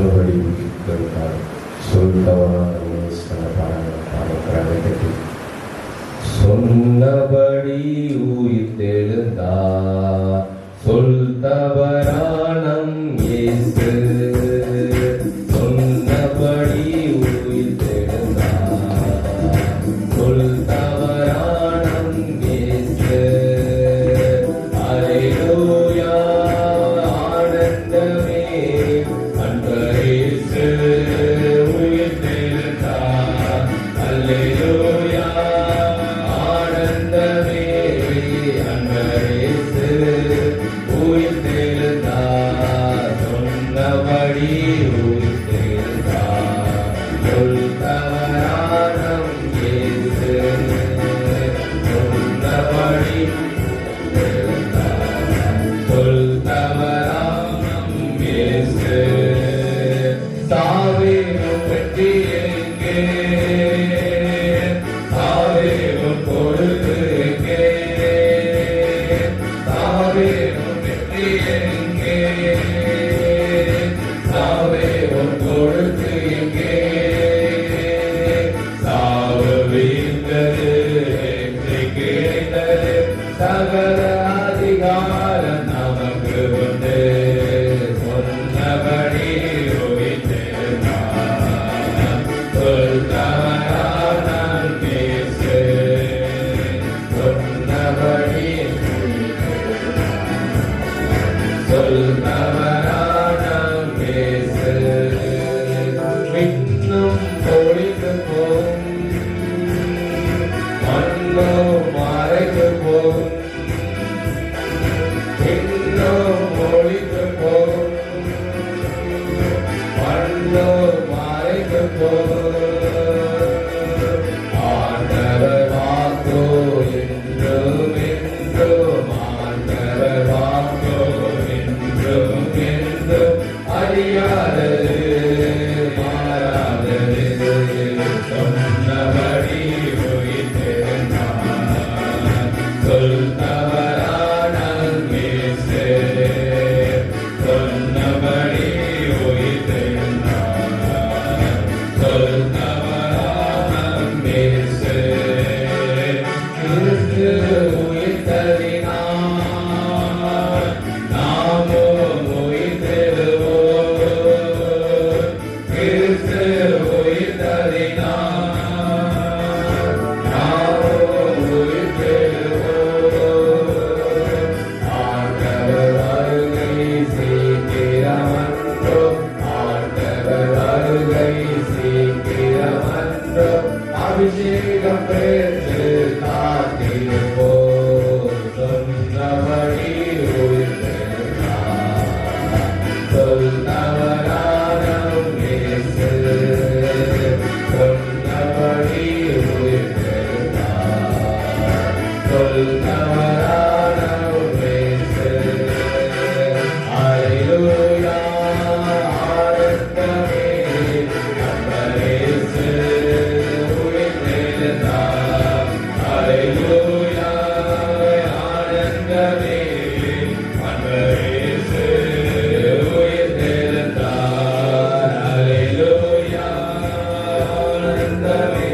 சொன்னபடி உயிர்த்தெழுந்தார். சொல்தவரான பாடப்படி சொன்னபடி உயிர்த்தெழுந்தார். சொல்தவரானம் இயேசு சொன்னபடி உயிர்த்தெழுந்தார். சொல்தவரானம் இயேசு. அல்லேலூயா ஆனந்தமே அன்பரேசு உயிர்த்தெழுந்தார். அல்லேலூயா ஆனந்தமே அன்பரேசு உயிர்த்தெழுந்தார். சொன்னபடி உயிர்த்தெழுந்தார். சொல்தவரானம் இயேசு சொன்னபடி சொல்தவரானம் இயேசு. சாவேனும் வெற்றி எங்கே? சாவேனும் பொழுது எங்கே? சாவேனும் வெற்றி எங்கே? சாவேனும் பொழுது எங்கே? சாவு வீழ்ந்தது, வெற்றி கிடைத்தது, சகல அதிகாரம் நமக்கு உண்டு. சொன்னபடி உயிர்த்தெழுந்தார். சொல்தவரானம் இயேசு சொன்னபடி சொல்தவரானம் இயேசு. மின்னும் பொழிந்து போகும், மண்ணும் மறைந்து போகும், இன்னும் ஒழிந்து போகும், மண்ணும் மறைந்து போகும். ஆண்டவர் வாக்கோ என்றும் என்றும், ஆண்டவர் வாக்கோ என்றும் என்றும் அறியாதது மாறாதது. சொன்னபடி உயிர்த்தெழுந்தார். சொல்தவரானம் இயேசு சொன்னபடி உயிர்த்தெழுந்தார். சொல்தவரானம் இயேசு. கிறிஸ்து உயிர்த்தெழுந்தார். நாமும் உயிர்த்தெழுவோம். கிறிஸ்து உயிர்த்தெழுந்தார். நாமும் உயிர்த்தெழுவோம். ஆண்டவர் வருகை சீக்கிரமன்றோ. ஆண்டவர் வருகை சீக்கிரமன்றோ. அபிஷேகம் பெற்று காத்திருப்போம். சொன்னபடி உயிர்த்தெழுந்தார். சொல்தவரானம் இயேசு சொன்னபடி உயிர்த்தெழுந்தார். சொல்தவரானம் இயேசு. அல்லேலூயா ஆனந்தமே அன்பரேசு உயிர்த்தெழுந்தார். அல்லேலூயா ஆனந்தமே அன்பரேசு உயிர்த்தெழுந்தார். அல்லேலூயா ஆனந்தமே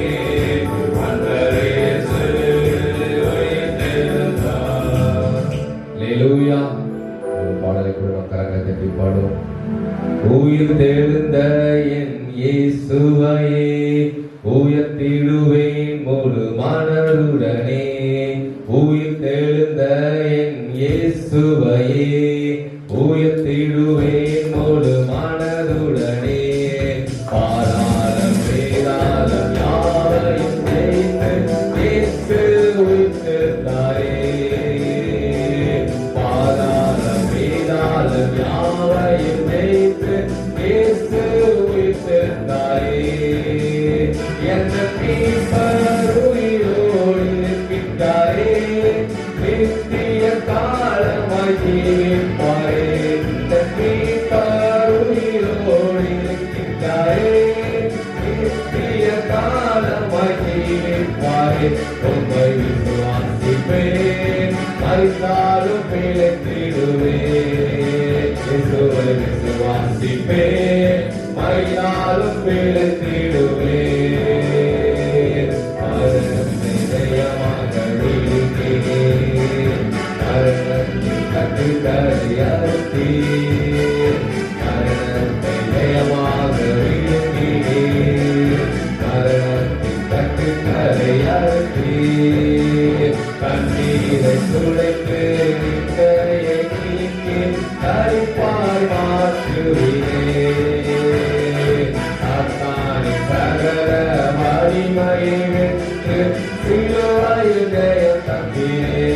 அன்பரேசு உயிர்த்தெழுந்தார். அல்லேலூயா. ஒரு பாடலை கூட நாம் கரங்களை தட்டி பாடுவோம். உயிர்த்தெழுந்த என் இயேசுவையே உயர்த்திடுவேன் முழு மனதுடனே. உயிர்த்தெழுந்த என் இயேசுவையே உயர்த்திடுவேன் முழு மனதுடனே. பாதாளம் வேதாளம் யாவையும் ஜெயித்து இயேசு உயிர்த்தெழுந்தாரே. பாதாளம் வேதாளம் யாவையும் ஜெயித்து இயேசு உயிர்த்தெழுந்தாரே. எந்த மீட்பர் உயிரோடு இருக்கின்றாரே. நித்திய காலமாய் ஜீவிப்பாரே. எந்த மீட்பர் உயிரோடு இருக்கின்றாரே. நித்திய காலமாய் ஜீவிப்பாரே. உம்மை விசுவாசிப்பேன், மரித்தாலும் பிழைத்திடுவேன். இயேசுவை விசுவாசிப்பேன், மரணத்தை ஜெயமாக வீழ்த்தினீர். மரணத்தின் கட்டுக்களை அறுத்தீர். கண்ணீரை துடைத்து நிந்தையை நீக்கி தரிப்பாய் மாற்றுவீரே. சாத்தானின் சகல வலிமையை வென்று சிலுவையில் ஜெயம் தந்தீரே.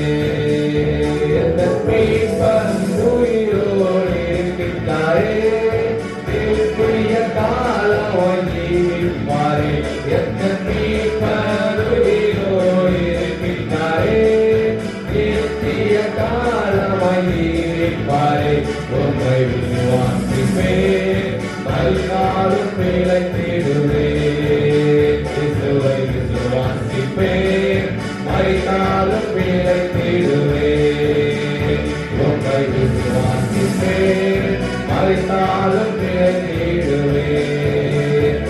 எந்தன் மீட்பன் உயிரோடு இருக்கின்றாரே. நித்திய காலமாய் ஜீவிப்பாரே. எந்தன் மீட்பன் உயிரோடு இருக்கின்றாரே. நித்திய காலமாய் ஜீவிப்பாரே. உம்மை விசுவாசிப்பேன், மறுநாளும் பிழைத்திடுவேன். இயேசுவை விசுவாசிப்பேன், மறுநாளும் பிழைத்திடுவேன். உம்மை விசுவாசிப்பேன், மறுநாளும் பிழைத்திடுவேன்.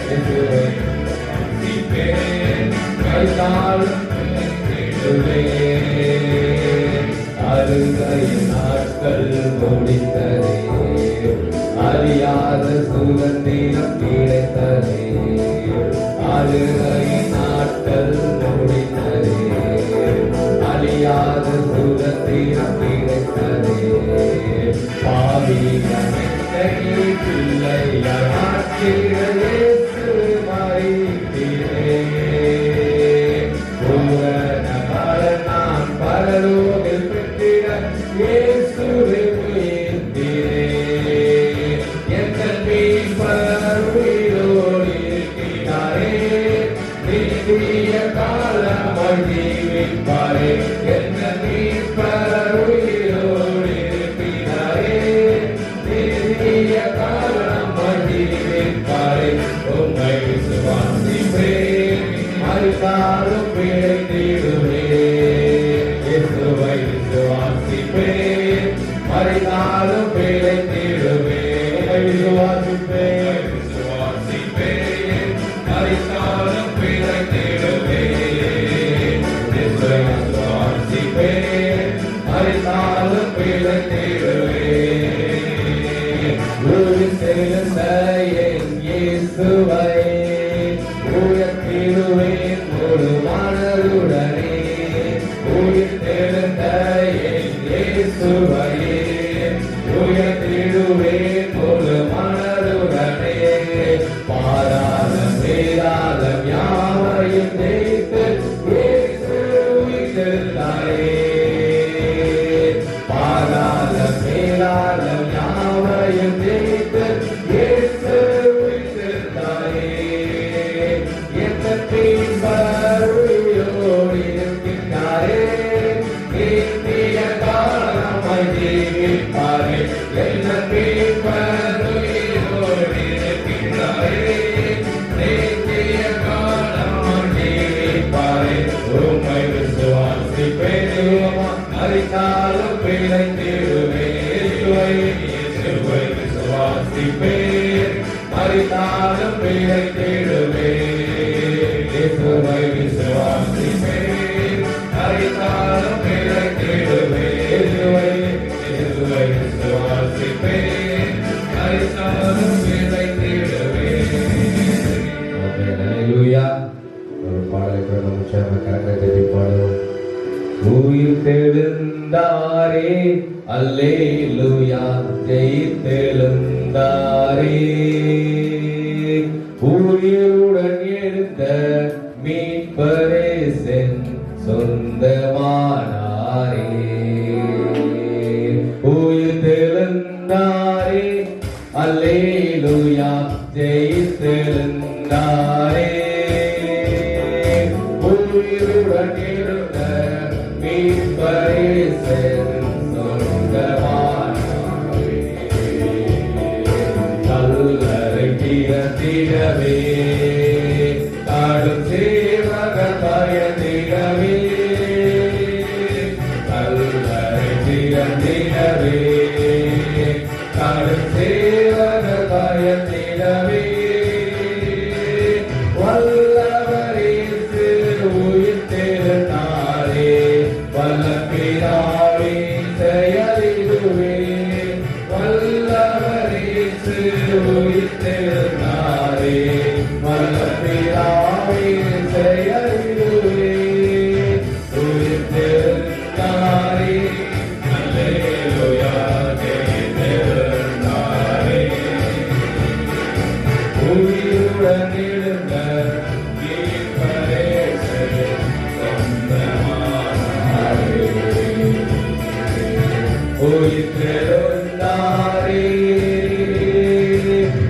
இயேசுவை விசுவாசிப்பேன், மறுநாளும் பிழைத்திடுவேன். அழுகையின் நாட்கள் முடித்ததே, அறியாத சுதந்திரம் கிடைத்ததே. அழுகையின் நாட்கள் முடித்ததே, அறியாத சுதந்திரம் கிடைத்ததே. பாவிகள் பிள்ளையார் மாற்றிட இயேசு மரித்தீரே. பூரண பலன் நான் பரலோகில் பெற்றிட இயேசுவை உயிர்த்தீரே. எங்கள் மீட்பர் உயிரோடு இருக்கிறாரே. நித்திய காலமாய் ஜீவிப்பாரே. எங்கள் மீட்பர் உயிரோடு இருக்கிறாரே. நித்திய காலமாய் ஜீவிப்பாரே. உம்மை விசுவாசிப்பேன், மறுநாளும் பிழைத்திடுவேன். இயேசுவை விசுவாசிப்பேன், மறுநாளும் பிழைத்திடுவேன். உம்மை விசுவாசிப்பேன், விசுவாசிப்பேன், மறுநாளும் பிழைத்திடுவேன். இயேசுவை விசுவாசிப்பேன், மறுநாளும் பிழைத்திடுவேன். உயிர்த்தெழுந்த என் இயேசுவை உயர்த்திடுவேன் முழு மனதுடனே. உயிர்த்தெழுந்த என் இயேசுவை உயர்த்திடுவேன் முழு மனதுடனே. பாதாளம் வேதாளம் யாவையும் ஜெயித்து இயேசு உயிர்த்தெழுந்தாரே. பாதாளம் வேதாளம் யாவையும் ஜெயித்து இயேசு உயிர்த்தெழுந்தாரே. எந்தன் மீட்பர் உயிரோடு இருக்கின்றாரே. நித்திய காலமாய் ஜீவிப்பாரே. எந்தன் மீட்பர் உயிரோடு இருக்கின்றாரே. நித்திய காலமாய் ஜீவிப்பாரே. உம்மை விசுவாசிப்பேன், மரித்தாலும் பிழைத்திடுவேன். இயேசுவை விசுவாசிப்பேன், மரித்தாலும் பிழைத்திடுவேன். இயேசுவை விசுவாசிப்பேன், மரித்தாலும் பிழைத்திடுவேன். இயேசுவை விசுவாசிப்பேன், மரித்தாலும் பிழைத்திடுவேன். அல்லேலூயா. ஒரு பாடலை கூட நம்ம கரங்களை தட்டி பாடுவோம். உயிர்த்தெழுந்தாரே, அல்லேலூயா, ஜெயித்தெழுந்தாரே. உயிருடன் எழுந்த மீட்பரே சென் சொந்தமானாரே. உயிர்த்தெழுந்தாரே, அல்லேலூயா, ஜெயித்தெழுந்தாரே. உயிருடன் எழுந்த மீட்பரே சென் சொந்தமானாரே. கல்லறை திறந்திடவே, காடும் சேவக பயந்திடவே. கல்லறை திறந்திடவே, காடும் சேவக பயந்திடவே. வல்லவரே உயிர்த்தெழுந்தாரே, வல்ல பிதாவின் செயலிதுவே. வல்ல உயிர்த்தெழுந்தாரே, வல்லபிதாவின் செயலிலே உயிர்த்தெழுந்தாரே. அல்லேலூயா, ஜெயித்தெழுந்தாரே. உயிருடன் எழுந்த மீட்பரேசு சொந்தமானாரே. உயிர்த்தெழுந்தாரே,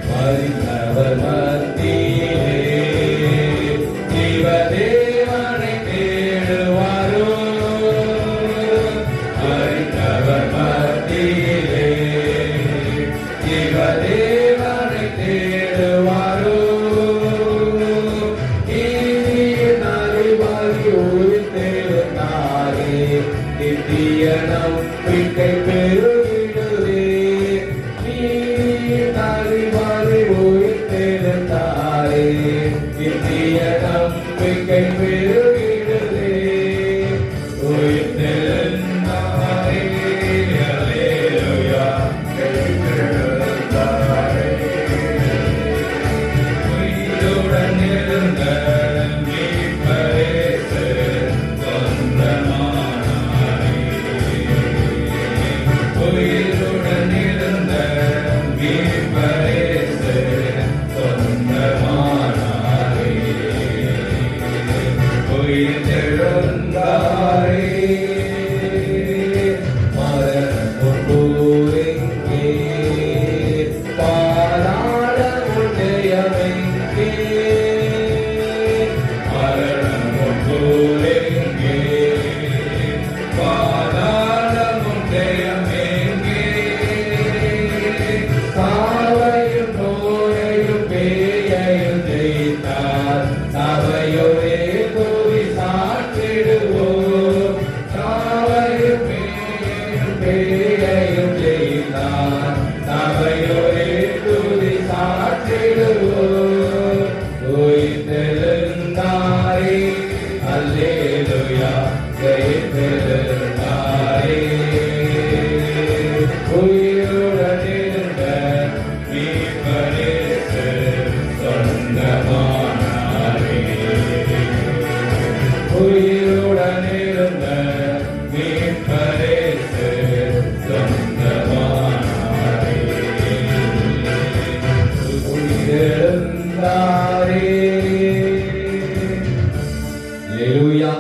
மரித்தவர் மத்தியிலே ஜீவதேவனை தேடுவாரோ. மரித்தவர் மத்தியிலே ஜீவதேவனை தேடுவாரோ. நீதியின் அறிவாகி உயிர்த்தெழுந்தாரே, நித்திய நம்பிக்கை பெருகிடுவே. நீதியின் அறிவாகி உயிர்த்தெழுந்தாரே, நித்திய நம்பிக்கை பெருகிடுவே. உயிர்த்தெழுந்தாரே, அல்லேலூயா, உயிர்த்தெழுந்தாரே. உயிருடன் எழுந்த மீட்பரேசு சொந்தமானாரே. உயிருடன் எழுந்த மீட்பரேசு சொந்தமானாரே. உயிர்த்தெழுந்தாரே, மரணம் முன்போரெங்கே, பாதாளமும் ஜெயமெங்கே. மரணம் முன்போரெங்கே, பாதாளமும் ஜெயமெங்கே. சாவையும் நோயையும் பேயையும் ஜெயித்தார், சபையோரே துதி சாற்றிடுவோம். சாவையும் பேயையும் ஜெயித்தார், சபையோரே துதி சாற்றிடுவோம். உயிர்த்தெழுந்தாரே, அல்லேலூயா, ஜெயித்தெழுந்தாரே. உயிருடன் எழுந்த மீட்பரேசு சொந்தமானாரே. உயிருடன் எழுந்த மீட்பரேசு சொந்தமானாரே. உயிர்த்தெழுந்தாரே. அல்லேலூயா.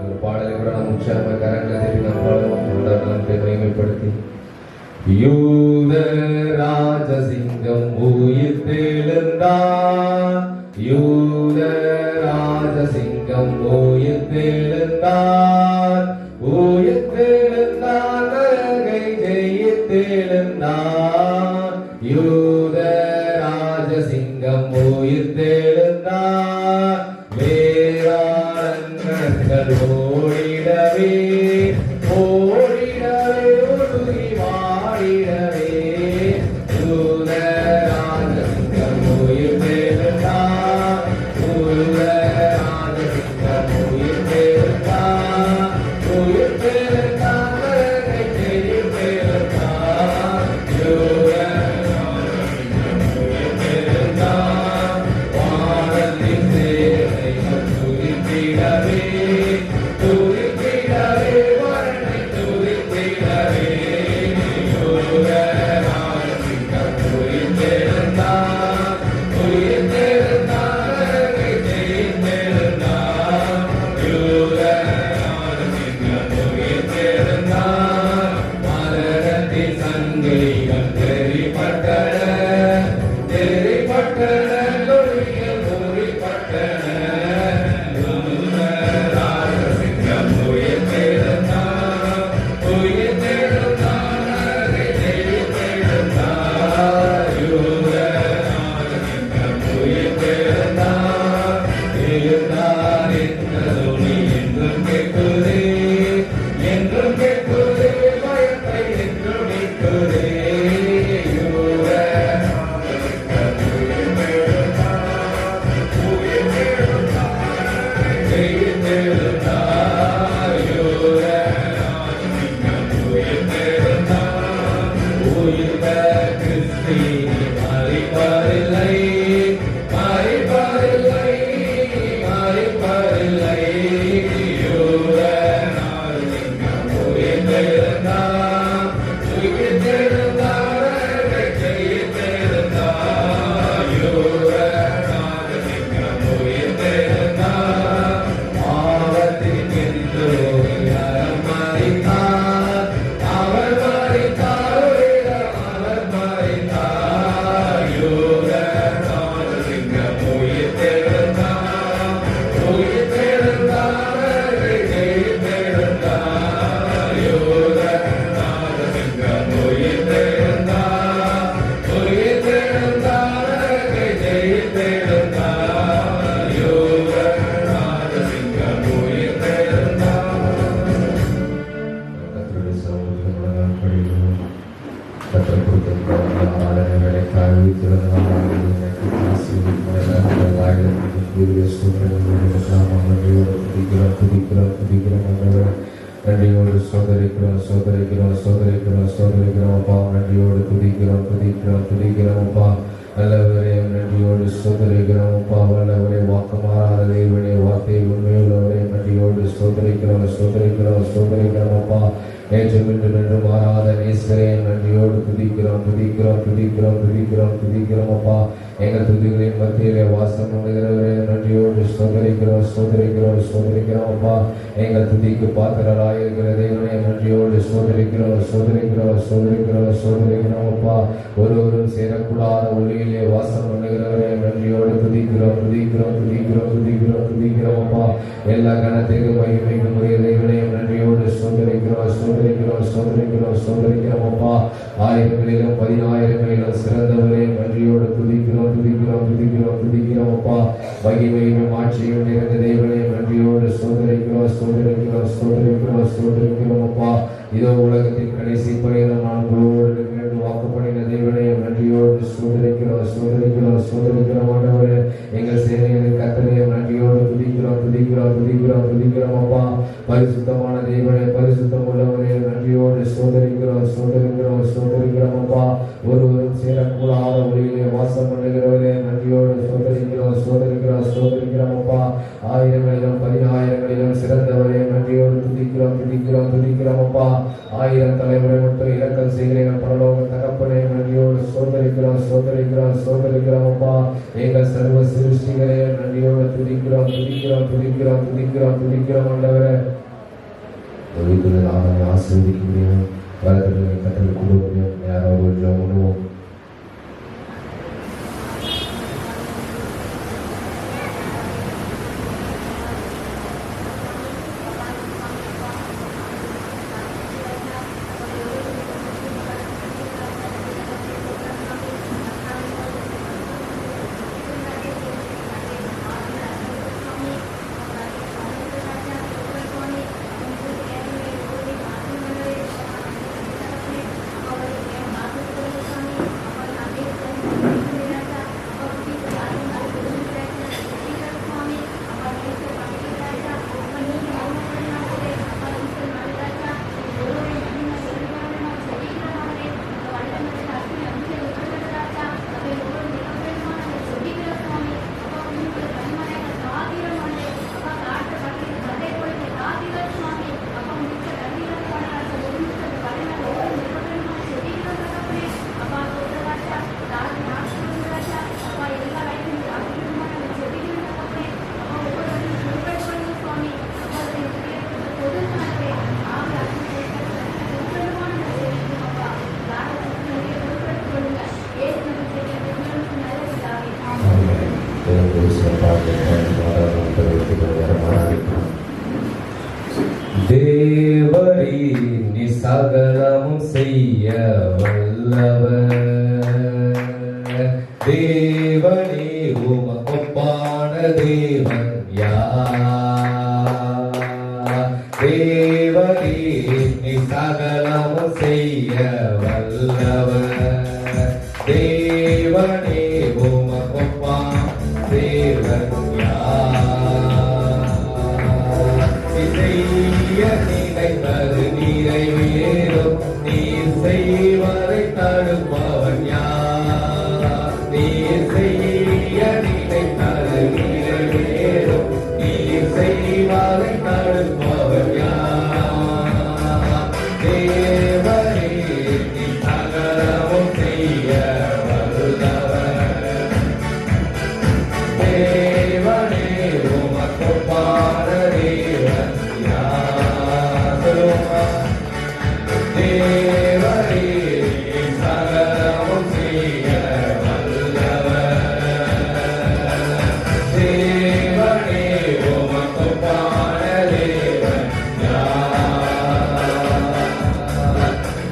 ஒரு பாடலை கூட நாம் உற்சாகமாக கரங்களை தட்டி நாம் பாடுவோம். நம்மை மகிமைப்படுத்தி. யூத ராஜசிங்கம் உயிர்த்தெழுந்தார், யூத ராஜசிங்கம் உயிர்த்தெழுந்தார். உயிர்த்தெழுந்தார், நரகை ஜெயித்தெழுந்தார். யூத ராஜசிங்கம் உயிர்த்தெழுந்தார். வேளாளர்கள் ஓடிடவே, ஓடிடவே, ஒடுங்கி வாடிடவே. யூத ராஜசிங்கம் உயிர்த்தெழுந்தார், யூத ராஜசிங்கம் உயிர்த்தெழுந்தார். உயிர்த்தெழுந்தார், நரகை ஜெயித்தெழுந்தார். யூத ராஜசிங்கம் உயிர்த்தெழுந்தார். நன்றியோடு சோதரிக்கிறோம் அப்பா. நன்றியோடு துதிக்கிறோம் அப்பா. நல்லவரே நன்றியோடு சோதரிக்கிறோம் அப்பா. வல்லவரே வாக்கு மாறாத தேவனே, வார்த்தை உண்மையுள்ளவரே நன்றியோடு சோதரிக்கிறோம் அப்பா. நேற்று இன்று நின்று மாறாத நேசரே நன்றியோடு துதிக்கிறோம் அப்பா. எங்கள் துதிகளின் மத்தியிலே வாசம் பண்ணுகிறவரே நன்றியோடு சோதரிக்கிறோம் அப்பா. எங்கள் துதிக்கு பாத்திரராயிருக்கிற தேவனே நன்றியோடு சோதரிக்கிறோம் அப்பா. ஒருவரும் சேரக்கூடாத ஒளியிலே வாசம் பண்ணுகிறவரே நன்றியோடு துதிக்கிறோம் அப்பா. எல்லா கணத்திற்கும் மகிமைக்கும் உரிய தேவனே நன்றியோடு சோதரிக்கிறோம் அப்பா. ஆயிரங்களிலும் 10,000ங்களிலும் சிறந்தவரே நன்றியோடு துதிக்கிறோம் அப்பா. மகிமையும் ஆட்சியும் நிறைந்த தேவனே நன்றியோடு சோதரிக்கிறோம் அப்பா. இதோ உலகத்தின் கடைசி பரியந்தம் நான் உங்களோடு என்று வாக்கு பண்ணின தேவனே நன்றியோடு சோதரிக்கிறோம் ஆண்டவரே. எங்கள் சேனைகளின் கர்த்தரே நன்றியோடு துதிக்கிறோம் அப்பா. பரிசுத்தமான தேவனே, பரிசுத்தம் உள்ளவரே நன்றியோடு சோதரிக்கிறோம் அப்பா. ஒருவரும் சேரக்கூடாத ஒளியிலே வாசம் பண்ணுகிறவரே நன்றியோடு சோதரிக்கிறோம் அப்பா. ஆயிரங்களிலும் 10,000ங்களிலும் சிறந்தவரே நன்றியோடு துதிக்கிறோம் அப்பா. 1000 தலைமுறை மட்டும் இரக்கம் செய்கிறேன் பரலோக தகப்பனே நன்றியோடு சோதரிக்கிறோம் அப்பா. எங்கள் சர்வ சிருஷ்டிகளே நன்றியோடு துதிக்கிறோம் ஆண்டவரே. ஆசீர்வதிக்க முடியும், வளர்த்து கட்டளை கொடுக்க முடியும். யாராவது உணவும் தேவரீ நீ சகலமும் செய்ய வல்லவர். தேவனே உமக்கொப்பான தேவன் யார்? தேவரீ நீ சகலமும் செய்ய வல்லவர். தேவனே உமக்கொப்பான தேவன் நினைப்பது நிறைவேறும், நீ செய்வதை தடுப்பவன் யார்? நீ செய்ய நினைப்பது நிறைவேறும், நீ செய்வதை தடுப்பவன் யார்? தேவனே நீ சகலமும் செய்ய வல்லவர். தேவனே உமக்கொப்பான தேவன் தேவரே சகலமும் செய்ய வல்லவர். தேவனே உமக்கொப்பான தேவன் யார்?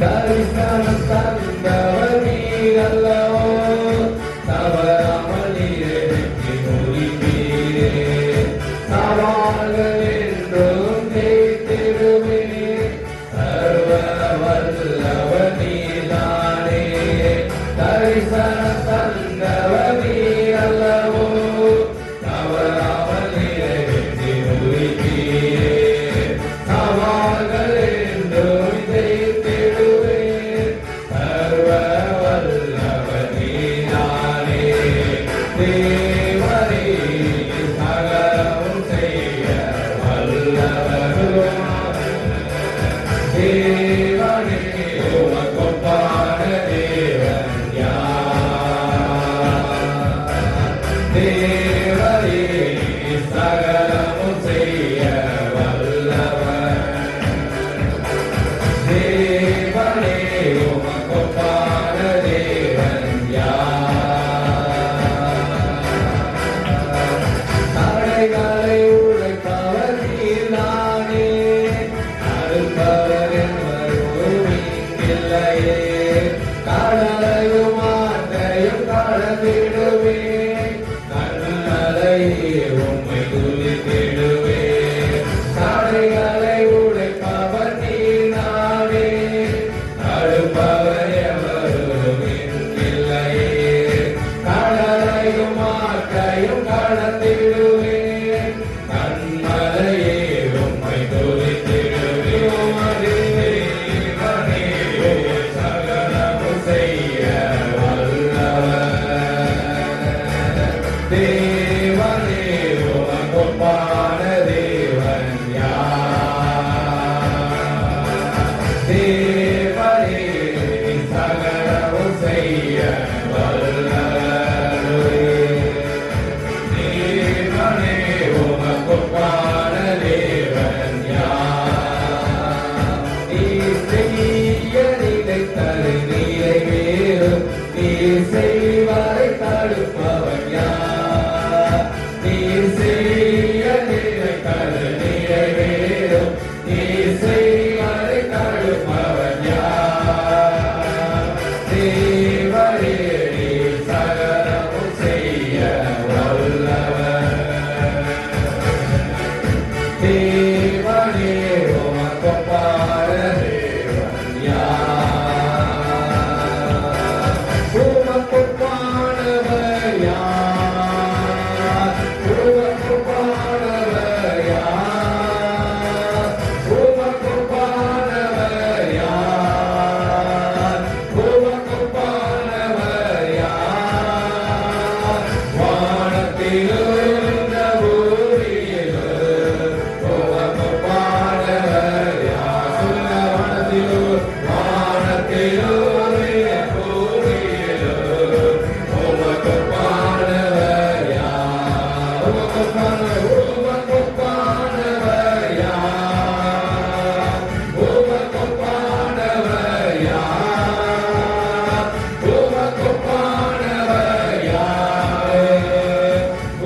தரிசனம் தந்தவர் நீர் அல்லவோ, தவறாமல் நீரெடுத்து முடிப்பீரே. சவால்கள் என்றும் ஜெயித்திடுவே, வல்லவர் நீதானே. தரிசனம் தந்தவர் நீர் அல்லவோ, தவறாமல் செய்ய வல்லவரே. தேவனே உமக்கொப்பான தேவன் யார்? நீர் செய்ய நினைத்தது நிறைவேறும். நீர் செய்வதை தடுப்பவன் யார்? நீர் செய்ய நினைத்தது நிறைவேறும். நீர் செய்வதை தடுப்பவன் யார்? தேவரே நீர் சகலமும் செய்ய வல்லவர். தேவனே உமக்கொப்பான தேவன் யார்? உமக்கொப்பானவர் யார்? உமக்கொப்பானவர் யார்? உமக்கொப்பானவர் யார்? உமக்கொப்பானவர் யார்? வானத்திலும் இந்த பூமியிலும் உமக்கொப்பானவர் யார்? சொல்லுங்க, வானத்திலும் இந்த பூமியிலும் உமக்கொப்பானவர் யார்? உமக்கொப்பானவர் யார்? உமக்கொப்பானவர் யார்? உமக்கொப்பானவர் யார்?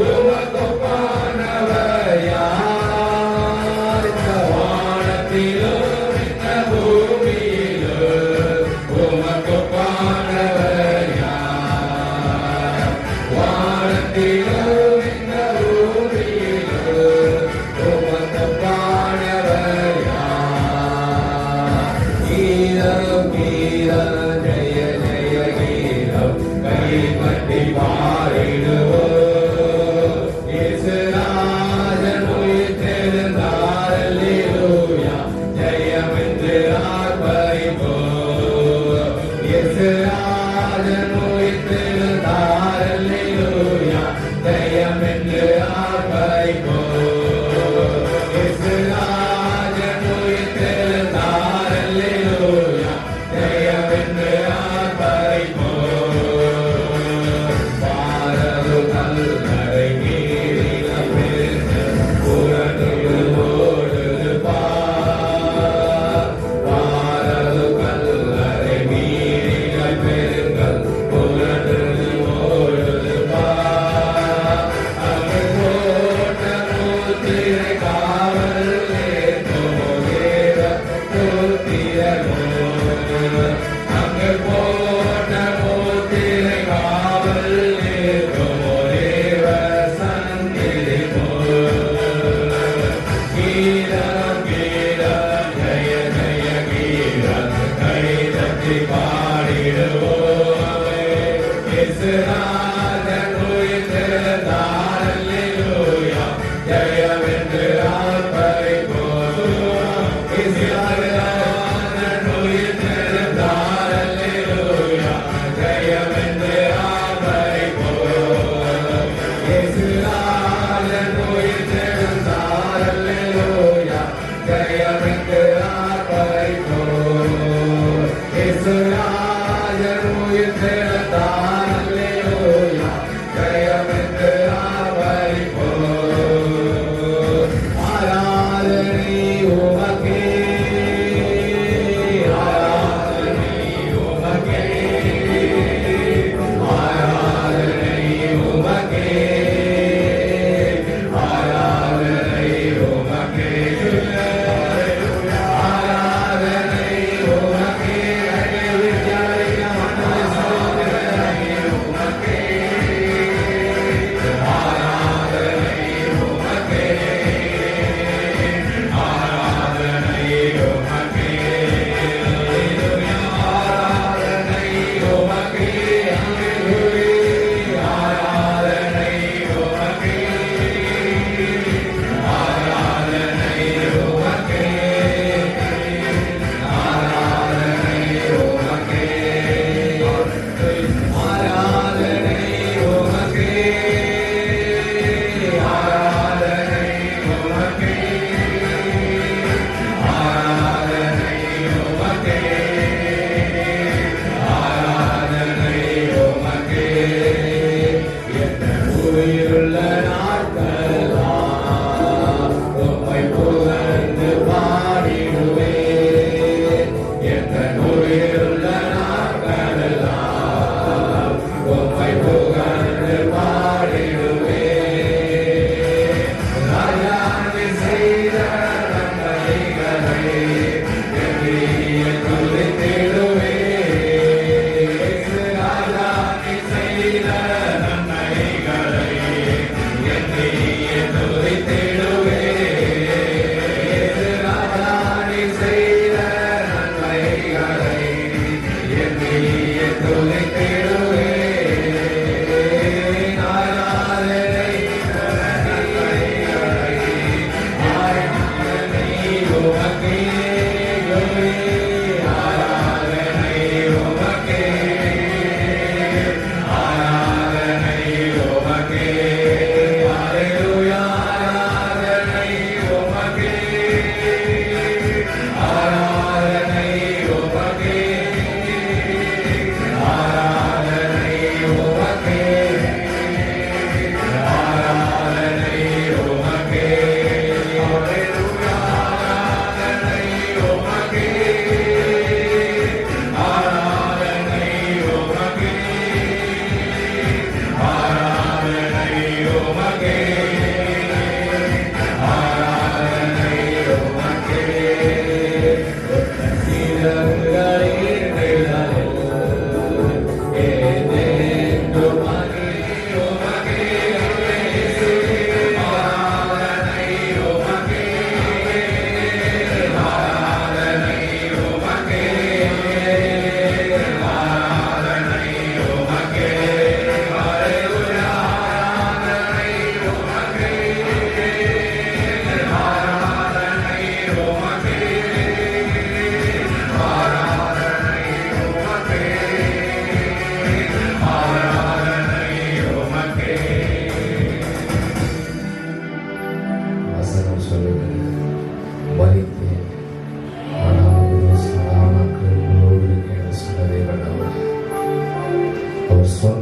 உமக்கொப்பானவர் யார்? இந்த வானத்திலும் இந்த பூமியிலும் உமக்கொப்பானவர் யார்? வானத்திலும் இந்த பூமியிலும் உமக்கொப்பானவர் யார்? கீதம் கீதம் ஜெய ஜெய கீதம் கைப்பற்றி பாடிடுவோம். இயேசுராஜன் உயிர்த்தெழுந்தார், அல்லேலூயா, ஜெயம் என்று ஆர்ப்பரிப்போம். இயேசுராஜன் உயிர்த்தெழுந்தார், அல்லேலூயா, ஜெயம் என்று ஆர்ப்பரிப்போம். இயேசுராஜன் உயிர்த்தெழுந்தார், அல்லேலூயா, ஜெயம் என்று ஆர்ப்பரிப்போம். பாரது கல்லறை மீறின பெருங்கள் புரண்டு ஓடுது பார். பாரது கல்லறை மீறின பெருங்கள் புரண்டு ஓடுது பார். அங்கு போட்ட முத்திரை காவல் ஏற்குமோ தேவ புத்திரமோ. அங்கு போட்ட முத்திரை காவல் ஏற்குமோ தேவ சந்நிதிமோ. கீதம் கீதம் ஜெய ஜெய கீதம் கைதட்டி பாடிடுவோமே. இயேசுராஜன் உயிர்த்தெழுந்தார், அல்லேலூயா, ஜெயம் என்று ஆர்ப்பரிப்போம். இயேசுராஜன் உயிர்த்தெழுந்தார், அல்லேலூயா, ஜெயம் என்று ஆர்ப்பரிப்போம். இயேசுராஜன் உயிர்த்தெழுந்தார், அல்லேலூயா, ஜெயம் என்று ஆர்ப்பரிப்போம். இயேசுராஜன் உயிர்த்தெழுந்தார், அல்லேலூயா,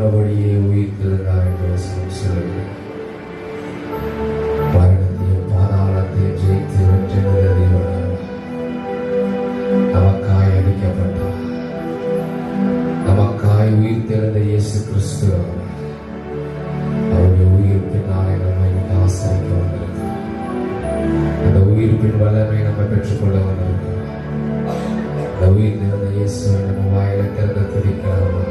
சொன்னபடியே உயிர்த்தெழுந்தார் என்று வசனம் சொல்லுகிறது. மரணத்தையும் பாதாளத்தையும் ஜெயித்து வென்றெழுந்த தேவனார், நமக்காய் அடிக்கப்பட்டார், நமக்காய் உயிர்த்தெழுந்த இயேசு கிறிஸ்து அவருடைய உயிர்ப்பினாலே நம்மை ஆசரிக்க வந்திருக்கிறார். அந்த உயிர்ப்பின் வல்லமை நம்ம பெற்றுக்கொள்ள வந்திருக்கிறோம். அந்த உயிர்த்தெழுந்த இயேசுவை நம்ம வாயில திறந்து துதிக்கிறோம்.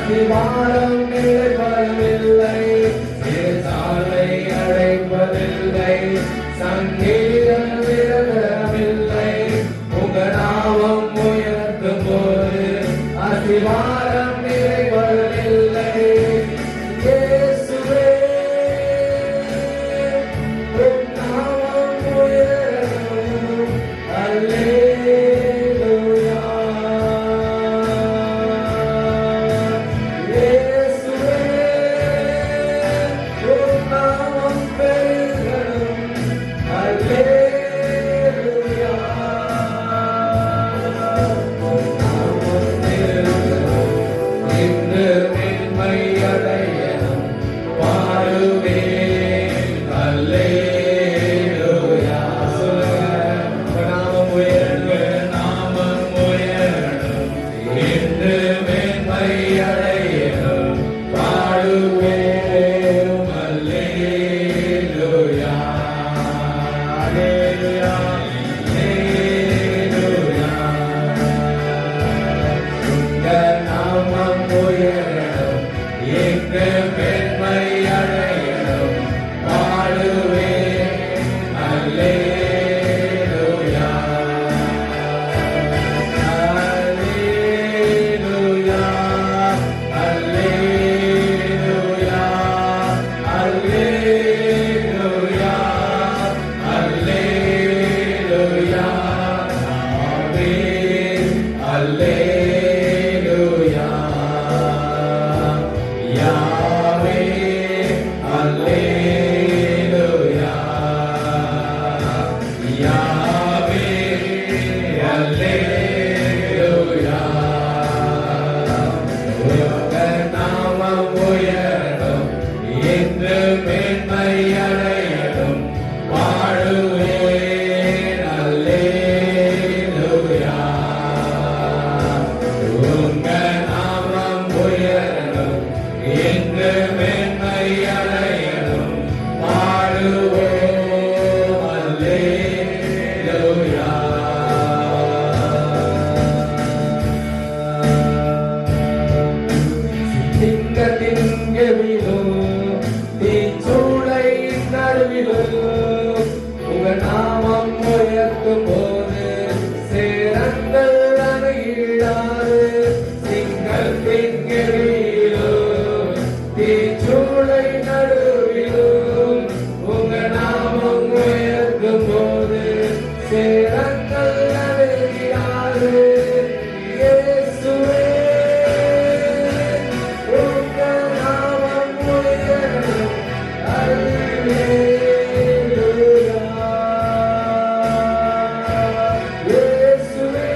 அடிவாரம் நிலைப்பதில்லை, சாலை அடைப்பதில்லை, சங்கீதம் விரதமில்லை. உங்க நாமம் உயர்த்தும் போது அடிவாரம் நிலைப்பதில்லை. இயேசுவே, உம் நாமம் உயரும். அல்லேலூயா. இயேசுவே, உம் நாமம் பெருகணும். அல்லேலூயா. உம் நாமம் பெருகணும். இன்று மேன்மை அடையணும். பாடுவேன் அல்லேலூயா. சொல்லுங்க, நாமம் உயரணும், நாமம் உயரணும். இன்று மேன்மை அடையணும். பாடுவேன் அல்லேலூயா. அல்லேலூயா. அல்லேலூயா. உங்க நாமம் உயரணும். இன்று மேன்மை அடையணும். பாடுவேன் அல்லேலூயா. அல்லேலூயா. அல்லேலூயா. அல்லேலூயா. அல்லேலூயா. ஆமென். அல்லேலூயா. யாவே அல்லேலூயா. யாவே அல்லேலூயா. உங்க நாமம் உயரணும். இன்று மேன்மை அடையணும். பாடுவேன் அல்லேலூயா. உங்க நாமம் உயரணும். இன்று மேன்மை அடையணும். பாடுவோம் அல்லேலூயா. சிங்கத்தின் கெவிலும் தீச்சூளை நடுவிலும் உங்க நாமம் உயர்த்தும் போது சேரங்கள் அணுகிடாது. சிங்கத்தின் கெவிலும் தீச்சூளை நடுவிலும் உங்க நாமம் உயர்த்தும் போது சேரங்கள் அணுகிடாது. இயேசுவே, உங்க நாமம் உயரும். அல்லேலூயா. இயேசுவே,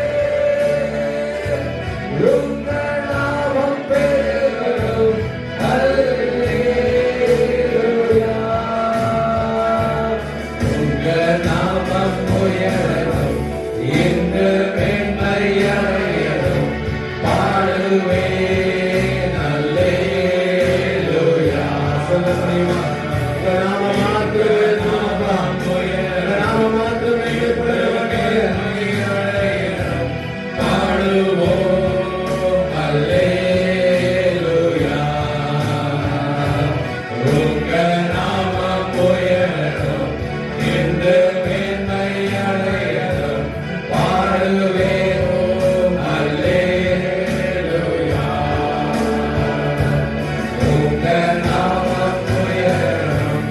உங்க நாமம் பெருகணும். அல்லேலூயா. உங்க நாமம் உயரணும். இன்று மேன்மை அடையணும். பாடுவேன் அல்லேலூயா. சொல்ல முடியுமா? உங்க நாமம் மாத்திரமே, நாமம் உயரணும். நாமம் மாத்திரமே அடையணும். பாடுவோம் அல்லேலூயா. உங்க நாமம் உயரணும். இன்று மேன்மை அடையணும். பாடுவேன் அல்லேலூயா. உங்க நாமம் உயரணும்.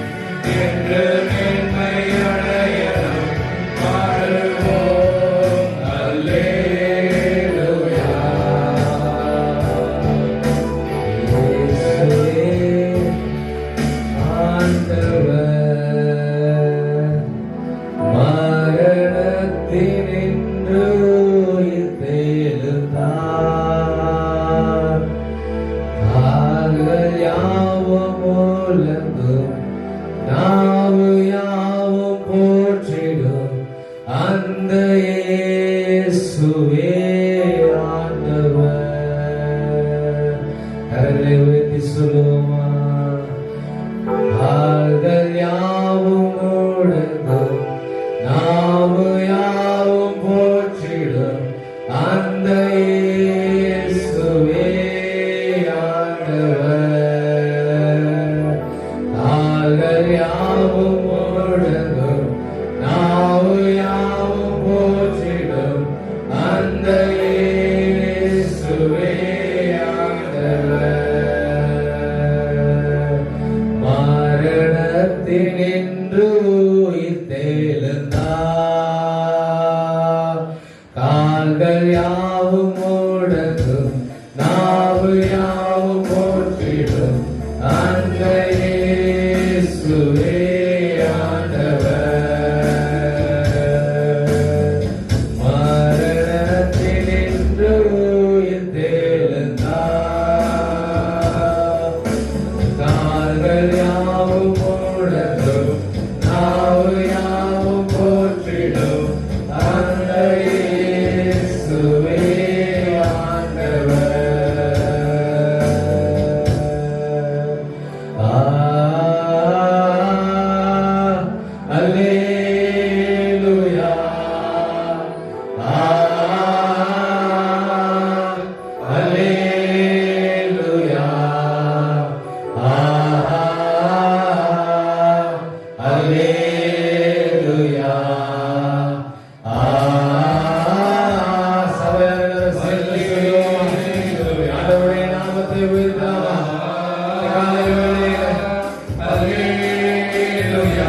இன்று மேன்மை அடையணும். பாடுவோம் அல்லேலூயா. இயேசுவே ஆண்டவர், மரணத்தினின்று உயிர் தெழுந்தார். கால்கள் யாவும் உலர்ந்தும் நாவு யாவும் போற்றிடும் அந்த இயேசுவே ஆண்டவர். கரங்களை உயர்த்தி சொல்லுவோமா? கால்கள் யாவும் முடங்கும், நாவு யாவும் போற்றிடும் அந்த இயேசுவே கால்கள் யாவும் முழங்கும், நாவு யாவும் போற்றிடும் அந்த இயேசுவே ஆண்டவர். மரணத்தினின்று உயிர் தெழுந்தார், கால்கள் யாவும் முழங்கும், நாவு யாவும் போற்றிடும் அந்த இயேசுவே ஆண்டவர். மரணத்தினின்று உயிர் தெழுந்தார், கால்கள் யாவும் முழங்கும், நாவு யாவும் போற்றிடும் அந்த இயேசுவே ஆண்டவர். அல்லேலூயா, அல்லேலூயா, அல்லேலூயா. சபையார் சொல்லி சொல்லுவோம், ஆண்டவருடைய நாமத்தை உயர்த்தலாம். காலை வேளையிலே அல்லேலூயா,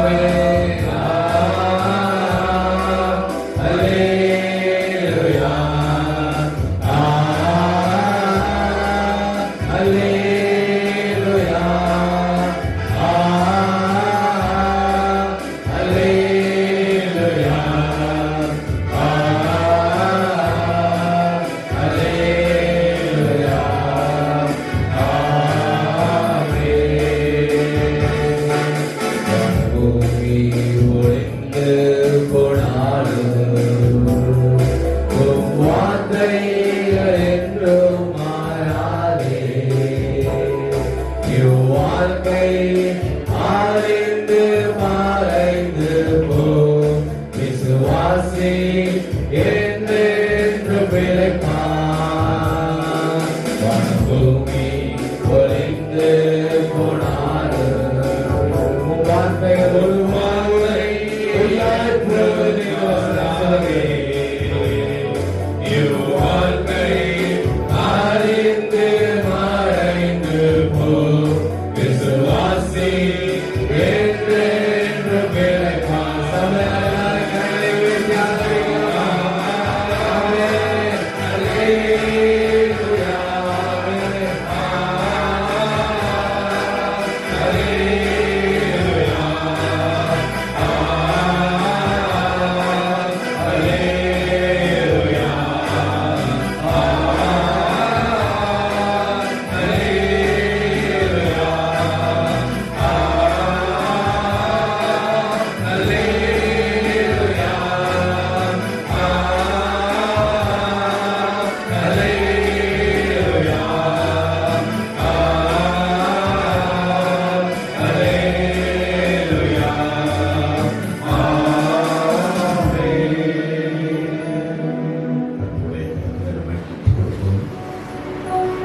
அல்லேலூயா, அல்லேலூயா, அல்லேலூயா, அல்லேலூயா. பூமி ஒழிந்து போனாலும் உம் வார்த்தைகள் என்றும் மாறாதே. இவ்வாழ்க்கை ஆழ்ந்து மறைந்து போம், விசுவாசி என்றென்று பிழைப்பான். பூமி ஒழிந்து போனாலும் உம் வார்த்தைகள் ஒரு வாழ்வை உயர்த்துவதே. இவ்வாழ்க்கை ஆழ்ந்து மறைந்து போம், விசுவாசி என்றென்று பிழைப்பான். சபையார் கரங்களை உயர்த்தி ஆராதிக்கலாம். அல்லேலூயா, அல்லேலூயா, அல்லேலூயா,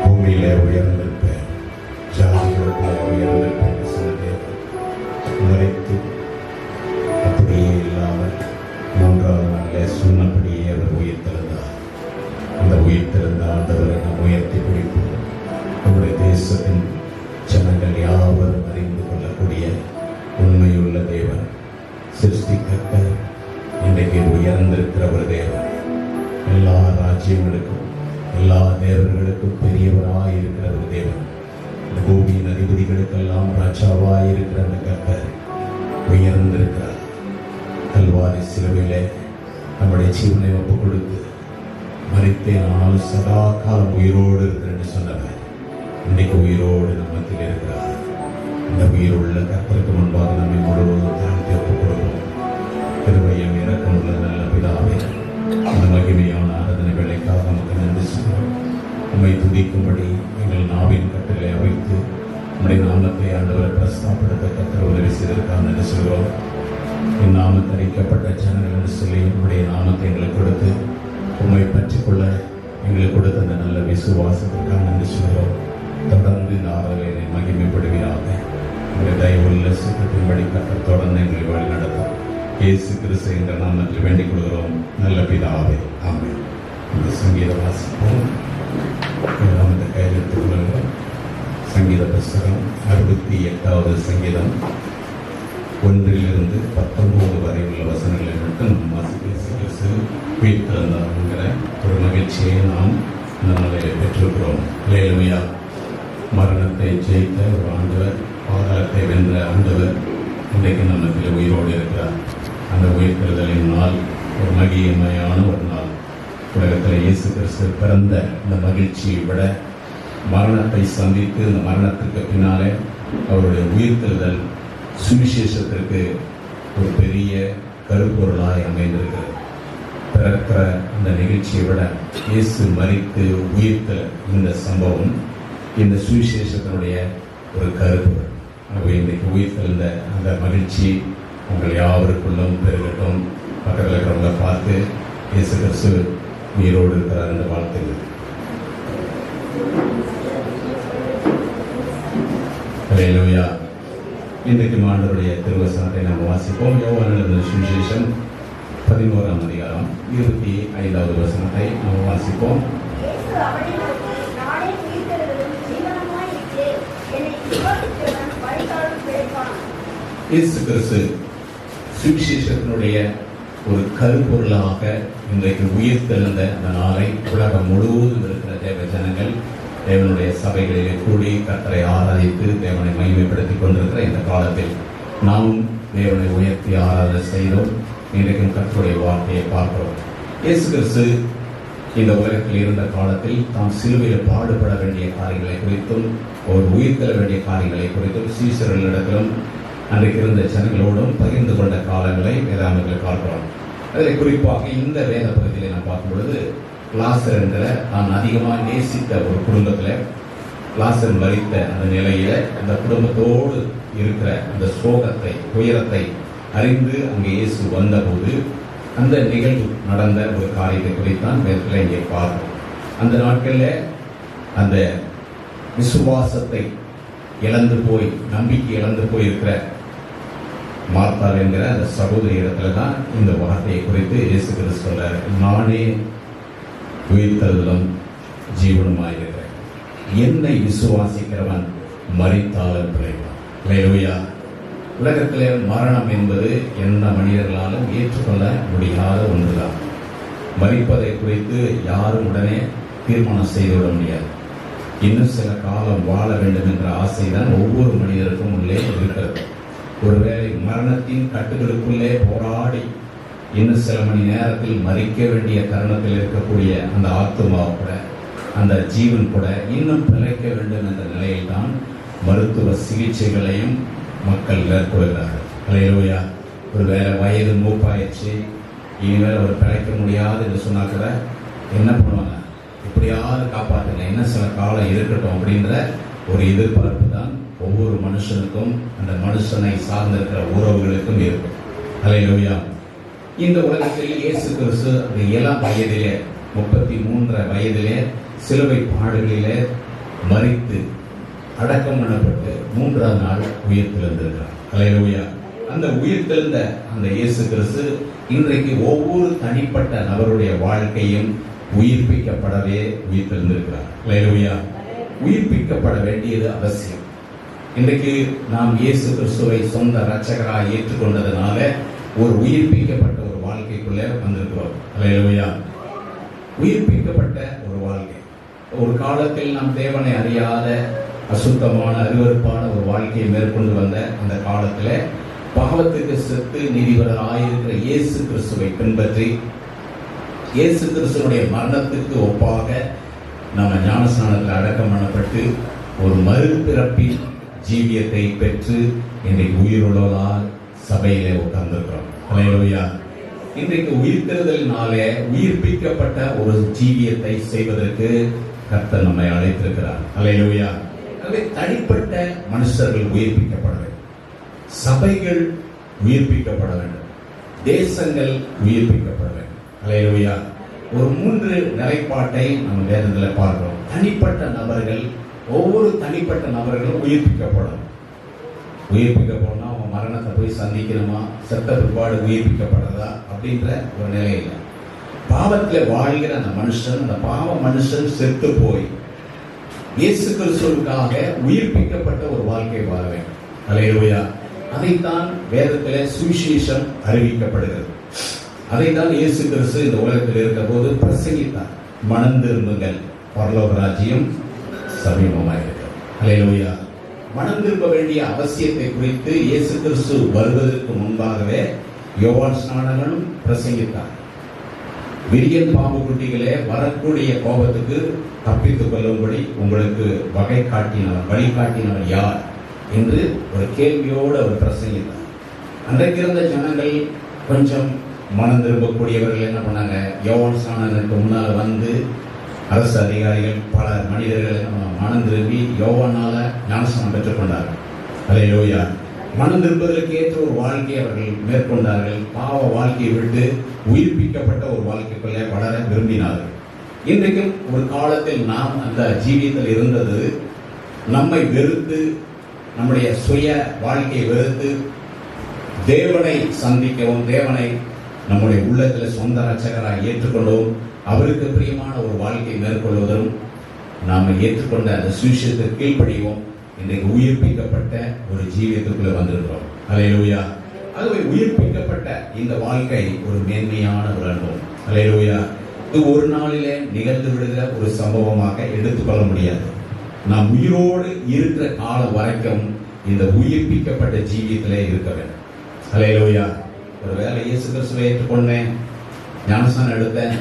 பூமியிலே உயர்ந்திருப்பேன், ஜாதிகளுக்குள்ளே உயர்ந்திருப்பேன் என்று சொன்ன தேவன் மறைத்து அப்படியே இல்லாமல் மூன்றாவது நாளிலே சொன்னபடியே அவர் உயிர்த்தெழுந்தார். அந்த உயிர்த்தெழுந்த ஆண்டவரை நாம் உயர்த்தி பிடிப்போம். நம்முடைய தேசத்தின் ஜனங்கள் யாவரும் அறிந்து கொள்ளக்கூடிய உண்மையுள்ள தேவன், சிருஷ்டிக்கர்த்தர், இன்றைக்கு உயர்ந்திருக்கிற ஒரு தேவன், எல்லா ராஜ்யங்களுக்கும் எல்லா தேவர்களுக்கும் பெரியவராய் இருக்கிற ஒரு தேவன், இந்த பூமியின் அதிபதிகளுக்கெல்லாம் ராஜாவாய் இருக்கிற அந்த கர்த்தர் உயர்ந்திருக்கிறார். கல்வாரி சிலுவையிலே நம்முடைய ஜீவனை ஒப்புக் கொடுத்து மரித்தேன் ஆனால் சதா காலம் உயிரோடு இருக்கிறேன்னு சொன்னவர் இன்றைக்கு உயிரோடு நம்ம மத்தியில் இருக்கிறார். இந்த உயிருள்ள கர்த்தருக்கு முன்பாக நம்மை முழுவதும் தாழ்த்தி ஒப்புக் கொடுப்போம். கிருபையும் இரக்கமுள்ள நல்ல பிதாவே, அந்த மகிமையான ஆராதனை வேலைக்காக நமக்கு நன்றி சொல்கிறோம். உம்மை துதிக்கும்படி எங்கள் நாவின் கட்டிலே வைத்து நம்முடைய நாமத்தை ஆண்டவரை பிரஸ்தாப்படுத்த கர்த்தர் உதவி செய்ததற்காக நன்றி சொல்கிறோம். என் நாமத்தை அறிக்கப்பட்ட ஜனங்கள் என்று சொல்லி உம்முடைய நாமத்தை எங்களுக்கு கொடுத்து உம்மை பற்றிக்கொள்ள எங்களுக்கு கொடுத்த அந்த நல்ல விசுவாசத்திற்காக நன்றி சொல்கிறோம். வாழ்ந்து இந்த ஆராதனை மகிமைப்படுவீராக. உங்கள் தயவுள்ள சுற்றத்தின்படி கர்த்தர் தொடர்ந்து எங்களை வழி நடத்தும். இயேசு கிறிஸ்து என்ற நாமத்தில் வேண்டிக் கொள்கிறோம் நல்ல பிதாவே, ஆமென். இந்த சங்கீத வாசிப்போம். இந்த கையில் எடுத்துக் கொள்கிறோம். சங்கீத புஸ்தகம் 68வது சங்கீதம் 1 to 19 வரை உள்ள வசனங்களை மட்டும் நாம் வாசிக்கிறோம். உயிர்த்தெழுந்தார்ங்கிற ஒரு மகிழ்ச்சியை நாம் இந்த நாளில் பெற்றிருக்கிறோம். அல்லேலூயா. மரணத்தை ஜெயித்த ஒரு ஆண்டவர், பாதாளத்தை வென்ற ஆண்டவர் இன்றைக்கு நம்மத்தில் உயிரோடு இருக்கிறார். அந்த உயிர்த்தெழுதலின் நாள் ஒரு மகிமையான ஒரு நாள். உலகத்தில் இயேசு கிறிஸ்து பிறந்த இந்த மகிழ்ச்சியை விட மரணத்தை சந்தித்து இந்த மரணத்திற்கு பின்னாலே அவருடைய உயிர்த்தெழுதல் சுவிசேஷத்திற்கு ஒரு பெரிய கருப்பொருளாய் அமைந்திருக்கிறது. பிறக்கிற அந்த நிகழ்ச்சியை விட இயேசு மரித்து உயிர்த்த இந்த சம்பவம் இந்த சுவிசேஷத்தினுடைய ஒரு கருப்பொருள். ஆகவே இன்றைக்கு உயிர்த்தெழுந்த அந்த மகிழ்ச்சி உங்கள் யாவருக்குள்ளும் பெருகட்டும். பக்கத்தில் இருக்கிறவங்க பார்த்து இயேசு கிறிஸ்து உயிரோடு இருக்கிறார் என்ற வாழ்த்துக்கள். அல்லேலூயா. இன்றைக்கு ஆண்டவருடைய திருவசனத்தை நாம் வாசிப்போம். யோவான் எழுதின சுவிசேஷம் 11ஆம் அதிகாரம் 25வது வசனத்தை நாம் வாசிப்போம். இயேசு கிறிஸ்து சுவிசேஷத்தினுடைய ஒரு கருப்பொருளாக இன்றைக்கு உயிர்த்தெழுந்த அந்த நாளை உலகம் முழுவதும் இருக்கிற தேவ ஜனங்கள் தேவனுடைய சபைகளிலே கூடி கர்த்தரை ஆராதித்து தேவனை மகிமைப்படுத்திக் கொண்டிருக்கிற இந்த காலத்தில் நாமும் தேவனை உயர்த்தி ஆராதனை செய்தோம். இன்றைக்கும் கர்த்தருடைய வார்த்தையை பார்க்கிறோம். இயேசு கிறிஸ்து இந்த உலகத்தில் இருந்த காலத்தில் தாம் சிலுவையில் பாடுபட வேண்டிய காரியங்களை குறித்தும் ஒரு உயிர்த்தெழ வேண்டிய காரியங்களை குறித்தும் சீசர்களிடத்திலும் அன்றைக்கு இருந்த ஜனங்களோடும் பகிர்ந்து கொண்ட காலங்களை வேதாகமத்தில் பார்க்கிறோம். அதில் குறிப்பாக இந்த வேத பகுதியில் நாம் பார்க்கும் பொழுது லாசர் என்கிற நான் அதிகமாக நேசித்த ஒரு குடும்பத்தில் லாசர் மரித்த அந்த நிலையில அந்த குடும்பத்தோடு இருக்கிற அந்த சோகத்தை துயரத்தை அறிந்து அங்கே இயேசு வந்தபோது அந்த நிகழ்வு நடந்த ஒரு காரியத்தை குறித்தான் வேதத்தில் இங்கே பார்க்கிறோம். அந்த நாட்களில் அந்த விசுவாசத்தை இழந்து போய் நம்பிக்கை இழந்து போய் இருக்கிற மார்த்தாள் என்கிற அந்த சகோதரி இடத்துல தான் இந்த வார்த்தையை குறித்து இயேசு கிறிஸ்து சொல்றார். நானே உயிர்த்தெழுதலும் ஜீவனுமாயிருக்கிறேன், என்னை விசுவாசிக்கிறவன் மரித்தாலும் பிழைப்பான். அல்லேலூயா. உலகத்திலே மரணம் என்பது எந்த மனிதர்களாலும் ஏற்றுக்கொள்ள முடியாத ஒன்றுதான். மரிப்பதை குறித்து யாரும் உடனே தீர்மானம் செய்துவிட முடியாது. இன்னும் சில காலம் வாழ வேண்டும் என்ற ஆசைதான் ஒவ்வொரு மனிதருக்கும் உள்ளே இருக்கிறது. ஒருவேளை மரணத்தின் கட்டுகளுக்குள்ளே போராடி இன்னும் சில மணி நேரத்தில் மரிக்க வேண்டிய தருணத்தில் இருக்கக்கூடிய அந்த ஆத்துமா கூட அந்த ஜீவன் கூட இன்னும் பிழைக்க வேண்டும் என்ற நிலையில் தான் மருத்துவ சிகிச்சைகளையும் மக்கள் மேற்கொள்கிறார்கள். அல்லேலூயா. ஒருவேளை வயது மூப்பாயிடுச்சு, இனிமேல் அவர் பிழைக்க முடியாது என்று சொன்னா கூட என்ன பண்ணுவாங்க, எப்படியாவது காப்பாற்றுங்க, என்ன சில காலம் இருக்கட்டும் அப்படின்ற ஒரு எதிர்பார்ப்பு தான் ஒவ்வொரு மனுஷனுக்கும் அந்த மனுஷனை சார்ந்திருக்கிற உறவுகளுக்கும் இருக்கும். அல்லேலூயா. இந்த உலகத்தில் இயேசு கிறிஸ்து அந்த 7ஆம் வயதிலே 33 வயதிலே சிலுவை பாடுகளிலே மரித்து அடக்கம் பண்ணப்பட்டு 3ஆம் நாள் உயிர்த்தெழுந்திருக்கிறார். அல்லேலூயா. அந்த உயிர்த்தெழுந்த அந்த இயேசு கிறிஸ்து இன்றைக்கு ஒவ்வொரு தனிப்பட்ட நபருடைய வாழ்க்கையும் உயிர்ப்பிக்கப்படவே உயிர்த்தெழுந்திருக்கிறார். அல்லேலூயா. உயிர்ப்பிக்கப்பட வேண்டியது அவசியம். இன்றைக்கு நாம் இயேசு கிறிஸ்துவை சொந்த இரட்சகராக ஏற்றுக்கொண்டதுனால ஒரு உயிர்ப்பிக்கப்பட்ட ஒரு வாழ்க்கைக்குள்ளே வந்திருக்கிறோம். அல்லேலூயா. உயிர்ப்பிக்கப்பட்ட ஒரு வாழ்க்கை. ஒரு காலத்தில் நாம் தேவனை அறியாத அசுத்தமான அருவருப்பான ஒரு வாழ்க்கையை மேற்கொண்டு வந்த அந்த காலத்தில் பாவத்துக்கு செத்து நீதிபரராயிருக்கிற இயேசு கிறிஸ்துவை பின்பற்றி இயேசு கிறிஸ்துவனுடைய மரணத்துக்கு ஒப்பாக நம்ம ஞானஸ்நானத்தில் அடக்கம் பண்ணப்பட்டு ஒரு மறுபிறப்பின் ஜீவியத்தை பெற்று இன்றைக்கு உயிருள்ளவர்களால் சபையிலே உட்கார்ந்திருக்கிறோம். அல்லேலூயா. இன்றைக்கு உயிர்த்தெழுதலினாலே உயிர்ப்பிக்கப்பட்ட ஒரு ஜீவியத்தை செய்வதற்கு கர்த்தர் நம்மை அழைத்திருக்கிறார். அல்லேலூயா. எனவே தனிப்பட்ட மனுஷர்கள் உயிர்ப்பிக்கப்பட வேண்டும், சபைகள் உயிர்ப்பிக்கப்பட வேண்டும், தேசங்கள் உயிர்ப்பிக்கப்பட வேண்டும். அல்லேலூயா. ஒரு 3 நிலைப்பாட்டை நம்ம வேதத்தில் பார்க்கிறோம். தனிப்பட்ட நபர்கள் ஒவ்வொரு தனிப்பட்ட நபர்களும் உயிர்ப்பிக்கப்படணும். உயிர்ப்பிக்கப்படணும் அவங்க மரணத்தை போய் சந்திக்கணுமா, செத்த பிற்பாடு உயிர்ப்பிக்கப்படுறதா அப்படின்ற ஒரு நிலையில் பாவத்தில் வாழ்கிற அந்த மனுஷன், அந்த பாவ மனுஷன் செத்து போய் இயேசு கிறிஸ்துவுக்காக உயிர்ப்பிக்கப்பட்ட ஒரு வாழ்க்கை வாழ வேண்டும். அல்லேலூயா. அதைத்தான் வேதத்தில் சுவிசேஷம் அறிவிக்கப்படுகிறது. அதைத்தான் இயேசு கிறிஸ்து இந்த உலகத்தில் இருந்த போது பிரசங்கித்தார். மனம் திரும்புங்கள், பரலோக ராஜ்யம் சமீபமாயிருக்கிறது. அல்லேலூயா. மனம் திரும்ப வேண்டிய அவசியத்தை குறித்து இயேசு கிறிஸ்து வருவதற்கு முன்பாகவே யோவான் ஸ்நானகனும் பிரசங்கித்தார். விரியன் பாம்பு குட்டிகளே, வரக்கூடிய கோபத்துக்கு தப்பித்துக் கொள்ளும்படி உங்களுக்கு வழிகாட்டினவர் யார் என்று ஒரு கேள்வியோடு அவர் பிரசங்கித்தார். அன்றைக்கு இருந்த ஜனங்கள் கொஞ்சம் மனம் திரும்பக்கூடியவர்கள் என்ன பண்ணாங்க, யோவான் ஸ்நானகனுக்கு முன்னால் வந்து அரசு அதிகாரிகள் பல மனிதர்கள் மனம் திரும்பி யோவானால ஞானஸ்நானம் பெற்றுக்கொண்டார்கள். அல்லேலூயா. மனம் திரும்புவதற்கு ஏற்ற ஒரு வாழ்க்கையை அவர்கள் மேற்கொண்டார்கள். பாவ வாழ்க்கையை விட்டு உயிர்ப்பிக்கப்பட்ட ஒரு வாழ்க்கைக்குள்ளே வளர விரும்பினார்கள். இன்றைக்கும் ஒரு காலத்தில் நாம் அந்த ஜீவியத்தில் இருந்தது நம்மை வெறுத்து, நம்முடைய சுய வாழ்க்கையை வெறுத்து தேவனை சந்திக்கவும், தேவனை நம்முடைய உள்ளத்தில் சொந்த ரட்சகராக ஏற்றுக்கொண்டோம், அவருக்கு பிரியமான ஒரு வாழ்க்கை மேற்கொள்வதும், நாம் ஏற்றுக்கொண்ட அந்த சுவிசேஷத்திற்கு கீழ்ப்படியும் இன்றைக்கு உயிர்ப்பிக்கப்பட்ட ஒரு ஜீவியத்துக்குள்ள வந்திருக்கிறோம். அல்லேலூயா. ஆகவே உயிர்ப்பிக்கப்பட்ட இந்த வாழ்க்கை ஒரு மேன்மையான ஒரு அனுபவம். அல்லேலூயா. இது ஒரு நாளிலே நிகழ்ந்து விடுகிற ஒரு சம்பவமாக எடுத்துக்கொள்ள முடியாது. நாம் உயிரோடு இருக்கிற காலம் வரைக்கும் இந்த உயிர்ப்பிக்கப்பட்ட ஜீவியத்திலே இருக்க வேண்டும். அல்லேலூயா. ஒரு வேலை இயேசு கிறிஸ்துவை ஏற்றுக்கொண்டேன், ஞானஸ்நானம் எடுத்தேன்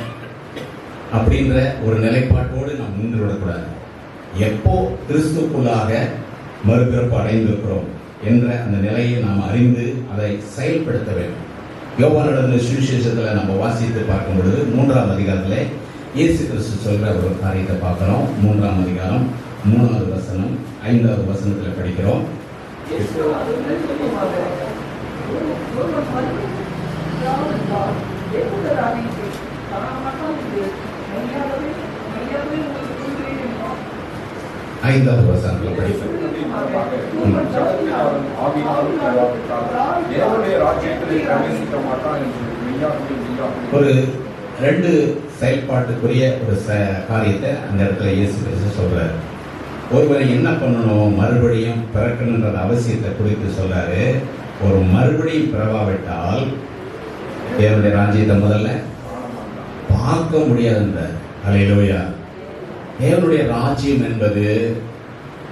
அப்படின்ற ஒரு நிலைப்பாட்டோடு நாம் நின்று விடக்கூடாது. எப்போ கிறிஸ்துக்குள்ளாக மறுபிறப்பு அடைந்திருக்கிறோம் என்ற அந்த நிலையை நாம் அறிந்து அதை செயல்படுத்த வேண்டும். யோவான் எழுதின சுவிசேஷத்தில் நம்ம வாசித்து பார்க்கும் பொழுது 3ஆம் அதிகாரத்தில் இயேசு கிறிஸ்து சொல்ற ஒரு காரியத்தை பார்க்கிறோம். 3ஆம் அதிகாரம் 3வது வசனம் 5வது வசனத்தில் படிக்கிறோம். ஐந்தாவது வசனத்தில் படிக்கிறோம். ஒரு 2 செயல்பாட்டுக்குரிய ஒரு காரியத்தை அந்த இடத்துல இயேசு கிறிஸ்து சொல்றாரு. ஒருவரை என்ன பண்ணணும், மறுபடியும் பிறக்கணுன்ற அவசியத்தை குறித்து சொல்றாரு. ஒரு மறுபடியும் பிறவாவிட்டால் தேவனுடைய ராஜ்யத்தை முதல்ல பார்க்க முடியாதுன்றார். அல்லேலூயா. தேவனுடைய ராஜ்யம் என்பது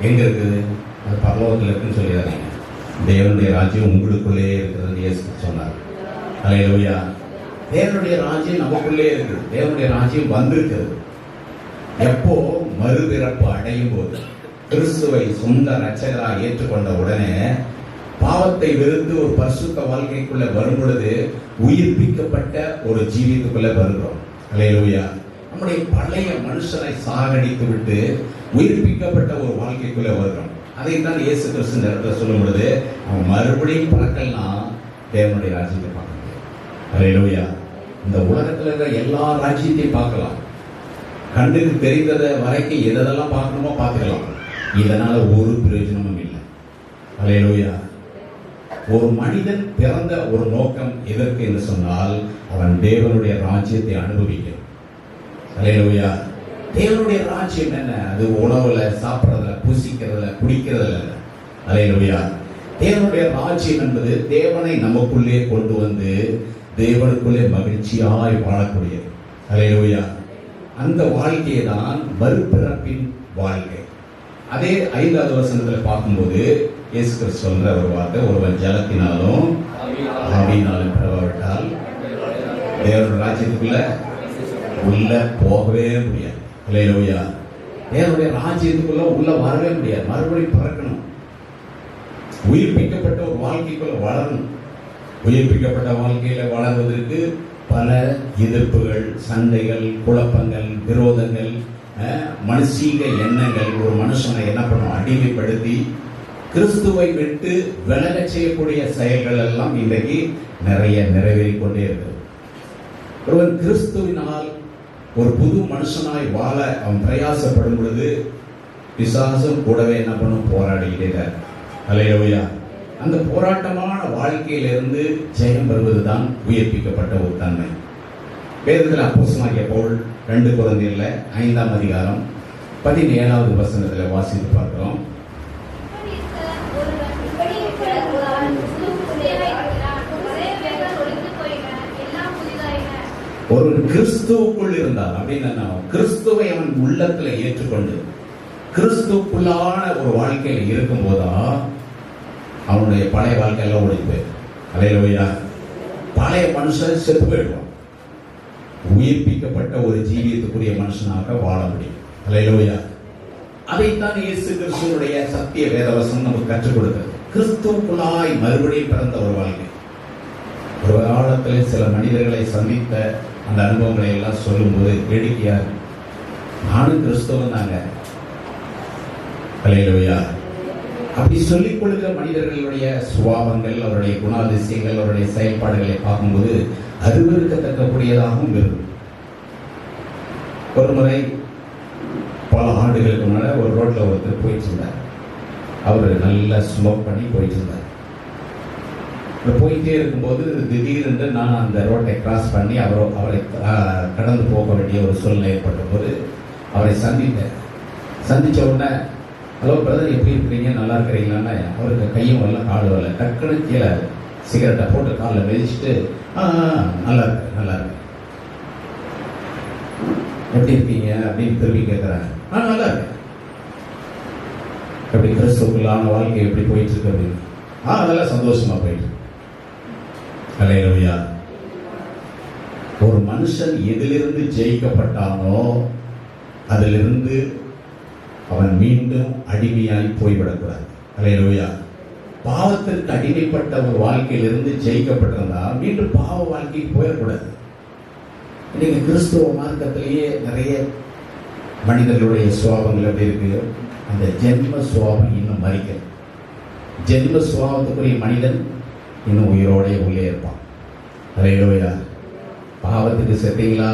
எங்க இருக்குது? அது பரலோகத்தில் இருக்குன்னு சொல்லிடுறாங்க. தேவனுடைய ராஜ்யம் உங்களுக்குள்ளே இருக்கிறது இயேசு சொன்னார். அல்லேலூயா. தேவனுடைய ராஜ்யம் நமக்குள்ளே இருக்குது. தேவனுடைய ராஜ்யம் வந்திருக்கிறது. எப்போ மறுபிறப்பு அடையும் போது, கிறிஸ்துவை சொந்த ரட்சகராக ஏற்றுக்கொண்ட உடனே பாவத்தை வெறுத்து ஒரு பரிசுத்த வாழ்க்கைக்குள்ள வரும் பொழுது உயிர்ப்பிக்கப்பட்ட ஒரு ஜீவியத்துக்குள்ள வருகிறோம். அல்லேலூயா. நம்முடைய பழைய மனுஷனை சாகடித்து விட்டு உயிர்ப்பிக்கப்பட்ட ஒரு வாழ்க்கைக்குள்ள வருகிறோம். அதைத்தான் இயேசு கிறிஸ்து நேரத்தை சொல்லும் பொழுது அவன் மறுபடியும் பறக்கலாம் தேவனுடைய ராஜ்யத்தை பார்க்க முடியும். அல்லேலூயா. இந்த உலகத்தில் இருக்கிற எல்லா ராஜ்யத்தையும் பார்க்கலாம். கண்ணுக்கு தெரிந்ததை வரைக்கும் எதெல்லாம் பார்க்கணுமோ பார்த்துக்கலாம். இதனால ஒரு பிரயோஜனமும் இல்லை. அல்லேலூயா. ஒரு மனிதன் பிறந்த ஒரு நோக்கம் எதற்கு என்று சொன்னால் அவன் தேவனுடைய ராஜ்யத்தை அனுபவிக்கணும். அல்லேலூயா. தேவனுடைய ராஜ்யம் என்ன? அது உணவுல, சாப்பிட்றதுல, புசிக்கிறதுல, குடிக்கிறதுல. அல்லேலூயா. தேவனுடைய ராஜ்யம் என்பது தேவனை நமக்குள்ளே கொண்டு வந்து தேவனுக்குள்ளே மகிழ்ச்சியாய் வாழக்கூடியது. அல்லேலூயா. அந்த வாழ்க்கையை தான் மறுபிறப்பின் வாழ்க்கை. அதே 5வது வசனத்தில் பார்க்கும்போது இயேசு கிறிஸ்து சொல்ற ஒரு வார்த்தை, ஒருவன் ஜலத்தினாலும் ஆவியினாலும் பிறவாவிட்டால் தேவனுடைய ராஜ்யத்துக்குள்ள உள்ள போகவே முடியாது. அல்லேலூயா. தேவனுடைய ராஜ்யத்துக்குள்ள உள்ள வரவே முடியாது. மறுபடியும் பிறக்கணும். உயிர்ப்பிக்கப்பட்ட ஒரு வாழ்க்கைக்குள்ள வளரணும். உயிர்ப்பிக்கப்பட்ட வாழ்க்கையில வளர்வதற்கு பல எதிர்ப்புகள், சண்டைகள், குழப்பங்கள், விரோதங்கள், மனுஷீக எண்ணங்கள் ஒரு மனுஷனை என்ன பண்ணும், அடிமைப்படுத்தி கிறிஸ்துவை விட்டு விலகச் செய்யக்கூடிய செயல்கள் எல்லாம் இன்றைக்கு நிறைய நிறைவேறிக் கொண்டே இருக்கிறது. ஒருவன் கிறிஸ்துவினால் ஒரு புது மனுஷனாய் வாழ அவன் பிரயாசப்படும் பொழுது பிசாசும் கூடவே என்ன பண்ணும், போராடிக்கிட்டே. அல்லேலூயா. அந்த போராட்டமான வாழ்க்கையிலிருந்து ஜெயம் பெறுவதுதான் உயிர்ப்பிக்கப்பட்ட ஒரு தன்மை. வேதத்தில் அப்போஸ்தலனாகிய பவுல் 2 கொரிந்தியர்ல 5ஆம் அதிகாரம் 17வது வசனத்தில் வாசித்து பார்க்கிறோம். ஒரு கிறிஸ்துவுக்குள் இருந்தால் அப்படின்னு கிறிஸ்துவை அவன் உள்ளத்துல ஏற்றுக்கொண்டு கிறிஸ்துக்குள்ளான ஒரு வாழ்க்கையில இருக்கும் போதுதான் அவனுடைய பழைய வாழ்க்கையெல்லாம் ஓடி போயிடும். அல்லேலூயா. பழைய மனுஷன் செத்து போயிடுவான். உயிர்ப்பிக்கப்பட்ட ஒரு ஜீவியத்துக்குரிய மனுஷனாக வாழ முடியும். அல்லேலூயா. அதைத்தான் இயேசு கிறிஸ்துவனுடைய சத்திய வேதவசனம் நமக்கு கற்றுக் கொடுக்கிறது. கிறிஸ்துவுக்குள்ளாய் மறுபடியும் பிறந்த ஒரு வாழ்க்கை. ஒரு காலத்தில் சில மனிதர்களை சந்தித்த அந்த அனுபவங்களை எல்லாம் சொல்லும்போது வேடிக்கையா, நானும் கிறிஸ்தவன் தாங்க. அல்லேலூயா. அப்படி சொல்லிக் கொள்கிற மனிதர்களுடைய சுபாவங்கள், அவருடைய குணாதிசயங்கள், அவருடைய செயல்பாடுகளை பார்க்கும்போது அருவருக்கத்தக்கக்கூடியதாகவும் இருக்கும். ஒரு முறை பல ஆண்டுகளுக்கு முன்னாடி ஒரு ரோட்ல ஒருத்தர் போயிட்டு இருந்தார். அவர் நல்லா ஸ்மோக் பண்ணி போயிட்டு இருந்தார். போயிட்டே இருக்கும்போது திடீரென்று நான் அந்த ரோட்டை கிராஸ் பண்ணி அவரை கடந்து போக வேண்டிய ஒரு சூழ்நிலை ஏற்பட்ட போது அவரை சந்தித்தேன். சந்தித்த உடனே, ஹலோ பிரதர், எப்படி இருக்கிறீங்க, நல்லா இருக்கிறீங்களான்னு அவருக்கு கையும் வரல காலும் வரல. டக்குன்னு கீழே சிகரெட்டை போட்டு காலில் மிதிச்சுட்டு, நல்லா இருக்கு நல்லா இருக்கு, எப்படி இருக்கீங்க அப்படின்னு திரும்பி கேட்குறேன். நல்லா இருக்கு. எப்படி கிறிஸ்துவுக்குள்ளான வாழ்க்கை எப்படி போயிட்டு இருக்கு அப்படின்னு. அதெல்லாம் சந்தோஷமா போயிட்டு. அல்லேலூயா. ஒரு மனுஷன் எதிலிருந்து ஜெயிக்கப்பட்டானோ அதிலிருந்து அவன் மீண்டும் அடிமையாய் போய்விடக்கூடாது. அல்லேலூயா. பாவத்திற்கு அடிமைப்பட்ட ஒரு வாழ்க்கையிலிருந்து ஜெயிக்கப்பட்டிருந்தா மீண்டும் பாவ வாழ்க்கைக்கு போயிடக்கூடாது. இன்னைக்கு கிறிஸ்துவ மார்க்கத்திலேயே நிறைய மனிதர்களுடைய சுவாபங்கள் எப்படி இருக்கு, அந்த ஜென்ம சுவாபம் இன்னும் மறிக்கல. ஜென்ம சுவாபத்துக்குரிய மனிதன் இன்னும் உயிரோட உள்ளே இருப்பான். அல்லேலூயா. பாவத்துக்கு செத்தீங்களா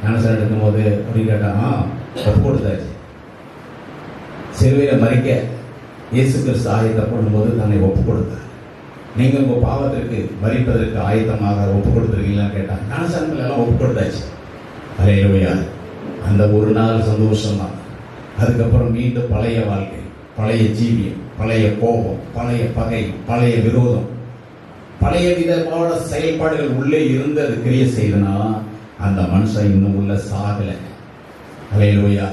ஞானஸ்நானம் எடுக்கும் போது அப்படின்னு கேட்டான், ஒப்பு கொடுத்தாச்சு. சிலுவையில மறிக்க இயேசு கிறிஸ்து ஆயத்தம் பண்ணும்போது தன்னை ஒப்பு கொடுத்தார். நீங்க உங்க பாவத்திற்கு மறிப்பதற்கு ஆயத்தமாக ஒப்பு கொடுத்துருக்கீங்களான்னு கேட்டான். ஞானஸ்நானங்கள் எல்லாம் ஒப்பு கொடுத்தாச்சு. அல்லேலூயா. அந்த ஒரு நாள் சந்தோஷம் தான். அதுக்கப்புறம் மீண்டும் பழைய வாழ்க்கை, பழைய ஜீவியம், பழைய கோபம், பழைய பகை, பழைய விரோதம், பழைய விதமான செயல்பாடுகள் உள்ளே இருந்து அது கிரியை செய்தனா அந்த மனுஷன் இன்னும் உள்ள சாகல. அல்லேலூயா.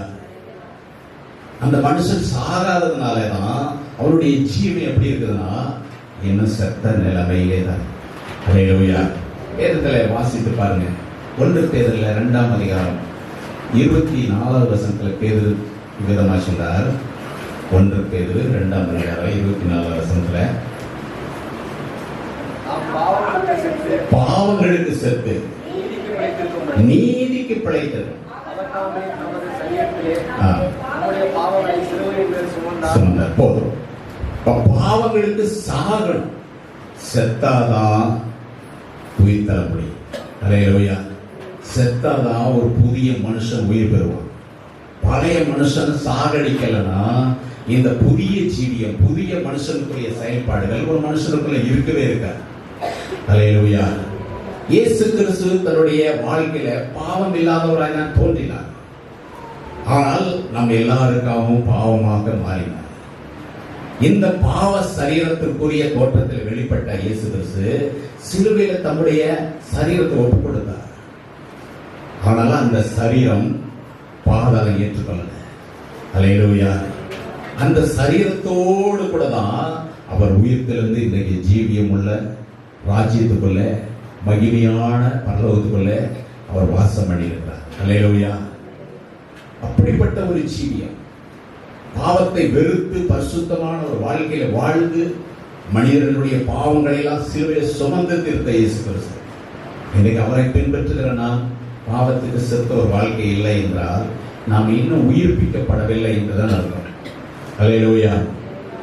அந்த மனுஷன் சாகாததுனாலதான் அவருடைய ஜீவன் எப்படி இருக்குதுன்னா இன்னும் செத்த நிலைமையிலே தான். அல்லேலூயா. வேதத்துல வாசித்து பாருங்க. 1 பேதுருல 2ஆம் அதிகாரம் 24வது வசனத்துல பேதுரு விதமா சொல்றார். 1 பேதுரு 2ஆம் அதிகாரம் 24வது வசனத்துல, பாவங்களுக்கு செத்து நீதிக்கு பிழைத்தது போதும். பாவங்களுக்கு சாகணும், செத்தாதான் உயிர் தர முடியும். அல்லேலூயா. செத்தாதான் ஒரு புதிய மனுஷன் உயிர் பெறுவான். பழைய மனுஷன் சாகடிக்கலனா இந்த புதிய ஜீவியம், புதிய மனுஷனுக்குரிய செயல்பாடுகள் ஒரு மனுஷனுக்குள்ள இருக்கவே இருக்காது. அல்லேலூயா. இயேசு கிறிஸ்து தன்னுடைய வாழ்க்கையில பாவம் இல்லாதவராய் தான் தோன்றினார். ஆனால் நம்ம எல்லாருக்காகவும் பாவமாக மாறினார். இந்த பாவ சரீரத்திற்குரிய தோற்றத்தில் வெளிப்பட்ட இயேசு கிறிஸ்து சிலுவையில தம்முடைய சரீரத்தை ஒப்புக் கொடுத்தார். ஆனால் அந்த சரீரம் பாதாளம் ஏற்றுக்கொள்ளல. அல்லேலூயா. அந்த சரீரத்தோடு கூட தான் அவர் உயிர்த்தெழுந்து இன்றைக்கு ஜீவியம் உள்ள ராஜ்யத்துக்குள்ள, மகிமையான பரலோகத்துக்குள்ள அவர் வாசம் பண்ணியிருக்கிறார். அல்லேலூயா. அப்படிப்பட்ட ஒரு ஜீவியம், பாவத்தை வெறுத்து பரிசுத்தமான ஒரு வாழ்க்கையில வாழ்ந்து மனிதர்களுடைய பாவங்களை எல்லாம் சிலுவையில் சுமந்து தீர்த்த இயேசு கிறிஸ்து. இன்னைக்கு அவரை பின்பற்றுகிற நாம் பாவத்துக்கு செத்த ஒரு வாழ்க்கை இல்லை என்றால் நாம் இன்னும் உயிர்ப்பிக்கப்படவில்லை என்றுதான் அர்த்தம். அல்லேலூயா.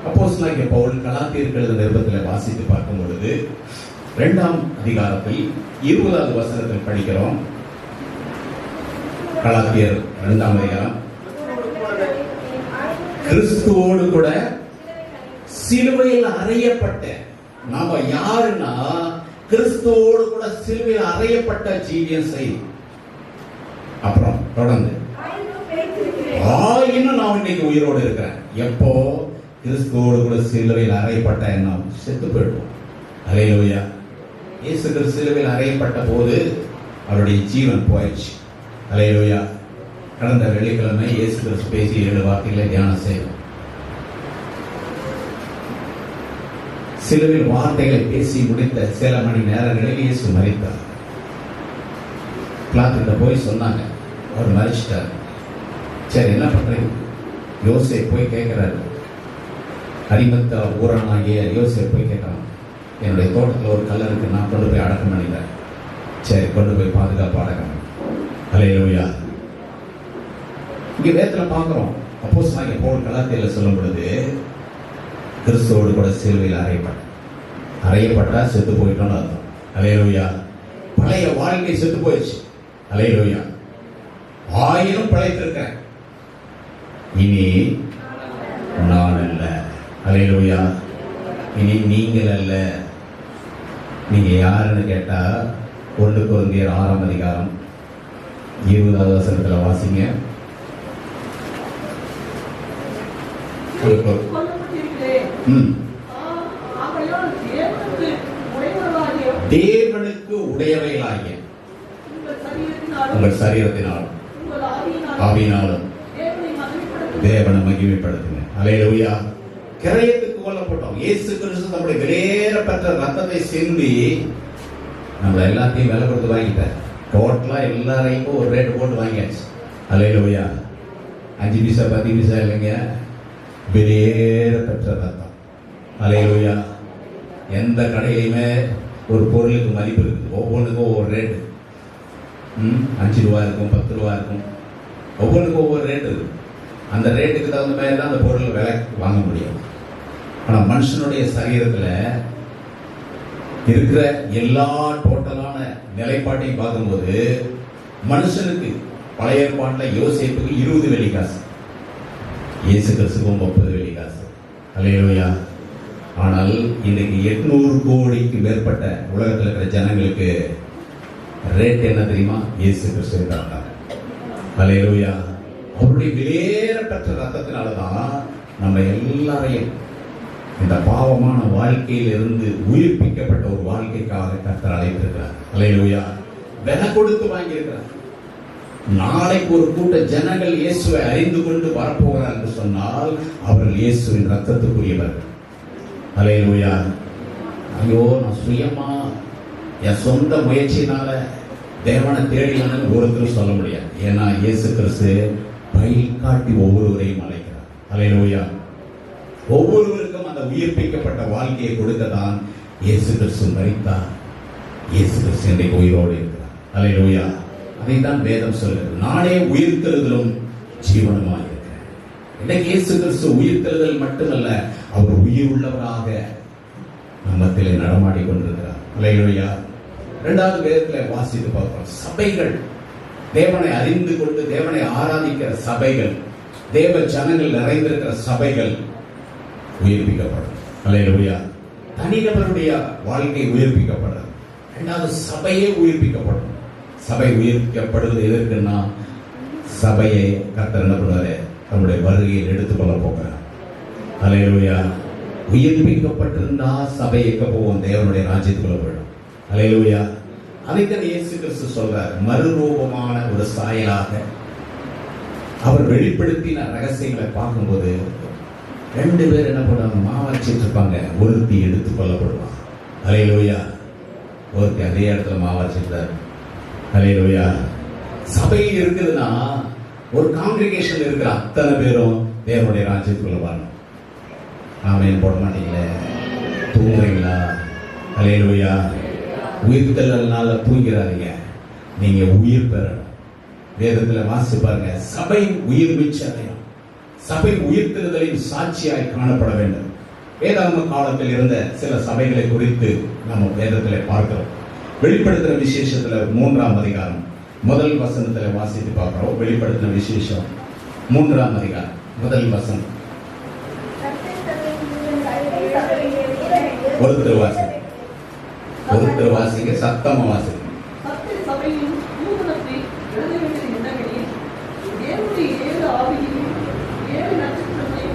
அப்போஸ்தலனாகிய பவுல் கலாத்தியருக்கு எழுதின நிருபத்தில் வாசித்து பார்க்கும் பொழுது 2ஆம் அதிகாரத்தில் 20வது வசனத்தில் படிக்கிறோம். கலாத்தியர் 2ஆம் அதிகாரம், கிறிஸ்துவோடு கூட சிலுவையில் அறையப்பட்ட. நாம யாருன்னா கிறிஸ்துவோடு கூட சிலுவையில் அறையப்பட்ட ஜீவியம் செய்யும். அப்புறம் தொடர்ந்து இன்னும் நான் இன்னைக்கு உயிரோடு இருக்கிறேன். எப்போ? கிறிஸ்துவோடு கூட சிலுவையில் அறையப்பட்ட என்ன செத்து போயிடுவோம். அல்லேலூயா. இயேசு கிறிஸ்து சிலுவையில் அறையப்பட்ட போது அவருடைய ஜீவன் போயிடுச்சு. அல்லேலூயா. கடந்த வெள்ளிக்கிழமை இயேசு கிறிஸ்து பேசி 7 வார்த்தைகளை தியானம் செய்வோம். சிலுவையில் வார்த்தைகளை பேசி முடித்த சில மணி நேரங்களில் இயேசு மரித்தார். பிலாத்துக்கிட்ட போய் சொன்னாங்க, அவர் மரிச்சிட்டார். சரி, என்ன பண்றீங்க? யோசேப்பு போய் கேட்கிறாரு. அரிமத்தா ஊரானாகிய யோசேப்பு போய் கேட்கறான், என்னுடைய தோட்டத்தில் ஒரு கல் இருக்கு, நான் கொண்டு போய் அடக்கம் பண்ணிட்டேன். சரி, கொண்டு போய் பாதுகாப்பு அடக்கம். அல்லேலூயா. இங்க வேதத்துல பார்க்கிறோம், அப்போஸ்தலனாகிய பவுல் கலாத்தியர்ல சொல்லும் பொழுது கிறிஸ்துவோடு கூட சிலுவையில் அறையப்பட்டா செத்து போயிட்டோம்னு அர்த்தம். அல்லேலூயா. பழைய வாழ்க்கை செத்து போயிடுச்சு. அல்லேலூயா. ஆயிரம் பிழைத்திருக்கிறேன், இனி நான் அல்ல. அல்லேலூயா. இனி நீங்கள் அல்ல. நீங்க யாருன்னு கேட்டா 1 கொரிந்தியர் 6ஆம் அதிகாரம் 20வது வசனத்துல வாசிங்க. தேவனுக்கு உடையவைகளாகிய உங்கள் சரீரத்தினாலும் ஆவியினாலும் தேவனை மகிமைப்படுத்துங்க. அல்லேலூயா. கிரயத்துக்கு கொல்லப்பட்டோம். இயேசு கிறிஸ்து நம்முடைய விலையேறப்பட்ட ரத்தத்தை சிந்தி நம்ம எல்லாத்தையும் விலை கொடுத்து வாங்கிட்டார். டோட்டலா எல்லாரையும் ஒரு ரேட் போட்டு வாங்கியாச்சு. அல்லேலூயா. 5 பைசா 10 பைசா இல்லைங்க, விலையேறப்பட்ட ரத்தம். அல்லேலூயா. எந்த கடையிலுமே ஒரு பொருளுக்கு மதிப்பு இருக்குது. ஒவ்வொன்றுக்கும் ஒவ்வொரு ரேட்டு. 5 ரூபா இருக்கும், 10 ரூபா இருக்கும். ஒவ்வொன்றுக்கும் ஒவ்வொரு ரேட்டு இருக்கு. அந்த ரேட்டுக்கு தகுந்த மாதிரி தான் அந்த பொருள் விலை வாங்க முடியும். ஆனால் மனுஷனுடைய சரீரத்தில் இருக்கிற எல்லா டோட்டலான நிலைப்பாட்டையும் பார்க்கும்போது மனுஷனுக்கு பழைய ஏற்பாட்டில் யோசேப்புக்கு 20 வெள்ளிக்காசு, இயேசு கிறிஸ்துவும் 30 வெள்ளிக்காசு. அல்லேலூயா. ஆனால் இன்னைக்கு 800 கோடிக்கு மேற்பட்ட உலகத்தில் இருக்கிற ஜனங்களுக்கு ரேட் என்ன தெரியுமா? இயேசு கிறிஸ்து தான். அல்லேலூயா. அவருடைய விலையேறப்பட்ட ரத்தத்தினாலதான் நம்ம எல்லாரையும் இந்த பாவமான வாழ்க்கையில் இருந்து உயிர்ப்பிக்கப்பட்ட ஒரு வாழ்க்கைக்காக கர்த்தர் அழைத்திருக்கிறார். அல்லேலூயா. விலை கொடுத்து வாங்கியிருக்கிறார். நாளைக்கு ஒரு கூட்ட ஜனங்கள் இயேசுவை அறிந்து கொண்டு வரப்போகிறார் என்று சொன்னால் அவர்கள் இயேசுவின் ரத்தத்துக்குரியவர்கள். அல்லேலூயா. ஐயோ, நான் சுயமா என் சொந்த முயற்சியினால தேவனை தேடினான்னு ஒருத்தரும் சொல்ல முடியாது. ஏன்னா இயேசு கிறிஸ்து பயில் காட்டி ஒவ்வொருவரையும் அழைக்கிறார். அல்லேலூயா. ஒவ்வொருவருக்கும் அந்த உயிர்ப்பிக்கப்பட்ட வாழ்க்கையை கொடுக்கத்தான் இயேசு கிறிஸ்து மரித்தார். இயேசு கிறிஸ்து இன்றைக்கு உயிரோடு இருக்கிறார். அல்லேலூயா. அதைத்தான் வேதம் சொல்லுது, நானே உயிர்த்தெழுதலும் ஜீவனுமாய் இருக்கிறேன். இன்னைக்கு இயேசு கிறிஸ்து உயிர்த்தெழுதல் மட்டுமல்ல, அவர் உயிர் உள்ளவராக நம்மத்திலே நடமாடி கொண்டிருக்கிறார். அல்லேலூயா. 2வது வேதத்தில் வாசித்து பார்க்கிறோம், சபைகள், தேவனை அறிந்து கொண்டு தேவனை ஆராதிக்கிற சபைகள், தேவ ஜனங்கள் நிறைந்திருக்கிற சபைகள் உயிர்ப்பிக்கப்படும். அல்லேலூயா. தனிநபருடைய வாழ்க்கை உயிர்ப்பிக்கப்படும். 2வது சபையே உயிர்ப்பிக்கப்படும். சபை உயிர்ப்பிக்கப்படுவது எதற்குன்னா, சபையை கர்த்தர் என்ன பண்ணுவாரு? நம்முடைய வருகையில் எடுத்துக்கொள்ள போகிறார். அல்லேலூயா. உயிர்ப்பிக்கப்பட்டிருந்தா சபை எங்க போவோம்? தேவனுடைய ராஜ்யத்துக்குள்ள போயிடும். அல்லேலூயா. அதைத்தான் இயேசு கிறிஸ்து சொல்றார். மறுரூபமான ஒரு சாயலாக அவர் வெளிப்படுத்தின ரகசியங்களை பார்க்கும்போது 2 பேர் என்ன பண்ணுவாங்க? மாவச்சிட்டு இருப்பாங்க. ஒருத்தி எடுத்துக் கொள்ளப்படுவான். அல்லேலூயா. ஒருத்தி அதே இடத்துல மாவச்சிட்டார். அல்லேலூயா. சபையில் இருக்குதுன்னா ஒரு காங்கிரிகேஷன் இருக்கிற அத்தனை பேரும் தேவனுடைய ராஜ்யத்துக்குள்ள வரணும். ஆமென் போட மாட்டீங்களே? தூங்குறீங்களா? அல்லேலூயா. உயிர்த்தெழுதல்னால தூங்கிறாதீங்க, நீங்க உயிர் பெறணும். வேதத்துல வாசிச்சு பாருங்க, சபை உயிர் மிச்சம், சபை உயிர்த்தெழுதலின் சாட்சியாய் காணப்பட வேண்டும். வேதாகம காலத்தில் இருந்த சில சபைகளை குறித்து நம்ம வேதத்துல பார்க்கிறோம். வெளிப்படுத்தின விசேஷத்துல 3ஆம் அதிகாரம் 1 வசனத்துல வாசித்து பார்க்கிறோம். வெளிப்படுத்தின விசேஷம் 3ஆம் அதிகாரம் 1 வசனம். ஒருத்தர் வாசிங்க, ஒருத்தர் வாசிங்க, சத்தமா வாசிங்க. சத்திய சபையின் நூதனத்தை எழுத வேண்டியது என்னவெனில், தேவனுடைய 7 ஆவிகளில் 7 நட்சத்திரங்களை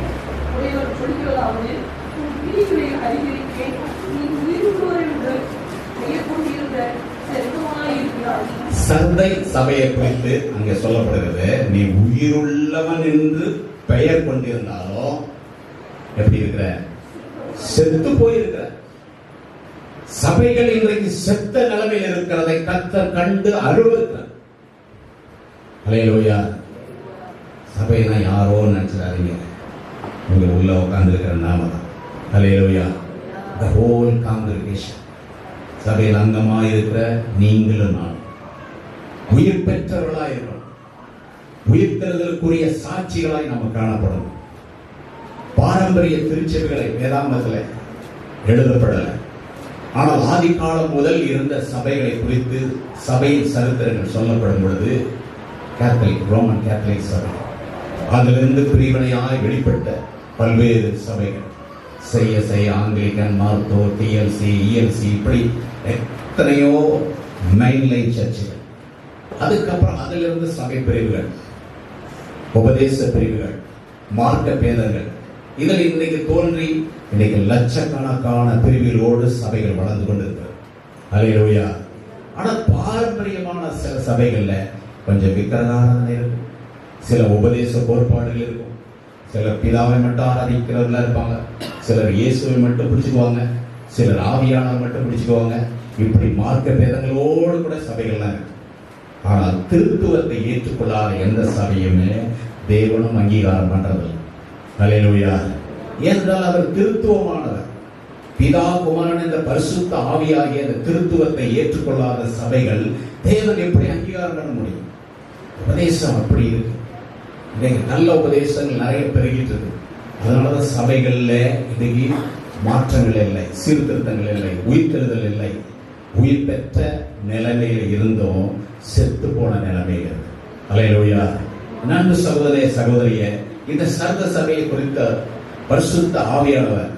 உடையவர் சொல்கிறதாவது, உன் கிரிகளை அறிந்திருக்கிறேன், நீ உயிருள்ளவர் என்று பெயர் கொண்டிருந்த செல்வமாயிருக்கிறாய். சர்தை சபையை குறித்து அங்கே சொல்லப்படுகிறது, நீ உயிருள்ளவன் என்று பெயர் கொண்டிருந்தாலும் எப்படி இருக்கிற? செத்து போயிருக்கிற. சபைகள் இன்றைக்கு செத்த நிலைமையில் இருக்கிறதை கர்த்தர் கண்டு அருவருக்கிறார். அல்லேலூயா. சபைனா யாரோ நினைச்சிடாதீங்க, உங்க உள்ள உட்கார்ந்து இருக்கிற நாம தான். அல்லேலூயா. The whole congregation. சபையில் அங்கமாக இருக்கிற நீங்களும் நான் உயிர் பெற்றவர்களாக இருக்கணும். உயிர்த்தெழுதலுக்குரிய சாட்சிகளாய் நம்ம காணப்படணும். பாரம்பரிய திருச்சபைகளை வேதாந்தத்தில் எழுதப்படலை, ஆனால் ஆதி காலம் முதல் இருந்த சபைகளை குறித்து சபையின் சரித்திரங்கள் சொல்லப்படும் பொழுது கேத்தலிக், ரோமன் கேத்தலிக் சபை, அதிலிருந்து பிரிவினையாய் வெளிப்பட்ட பல்வேறு சபைகள், CSI, ஆங்கிலிக்கன், மார்த்தோ, TLC, ELC, இப்படி எத்தனையோ மெயின்லைன் சர்ச்சுகள். அதுக்கப்புறம் அதிலிருந்து சபை பிரிவுகள், உபதேச பிரிவுகள், மார்க்க பேதங்கள், இதில் இன்றைக்கு தோன்றி இன்னைக்கு லட்சக்கணக்கான பிரிவுகளோடு சபைகள் வளர்ந்து கொண்டிருக்கிறது. அல்லேலூயா. ஆனால் பாரம்பரியமான சில சபைகள்ல கொஞ்சம் விக்கிரகாராதனை இருக்கும், சில உபதேச கோட்பாடுகள் இருக்கும், சிலர் பிதாவை மட்டும் ஆராதிக்கிறவர்களா இருப்பாங்க, சிலர் இயேசுவை மட்டும் பிடிச்சுக்குவாங்க, சிலர் ஆவியானவர் மட்டும் பிடிச்சுக்குவாங்க. இப்படி மார்க்க பேதங்களோடு கூட சபைகள்லாம் இருக்கு. ஆனால் திருத்துவத்தை ஏற்றுக்கொள்ளாத எந்த சபையுமே தேவனும் அங்கீகாரம் பண்றதில்லை. அல்லேலூயா. ஏனென்றால் அவர் திருத்துவமானவர். பிதா, குமாரன் என்ற பரிசுத்த ஆவியாகிய அந்த திருத்துவத்தை ஏற்றுக்கொள்ளாத சபைகள் தேவன் எப்படி அங்கீகாரம் பண்ண முடியும்? உபதேசம் அப்படி இருக்கு. இன்னைக்கு நல்ல உபதேசங்கள் நிறைய பெருகிட்டு இருக்கு. அதனாலதான் சபைகள்ல இன்னைக்கு மாற்றங்கள் இல்லை, சீர்திருத்தங்கள் இல்லை, உயிர்த்தெழுதல் இல்லை. உயிர் பெற்ற நிலைமையில இருந்தோம் செத்து போன நிலைமையில இருக்கு. அல்லேலூயா. நண்பு சகோதரே, சகோதரிய, இந்த சர்த சபையை குறித்த பரிசுத்த ஆவியானவர்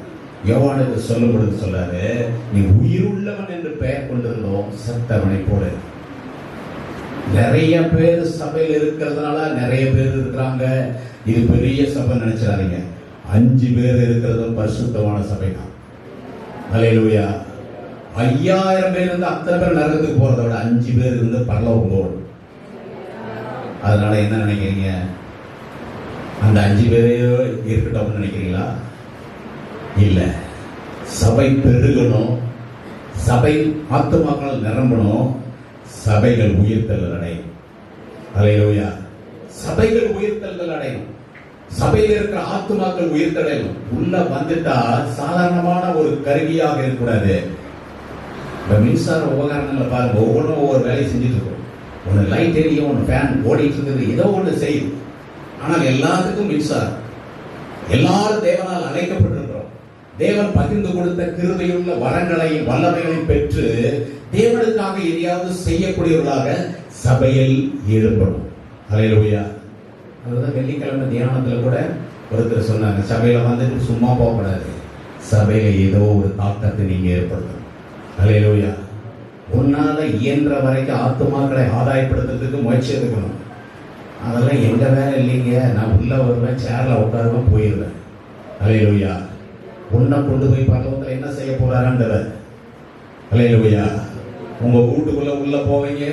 யோவானுக்கு சொல்லும் பொழுது சொல்றாரு, நீ உயிருள்ளவன் என்று பெயர் கொண்டிருந்தோம் செத்தவனை போல. நிறைய பேர் சபையில் இருக்கிறதுனால நிறைய பேர் இருக்கிறாங்க, இது பெரிய சபை நினைச்சிடாதீங்க. 5 பேர் இருக்கிறதும் பரிசுத்தமான சபை தான். அல்லேலூயா. 5000 பேர் இருந்து அத்தனை பேர் நரகத்துக்கு போறதை விட 5 பேர் இருந்து பரலோகம் போகணும். அதனால என்ன நினைக்கிறீங்க? அந்த 5 பேரே இருக்கட்டும் நினைக்கிறீங்களா? இல்ல. சபை பெருகணும், சபை ஆத்துமாக்கள் நிரம்பணும், சபைகள் உயிர்த்தெழுதல் அடையும். அல்லேலூயா. சபைகள் உயிர்த்தெழுதல் அடையும், சபையில் இருக்கிற ஆத்துமாக்கள் உயிர்த்தடையும். உள்ள வந்துட்டா சாதாரணமான ஒரு கருவியாக இருக்கக்கூடாது. இந்த மின்சார உபகரணங்களை பாருங்க, ஒவ்வொன்றும் ஒவ்வொரு வேலையை செஞ்சுட்டு இருக்கும். ஒன்று லைட் எரியும், ஒன்று ஃபேன் ஓடிட்டு இருக்குது, ஏதோ ஒன்று செய்யும். ஆனால் எல்லாத்துக்கும் மின்சாரம். எல்லாரும் தேவனால் அழைக்கப்பட்டிருக்கிறோம். தேவன் பகிர்ந்து கொடுத்த கிருபையுள்ள வரங்களையும் வல்லமைகளையும் பெற்று தேவனுக்காக எதையாவது செய்யக்கூடியவர்களாக சபையில் ஈடுபடும். அல்லேலூயா. அதுதான் வெள்ளிக்கிழமை தியானத்துல கூட ஒருத்தர் சொன்னாங்க, சபையில வந்துட்டு சும்மா போகக்கூடாது, சபையில ஏதோ ஒரு தாக்கத்தை நீங்க ஏற்படுத்தணும். அல்லேலூயா. உன்னால இயன்ற வரைக்கும் ஆத்துமாக்களை ஆதாயப்படுத்துறதுக்கு முயற்சி எடுக்கணும். அதெல்லாம் எங்க வேலை இல்லைங்க, நான் உள்ள வருவேன், சேர்ல உட்காருவேன், போயிடுவேன். அல்லேலூயா. உன்னை கொண்டு போய் பரலோகத்துல என்ன செய்ய போறாருன்றவர். அல்லேலூயா. உங்க வீட்டுக்குள்ள உள்ள போவீங்க,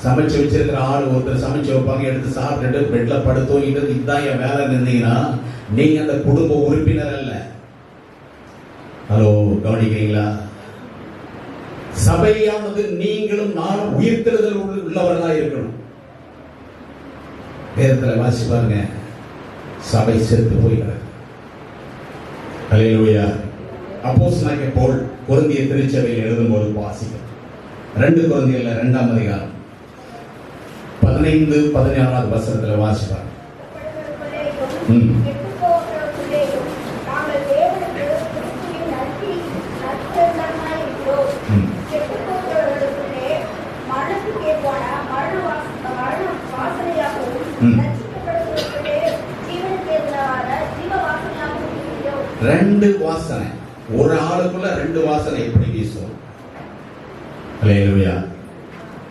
சமைச்சு வச்சிருக்கிற ஆள் ஒருத்தர் சமைச்சு வைப்பாங்க, எடுத்து சாப்பிட்டுட்டு பெட்ல படுத்தோங்கிட்டு இதுதான் என் வேலை இருந்தீங்கன்னா நீங்க அந்த குடும்ப உறுப்பினர் அல்ல. ஹலோ, கவனிக்கிறீங்களா? சபையானது நீங்களும் நானும் உயிர்த்தெழுதல் உள்ளவர்களாக இருக்கணும். வேதத்துல வாசி பாருங்க, சபை செத்து போய்கிறார். அல்லேலூயா. அப்போஸ்தலனாகிய பவுல் கொரிந்திய திருச்சபையில் எழுதும்போது வாசிக்கிறோம். 2 கொரிந்தியர்ல 2ஆம் அதிகாரம் 15-16 வசனத்துல வாசிப்பார். ரெண்டு வாசனை. ஒரு ஆளுக்குள்ள 2 வாசனை எப்படி வீசும்? அல்லேலூயா.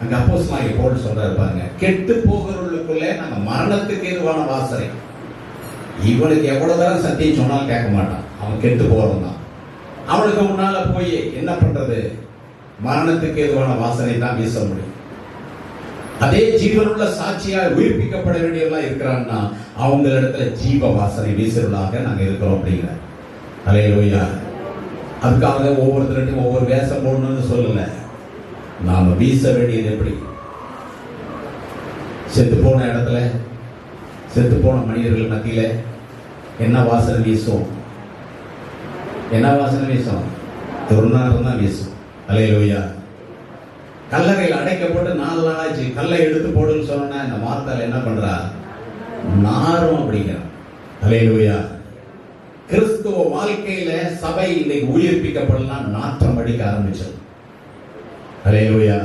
அங்க அப்போஸ்தலனாகிய பவுல் சொல்றாரு பாருங்க, கெட்டு போகிறவர்களுக்குள்ளே நாங்க மரணத்துக்கு ஏதுவான வாசனை. இவனுக்கு எவ்வளவு தரம் சத்தியம் சொன்னாலும் கேட்க மாட்டான், அவன் கெட்டு போறவன் தான். அவனுக்கு முன்னால போய் என்ன பண்றது? மரணத்துக்கு ஏதுவான வாசனை தான் வீச முடியும். அதே ஜீவனுள்ள சாட்சியா உயிர்ப்பிக்கப்பட வேண்டியவர்களா இருக்கிறான்னா அவங்க இடத்துல ஜீவ வாசனை வீசுறவர்களாக நாங்க இருக்கிறோம் அப்படிங்கிற. அல்லேலூயா. அதுக்காக ஒவ்வொருத்தருக்கும் ஒவ்வொரு வேஷம் போடணும்னு சொல்லல. நாம வீச வேண்டியது எப்படி? செத்து போன இடத்துல, செத்து போன மனிதர்கள் மத்தியில என்ன வாசனை வீசும்? என்ன வாசனை வீசும்? துர்நாற்றம் தான் வீசும். அல்லேலூயா. கல்லறையில் அடைக்கப்பட்டு 4 நாள் ஆச்சு, கல்லை எடுத்து போடுன்னு சொன்னா இந்த மார்த்தால் என்ன பண்றா? நாரும் அப்படிங்கிறான். அல்லேலூயா. கிறிஸ்துவ வாழ்க்கையில சபை இன்னைக்கு உயிர்ப்பிக்கப்படலாம் நாற்றம் அடிக்க ஆரம்பிச்சது. அல்லேலூயா.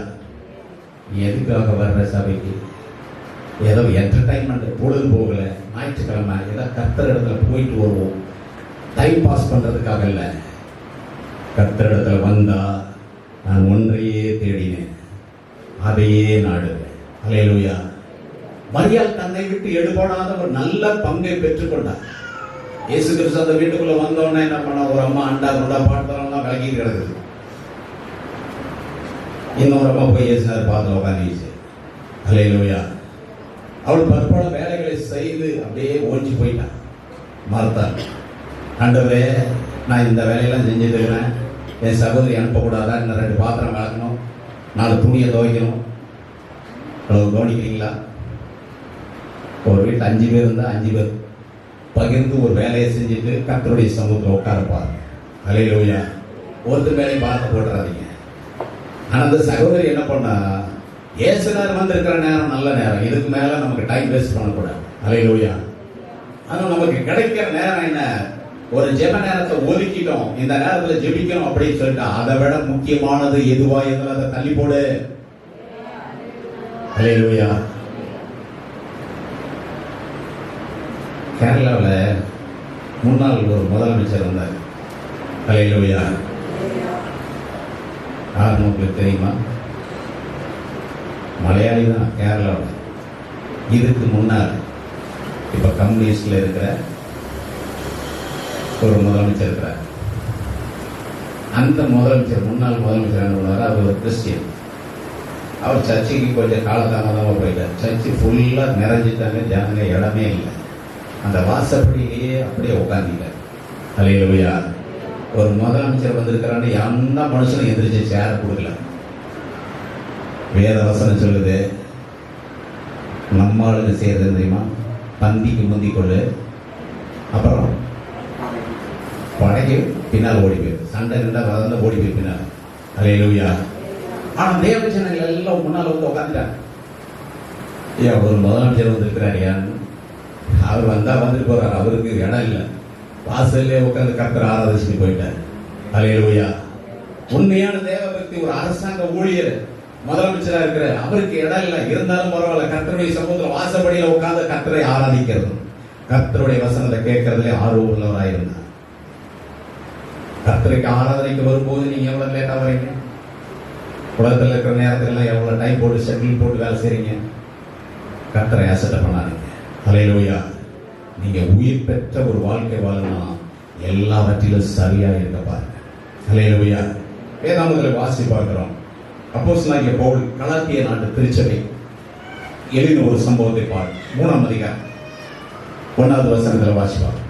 நீ எதுக்காக வர்ற சபைக்கு? ஏதோ என்டர்டைன்மெண்ட், பொழுது போகல, ஞாயிற்றுக்கிழமை ஏதோ கர்த்தர் இடத்துல போயிட்டு வருவோம், டைம் பாஸ் பண்றதுக்காக இல்ல. கர்த்தர் இடத்துல வந்தா நான் ஒன்றையே தேடினேன், அதையே நாடுவேன். அல்லேலூயா. மரியாள் தன்னை விட்டு எடுபடாத ஒரு நல்ல பங்கை பெற்றுக்கொண்டார். இயேசு கிறிஸ்து அந்த வீட்டுக்குள்ள வந்தோடனே என்ன பண்ண? ஒரு அம்மா அண்டா குண்டா பாத்திரம்லாம் விளக்கிட்டு கிடக்குது. இன்னொரு அம்மா போய் இயேசுனார் பாத்திரம் உட்காந்துச்சு. அல்லேலூயா. அவள் பற்பல வேலைகளை செய்து அப்படியே ஓஞ்சி போயிட்டான். மார்த்தாள், ஆண்டவரே நான் இந்த வேலையெல்லாம் செஞ்சுருக்கிறேன், என் சகோதரி அனுப்பக்கூடாதா? இன்னும் 2 பாத்திரம் வளர்க்கணும், 4 துணியை துவைக்கணும். அவ்வளவு கவனிக்கிறீங்களா? ஒரு வீட்டில் 5 பேர் இருந்தால் 5 பேர் பகிர்ந்து ஒரு வேலையை செஞ்சுட்டு கர்த்தருடைய சமூகத்தில் உட்காரப்பார். அல்லேலூயா. ஒருத்தர் வேலையை பார்த்து போட்டுறாதீங்க. ஆனால் அந்த சகோதரி என்ன பண்ணா? ஏசுனார் வந்திருக்கிற நேரம் நல்ல நேரம், இதுக்கு மேல நமக்கு டைம் வேஸ்ட் பண்ணக்கூடாது. அல்லேலூயா. ஆனால் நமக்கு கிடைக்கிற நேரம் என்ன? ஒரு ஜெப நேரத்தை ஒதுக்கிட்டோம், இந்த நேரத்தில் ஜெபிக்கணும் அப்படின்னு சொல்லிட்டு அதை விட முக்கியமானது எதுவா இருந்தாலும் அதை தள்ளி போடு. அல்லேலூயா. கேரளாவில் முன்னாள் ஒரு முதலமைச்சர் வந்தார். அல்லேலூயா. யார் உங்களுக்கு தெரியுமா? மலையாளி தான், கேரளாவில். இதுக்கு முன்னால் இப்ப கம்யூனிஸ்ட்ல இருக்கிற ஒரு முதலமைச்சர் இருக்கிறார். அந்த முதலமைச்சர், முன்னாள் முதலமைச்சர் என்ன பண்ணார்? அவர் ஒரு கிறிஸ்டியன். அவர் சர்ச்சைக்கு கொஞ்சம் காலதாமதமாக போயிட்டார். சர்ச்சை ஃபுல்லா நிறைஞ்சிட்டாங்க, ஜனங்க இடமே இல்லை. அந்த வாசப்படியிலேயே அப்படியே உட்கார்ந்துட்டார். அல்லேலூயா. ஒரு முதலமைச்சர் வந்திருக்கிறான்னு எந்த மனுஷனும் எந்திரிச்சு சேர கொடுக்கல. வேத வசனம் சொல்லுது, நம்ம ஆளுங்க செய்யறது தெரியுமா? பந்திக்கு முந்தி கொள்ளு, அப்புறம் படைக்கு பின்னால் ஓடி போய், சண்டை நின்றா வளர்ந்த ஓடி போய் பின்னால். அல்லேலூயா. ஆனா தேவ ஜனங்கள் எல்லாம் முன்னால் வந்து உட்காந்துட்டாங்க. ஏன் ஒரு முதலமைச்சர் வந்திருக்கிறார், ஏன் அவர் வந்தா வந்துட்டு போறார், அவருக்கு இடம் இல்லை, வாசல்லே உட்காந்து கர்த்தரை ஆராதிச்சுட்டு போயிட்டார். அல்லேலூயா. உண்மையான தேவபக்தி ஒரு அரசாங்க ஊழியர் முதலமைச்சரா இருக்கிற அவருக்கு இடம் இல்லை, இருந்தாலும் பரவாயில்ல, கர்த்தருடைய சமூகத்தில் வாசப்படியில உட்கார்ந்து கர்த்தரை ஆராதிக்கிறது, கர்த்தருடைய வசனத்தை கேட்கறதுல ஆர்வம் உள்ளவராயிருந்தார். கர்த்தருக்கு ஆராதனைக்கு வரும்போது நீங்க எவ்வளவு லேட்டா வரீங்க? உலகத்தில் இருக்கிற நேரத்துல எல்லாம் எவ்வளவு டைம் போட்டு ஷெட்யூல் போட்டு வேலை செய்றீங்க? கர்த்தரை அசட்டை பண்ணாதீங்க. அல்லேலூயா. நீங்க உயிர் பெற்ற ஒரு வாழ்க்கை வாழணும், எல்லாவற்றிலும் சரியா இருக்க பாருங்க. அல்லேலூயா. வேதாகமத்தில் வாசி பார்க்கிறோம். அப்போஸ்தலனாகிய பவுல் கலாத்திய நாட்டு திருச்சபை எழுதின ஒரு சம்பவத்தை பாரு. 3ஆம் அதிகாரம் 1வது வசனத்தில் வாசிப்பார்.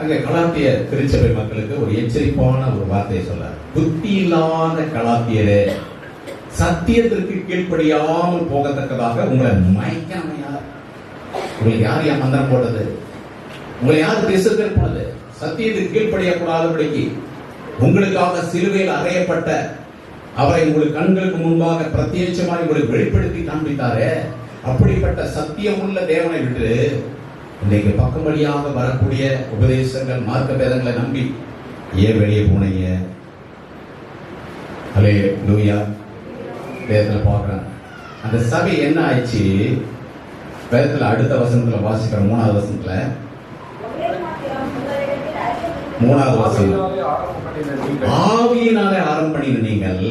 அங்கே கலாத்திய திருச்சபை மக்களுக்கு ஒரு எச்சரிப்பான ஒரு வார்த்தையை சொல்றார். புத்தி இல்லாத கலாத்தியரே, சத்தியத்திற்கு கீழ்ப்படியாமல் போகத்தக்கதாக உங்களை மயக்காமையா? உங்களுக்கு யார் ஏன் மந்திரம் போட்டது? உங்களை யார் திசைகள் போனது? சத்தியத்துக்கு கீழ்ப்படியக்கூடாதபடிக்கு உங்களுக்காக சிலுவையில் அறையப்பட்ட அவரை உங்களுக்கு கண்களுக்கு முன்பாக பிரத்யட்சமாக உங்களுக்கு வெளிப்படுத்தி காண்பித்தாரே, அப்படிப்பட்ட சத்தியம் உள்ள தேவனை விட்டு இன்றைக்கு பக்கம் வழியாக வரக்கூடிய உபதேசங்கள் மார்க்க பேதங்களை நம்பி ஏன் வெளியே போனீங்க? அலே லூயா வேதத்தில் பார்க்குறாங்க. அந்த சபை என்ன ஆயிடுச்சு? வேதத்தில் அடுத்த வசனத்தில் வாசிக்கிற 3வது வசனத்தில் 3வது வசனம், ஆவியினாலே ஆரம்பம் பண்ணின நீங்கள்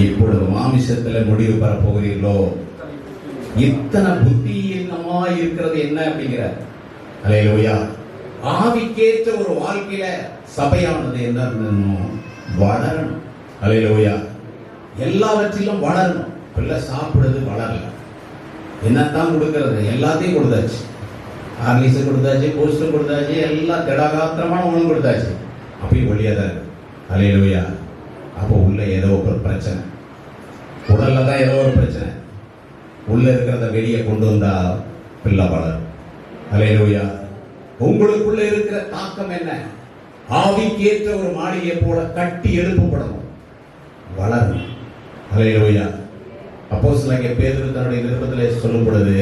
இப்பொழுது மாமிசத்தில் முடிவு பெற போகிறீர்களோ? இத்தனை புத்தியினமா இருக்கிறது என்ன அப்படிங்கிற. அல்லேலூயா. ஆவிக்கேற்ற ஒரு வாழ்க்கையில சபையானது என்ன வளரணும். அல்லேலூயா. எல்லாவற்றிலும் வளரணும். பிள்ளை சாப்பிடுறது வளரல, என்னத்தான் கொடுக்கறது? எல்லாத்தையும் கொடுத்தாச்சு. ஆர்லிஸ் கொடுத்தாச்சு, போஸ்டும் கொடுத்தாச்சு, எல்லாம் திடகாத்திரமான உணவு கொடுத்தாச்சு. அப்பயும் ஒளியா தான் இருக்கு. அல்லேலூயா. அப்போ உள்ள ஏதோ ஒரு பிரச்சனை, உடல்ல தான் ஏதோ ஒரு பிரச்சனை. உள்ள இருக்கிறத வெளியே கொண்டு வந்தா பிள்ளை வளரும். அல்லேலூயா. உங்களுக்குள்ள இருக்கிற தாக்கம் என்ன? ஆவிக்கேற்ற ஒரு மாளிகை போல கட்டி எழுப்பப்படணும், வளரும். அல்லேலூயா. அப்போஸ்தலனாகிய பேதுரு தன்னுடைய நிருபத்திலே சொல்லும் பொழுது,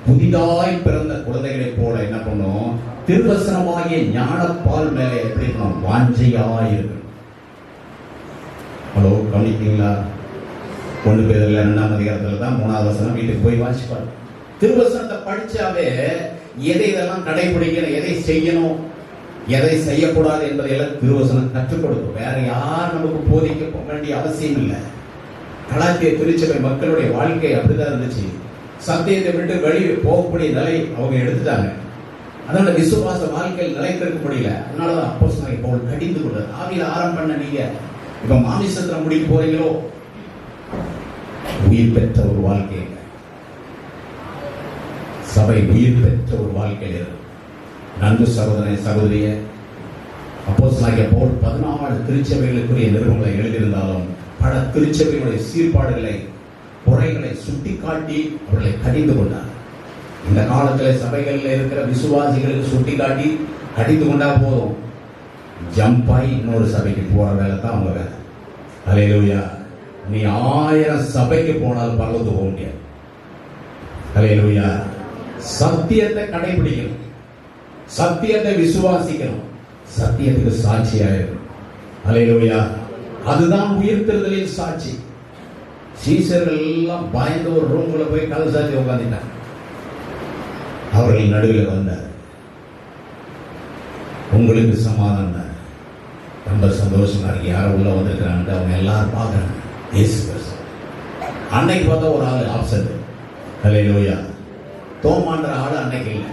புதிதாய் பிறந்த குழந்தைகளைப் போல என்ன பண்ணும்? திருவசனமாகிய ஞானப்பால் மேலே எப்படி இருக்கணும்? வாஞ்சையாய் இருக்கணும். ஹலோ, கவனிக்கிறீங்களா? 1 பேதுரு 2ஆம் அதிகாரத்தில் தான் 3வது வசனம். வீட்டுக்கு போய் வாசிப்பார். திருவசனத்தை படிச்சாவே எதை இதெல்லாம் கடைபிடிக்கணும், எதை செய்யணும், எதை செய்யக்கூடாது என்பதையெல்லாம் திருவசனம் கற்றுக் கொடுக்கும். வேற யார் நமக்கு போதிக்க வேண்டிய அவசியம் இல்லை. கலாத்திய திருச்சபை மக்களுடைய வாழ்க்கை அப்படிதான் இருந்துச்சு. சத்தியத்தை விட்டு வெளியே போகக்கூடிய நிலை அவங்க எடுத்துட்டாங்க. அதனால விசுவாச வாழ்க்கையில் நிலைத்திருக்க முடியல. அதனாலதான் அப்போஸ்தலனாகிய பவுல் கடிந்து கொண்டார். ஆவியில ஆரம்பம் பண்ண நீங்க இப்ப மாமிசத்துல முடிக்க போறீங்களோ? உயிர் பெற்ற ஒரு வாழ்க்கை, சபை உயிர் பெற்ற ஒரு வாழ்க்கையில் நன்கு சகோதரனை சகோதரிய அப்போஸ்தலனாகிய பவுல் 14 திருச்சபைகளுக்குரிய நிறுவனங்களை எழுதியிருந்தாலும் பல திருச்சபைகளுடைய சீர்பாடுகளை, குறைகளை சுட்டிக்காட்டி அவர்களை கடிந்து கொண்டார். இந்த காலத்தில் சபைகளில் இருக்கிற விசுவாசிகளுக்கு சுட்டிக்காட்டி கடிந்து கொண்டா போதும், ஜம்பாய் இன்னொரு சபைக்கு போற வேலை தான் அவங்க வேலை. அல்லேலூயா. நீ 1000 சபைக்கு போனாலும் பரலோகத்துக்கு போக முடியாது. அல்லேலூயா. சத்தியத்தை கடைபிடிக்கணும், சத்தியத்தை விசுவாசிக்கணும், சத்தியத்துக்கு சாட்சியாக இருக்கணும். அல்லேலூயா. அதுதான் உயிர்த்தெழுதலின் சாட்சி. சீசர்கள் எல்லாம் பயந்து ஒரு ரூம்குள்ள போய் கதவு சாட்சி உட்காந்துட்டாங்க. அவர்கள் நடுவில் வந்தார். உங்களுக்கு சமாதானம், ரொம்ப சந்தோஷமா இருக்கு, யாரும் உள்ள வந்திருக்கிறாங்க, அவங்க எல்லாரும் பார்க்கறாங்க. இயேசு கிறிஸ்து அன்னைக்கு பார்த்தா ஒரு ஆள் ஆப்சென்ட். அல்லேலூயா. தோமான்ற ஆள் அன்னைக்கு இல்லை.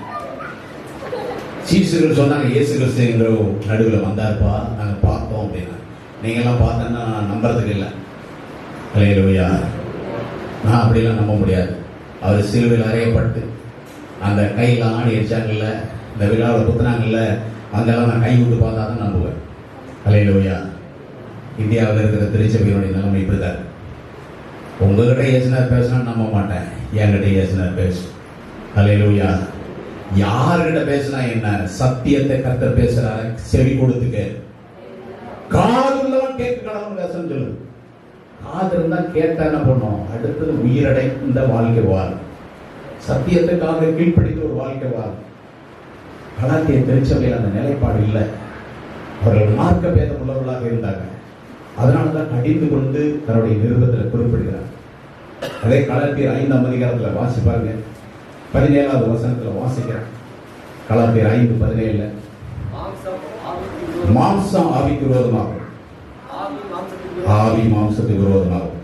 சீசர்கள் சொன்னாங்க, இயேசு கிறிஸ்து என்ற நடுவில் வந்தார்ப்பா, நாங்கள் பார்த்தோம் அப்படின்னா. நீங்கள்லாம் பார்த்தோன்னா நம்புறதுக்கு இல்லை. அல்லேலூயா. நான் அப்படிலாம் நம்ப முடியாது. அவர் சிலுவையில் அறையப்பட்டு அந்த கையில் ஆணி அடிச்சாங்கல்ல, இந்த விழாவில் குத்துனாங்கல்ல, அங்கெல்லாம் நான் கை விட்டு பார்த்தா தான் நம்புவேன். அல்லேலூயா. இந்தியாவில் இருக்கிற திருச்சபையினுடைய நிலைமை இப்படிதான். உங்ககிட்ட இயேசுனார் பேசினா நம்ப மாட்டேன், என்கிட்ட இயேசுனார் பேசும். அல்லேலூயா. யாருகிட்ட பேசினா என்ன? சத்தியத்தை கர்த்தர் பேசுறாரு, செவி கொடுத்துக்க. காது உள்ளவன் கேட்க கடவுள் பேசன்னு சொல்லு. காது இருந்தா கேட்டா என்ன பண்ணும்? அடுத்தது உயிரடை இந்த வாழ்க்கை வாழும். சத்தியத்துக்காக கீழ்ப்படித்த ஒரு வாழ்க்கை வாழும். கலாத்திய திருச்சபையில் அந்த நிலைப்பாடு இல்லை. அவர்கள் மார்க்க பேதம் உள்ளவர்களாக இருந்தாங்க. அதனாலதான் கடிந்து கொண்டு தன்னுடைய நிருபத்தில் குறிப்பிடுகிறார். அதே கலாத்தியர் 5ஆம் அதிகாரத்தில் வாசிப்பாருங்க, 17வது வசனத்தில் வாசிக்கிறார். கலாத்தியர் 5:17, மாம்சம் ஆவிக்கு விரோதமாகும், ஆவி மாம்சத்துக்கு விரோதமாகும்.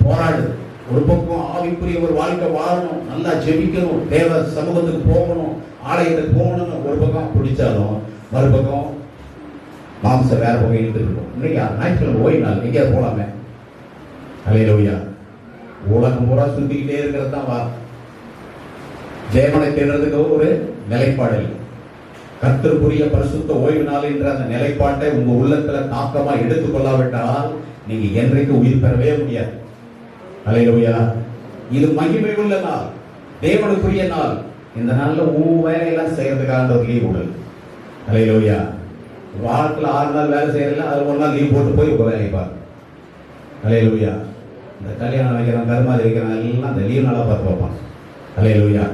போராடு. ஒரு பக்கம் ஆவிக்குரிய ஒரு வாழ்க்கை வாழணும், நல்லா ஜெபிக்கணும், தேவ சமூகத்துக்கு போகணும், ஆலயத்துக்கு போகணும். ஒரு பக்கம் பிடிச்சாலும் மறுபக்கம் மாம்சம் வேற பக்கம் இழுத்துட்டு இருக்கும். இன்னைக்கு ஞாயிற்றுக்கிழமை ஓய்வு நாள், எங்கேயாவது போலாமே. அல்லேலூயா. உலகம் பூரா சுத்திக்கிட்டே இருக்கிறது தான் வா. தேவனை தேடுறதுக்கு ஒரு நிலைப்பாடு இல்லை. கர்த்தருக்குரிய பரிசுத்த ஓய்வு நாள் என்ற அந்த நிலைப்பாட்டை உங்க உள்ளத்துல தாக்கமா எடுத்துக் கொள்ளாவிட்டால் நீங்க என்றைக்கு உயிர் பெறவே முடியாது. அல்லேலூயா. இது மகிமை உள்ள நாள், தேவனுக்குரிய நாள். இந்த நாள்ல வேலையெல்லாம் செய்யறதுக்காக ஒரு லீவ் விடல். அல்லேலூயா. வாரத்தில் 6 நாள் வேலை செய்யறதுல அது 1 நாள் லீவ் போட்டு போய் உங்க வேலையை பாரு. அல்லேலூயா. இந்த கல்யாணம் வைக்கிறான், கருமாதி வைக்கிறான், எல்லாம் அந்த லீவ் நாளா பார்த்து வைப்பான். அல்லேலூயா.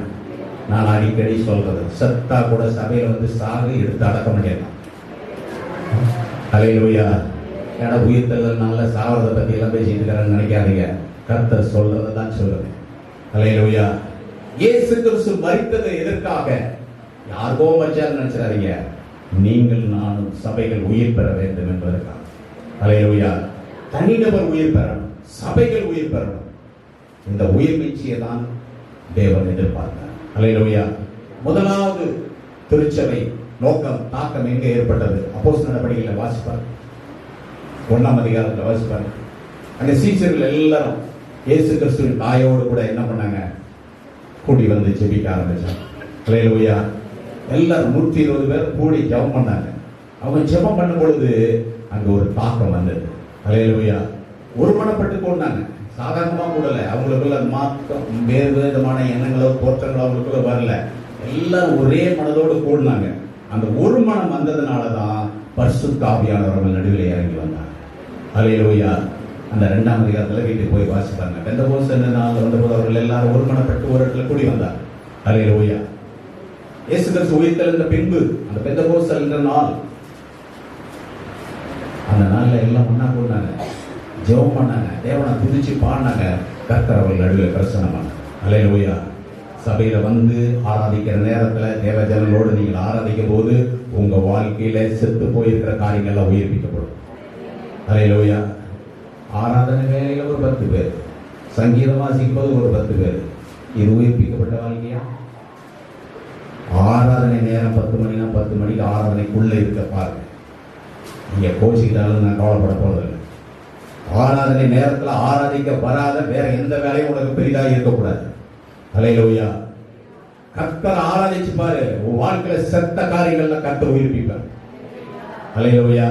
நான் அடிக்கடி சொல்றது, செத்தா கூட சபையில வந்து சாகு எடுத்து அடக்க முடியலாம். அல்லேலூயா. ஏன்னா உயிர்த்தெழுதல்னால சாவறதை பத்தி எல்லாம் பேசிட்டு இருக்கிறேன்னு நினைக்காதீங்க. கர்த்தர் சொல்றதை தான் சொல்லுவேன். அல்லேலூயா. இயேசு கிறிஸ்து மரித்தது எதற்காக? யாருக்கோ மச்சான்னு நினைச்சிடாதீங்க. நீங்கள் நானும் சபைகள் உயிர் பெற வேண்டும் என்பதற்காக. அல்லேலூயா. தனிநபர் உயிர் பெறணும், சபைகள் உயிர் பெறணும். இந்த உயிர் மீட்சியை தான் தேவன் எதிர்பார்த்தார். அல்லேலூயா. முதலாவது திருச்சபை நோக்கம் தாக்கம் எங்க ஏற்பட்டது? அப்போஸ்தலர் நடவடிக்கைகளை வாசிப்பார், 1ஆம் அதிகாரத்தில் வாசிப்பார். அங்க சீஷர்கள் எல்லாரும் இயேசு கிறிஸ்துவின் தாயோடு கூட என்ன பண்ணாங்க? கூடி வந்து ஜெபிக்க ஆரம்பிச்சாங்க. அல்லேலூயா. எல்லாரும் 120 பேர் கூடி ஜெபம் பண்ணாங்க. அவங்க ஜெபம் பண்ணும் பொழுது அங்க ஒரு தாக்கம் வந்தது. அல்லேலூயா. ஒருமனப்பட்டு கொண்டாங்க. சாதாரணமா கூடல, அவங்களுக்குள்ள மாற்றம் வேறு விதமான எண்ணங்களோ தோற்றங்களோ அவங்களுக்குள்ள வரல. எல்லாரும் ஒரே மனதோடு கூடினாங்க. அந்த ஒரு மனம் வந்ததுனாலதான் பரிசுத்த ஆவியானவர் அவர்கள் நடுவில் இறங்கி வந்தாங்க. அல்லேலூயா. அந்த 2ஆம் அதிகாரத்துல வீட்டுக்கு போய் வாசிப்பாங்க. பெந்தகோஸ்து நாள் வந்தபோது அவர்கள் எல்லாரும் ஒருமனப்பட்டு ஒரு இடத்துல கூடி வந்தார். அல்லேலூயா. இயேசு கிறிஸ்து உயிர்த்தெழுந்த பின்பு அந்த பெந்தகோஸ்து என்ற நாள், அந்த நாள்ல எல்லாம் ஒண்ணா கூடினாங்க, ஜெபம் பண்ணாங்க, தேவனை துதிச்சு பாடினாங்க. கர்த்தர் அவர்கள் நடுவில் பிரசன்னமானார். அல்லேலூயா. சபையில வந்து ஆராதிக்கிற நேரத்துல தேவ ஜனங்களோடு நீங்கள் ஆராதிக்கும் போது உங்க வாழ்க்கையில செத்து போயிருக்கிற காரியங்கள்லாம் உயிர்ப்பிக்கப்படும். அல்லேலூயா. ஆராதனை வேலையில ஒரு 10 பேர், சங்கீதம் வாசிக்கும் போது ஒரு 10 பேர். இது உயிர்ப்பிக்கப்பட்ட வாழ்க்கையா? ஆராதனை நேரம் 10 மணினா 10 மணிக்கு ஆராதனைக்குள்ள இருக்க பாருங்க. நீங்க கோச்சிக்கிட்டாலும் நான் கவலைப்பட போவதில்லை. ஆராதனை நேரத்தில் ஆராதிக்க வராத வேற எந்த வேலையும் உனக்கு பெரிதாக இருக்கக்கூடாது. அல்லேலூயா. கர்த்தர் ஆராதிச்சு பாரு, உன் வாழ்க்கையில செத்த காரியங்கள்ல கர்த்தர் உயிர்ப்பிப்பார். அல்லேலூயா.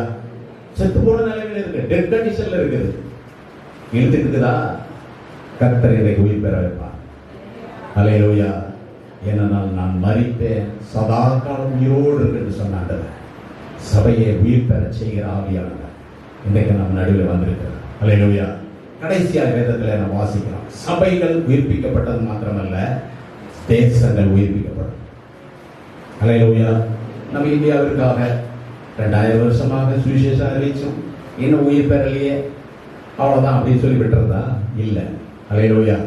செத்து போன நிலைமையில இருக்கு, டெட் கண்டிஷன்ல இருக்குது, இழுத்துட்டு இருக்குதா? கர்த்தர் இன்றைக்கு உயிர் பெற வைப்பார். அல்லேலூயா. ஏனென்றால் நான் மரித்தேன், சதா காலம் உயிரோடு இருக்கு சொன்னாங்க. சபையை உயிர் பெற செய்கிற ஆவியானவர் இன்றைக்கு நம்ம நடுவில் வந்திருக்கிறார். அல்லேலூயா. கடைசியாக வேதத்தில் நம்ம வாசிக்கிறோம், சபைகள் உயிர்ப்பிக்கப்பட்டது மாத்திரமல்ல, தேசங்கள் உயிர்ப்பிக்கப்படும். அல்லேலூயா. நம்ம இந்தியாவிற்காக 2000 வருஷமாக சுவிசேஷம் அறிவிச்சோம், இன்னும் உயிர் பெறலையே, அவ்வளவுதான் அப்படின்னு சொல்லி விட்டுறதா? இல்லை. அல்லேலூயா.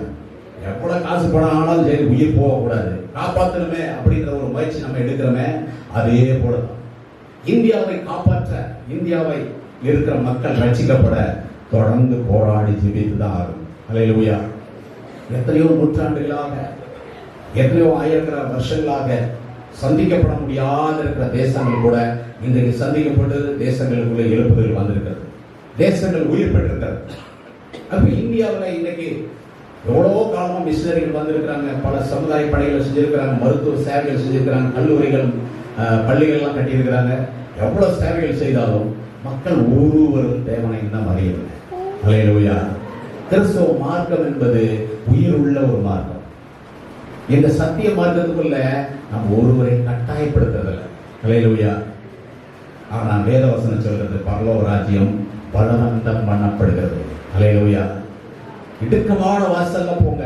எவ்வளவு காசு பணம் ஆனாலும் சரி, உயிர் போகக்கூடாது, காப்பாற்றணுமே அப்படின்ற ஒரு முயற்சி நம்ம எடுக்கிறோமே, அதே போலதான் இந்தியாவை காப்பாற்ற, இந்தியாவை இருக்கிற மக்கள் ரட்சிக்கப்பட தொடர்ந்து போராடி ஜெபித்து தான் ஆகும். அல்லேலூயா. எத்தனையோ நூற்றாண்டுகளாக, எத்தனையோ ஆயிரக்கணக்கான வருஷங்களாக சந்திக்கப்பட முடியாத இருக்கிற தேசங்கள் கூட இன்றைக்கு சந்திக்கப்பட்டு தேசங்களுக்குள்ள எழுப்புதல் வந்திருக்கிறது, தேசங்கள் உயிர் பெற்றிருக்கிறது. அப்ப இந்தியாவில் இன்னைக்கு எவ்வளவோ காலமா மிஷினரிகள் வந்திருக்கிறாங்க, பல சமுதாய பணிகளை செஞ்சிருக்கிறாங்க, மருத்துவ சேவைகள் செஞ்சிருக்கிறாங்க, கல்லூரிகள் பள்ளிகள்லாம் கட்டியிருக்கிறாங்க. எவ்வளவு சேவைகள் செய்தாலும் மக்கள் ஒருவரும் தேவனை இன்னும் அறியவில்லை. அல்லேலூயா. கிறிஸ்தவ மார்க்கம் என்பது உயிர் உள்ள ஒரு மார்க்கம். இந்த சத்திய மார்க்கத்துக்குள்ள நம்ம ஒருவரை கட்டாயப்படுத்துறதில்லை. அல்லேலூயா. ஆனா வேதவசனம் சொல்றது, பரலோக ராஜ்யம் பலவந்தம் பண்ணப்படுகிறது. அல்லேலூயா. இடுக்கமான வாசல்ல போங்க,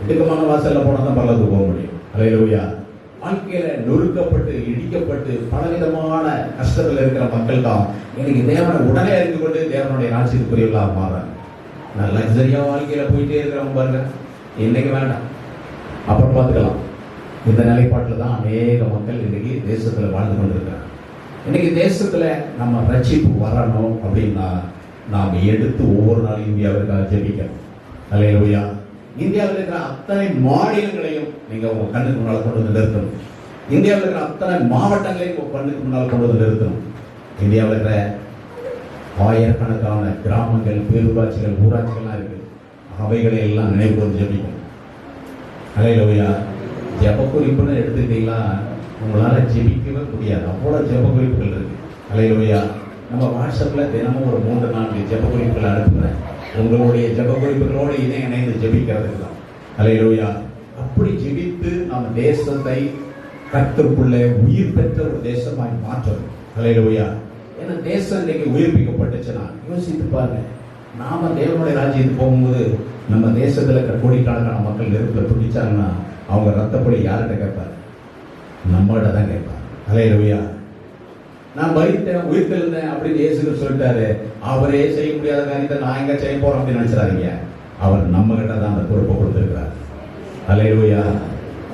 இடுக்கமான வாசல்ல போனா தான் பரலோகத்துக்கு போக முடியும். அல்லேலூயா. வாழ்க்கையில நொறுக்கப்பட்டு இடிக்கப்பட்டு பலவிதமான கஷ்டத்தில் இருக்கிற மக்கள் தான் இன்னைக்கு தேவனை உடனே அறிந்து கொண்டு தேவனுடைய ராஜ்யத்துக்குரியவர்களாக மாறாங்க. நான் லக்ஸரியா வாழ்க்கையில போயிட்டே இருக்கிறவங்க பாருங்க, இன்னைக்கு வேண்டாம், அப்புறம் பார்த்துக்கலாம். இந்த நிலைப்பாட்டில் தான் அநேக மக்கள் இன்னைக்கு தேசத்துல வாழ்ந்து கொண்டிருக்கிறாங்க. இன்னைக்கு தேசத்துல நம்ம ரட்சிப்பு வரணும் அப்படின்னா நாம் எடுத்து ஒவ்வொரு நாளும் இந்தியாவிற்காக ஜெபிக்கணும். அல்லேலூயா. இந்தியாவில் இருக்கிற அத்தனை மாநிலங்களையும் நீங்க உங்க கண்ணுக்கு முன்னால் கொண்டு வந்து நிறுத்தணும். இந்தியாவில் இருக்கிற அத்தனை மாவட்டங்களையும் உங்க கண்ணுக்கு முன்னால் கொண்டு வந்து நிறுத்தணும். இந்தியாவில் இருக்கிற ஆயிரக்கணக்கான கிராமங்கள், பேரூராட்சிகள், ஊராட்சிகள்லாம் இருக்கு, அவைகளை எல்லாம் நினைவு கொண்டு ஜெபிக்கணும். அல்லேலூயா. ஜெப குறிப்புன்னு எடுத்துக்கிட்டீங்களா, உங்களால ஜெபிக்கவே முடியாது, அவ்வளவு ஜெப குறிப்புகள் இருக்கு. அல்லேலூயா. நம்ம வாட்ஸ்அப்ல தினமும் ஒரு 3-4 ஜெப குறிப்புகள் அனுப்புகிறேன். உங்களுடைய ஜெப குறிப்புகளோடு இணைந்து ஜெபிக்கிறதுக்கு தான். அல்லேலூயா. அப்படி ஜெபித்து நம்ம தேசத்தை கர்த்தருக்குள்ளே உயிர் பெற்ற ஒரு தேசமாய் மாற்றணும். அல்லேலூயா. ஏன்னா தேசம் இன்னைக்கு உயிர்ப்பிக்கப்பட்டுச்சுன்னா யோசித்து பாருங்க, நாம தேவனுடைய ராஜ்யத்துக்கு போகும்போது நம்ம தேசத்துல இருக்கிற கோடிக்கணக்கான மக்கள் நெருப்புல துடிச்சாங்கன்னா அவங்க ரத்தப்படி யார்கிட்ட கேட்பாரு? நம்மகிட்ட தான் கேட்பாரு. அல்லேலூயா. நான் மரித்தேன் உயிர்த்தெழுந்தேன் அப்படின்னு இயேசு சொல்லிட்டாரு. அவரே செய்ய முடியாத காரியத்தை நான் எங்க செய்ய போறோம் அப்படின்னு நினைச்சிடாதீங்க. அவர் நம்ம கிட்ட தான் அந்த பொறுப்பை கொடுத்திருக்கிறார். அல்லேலூயா.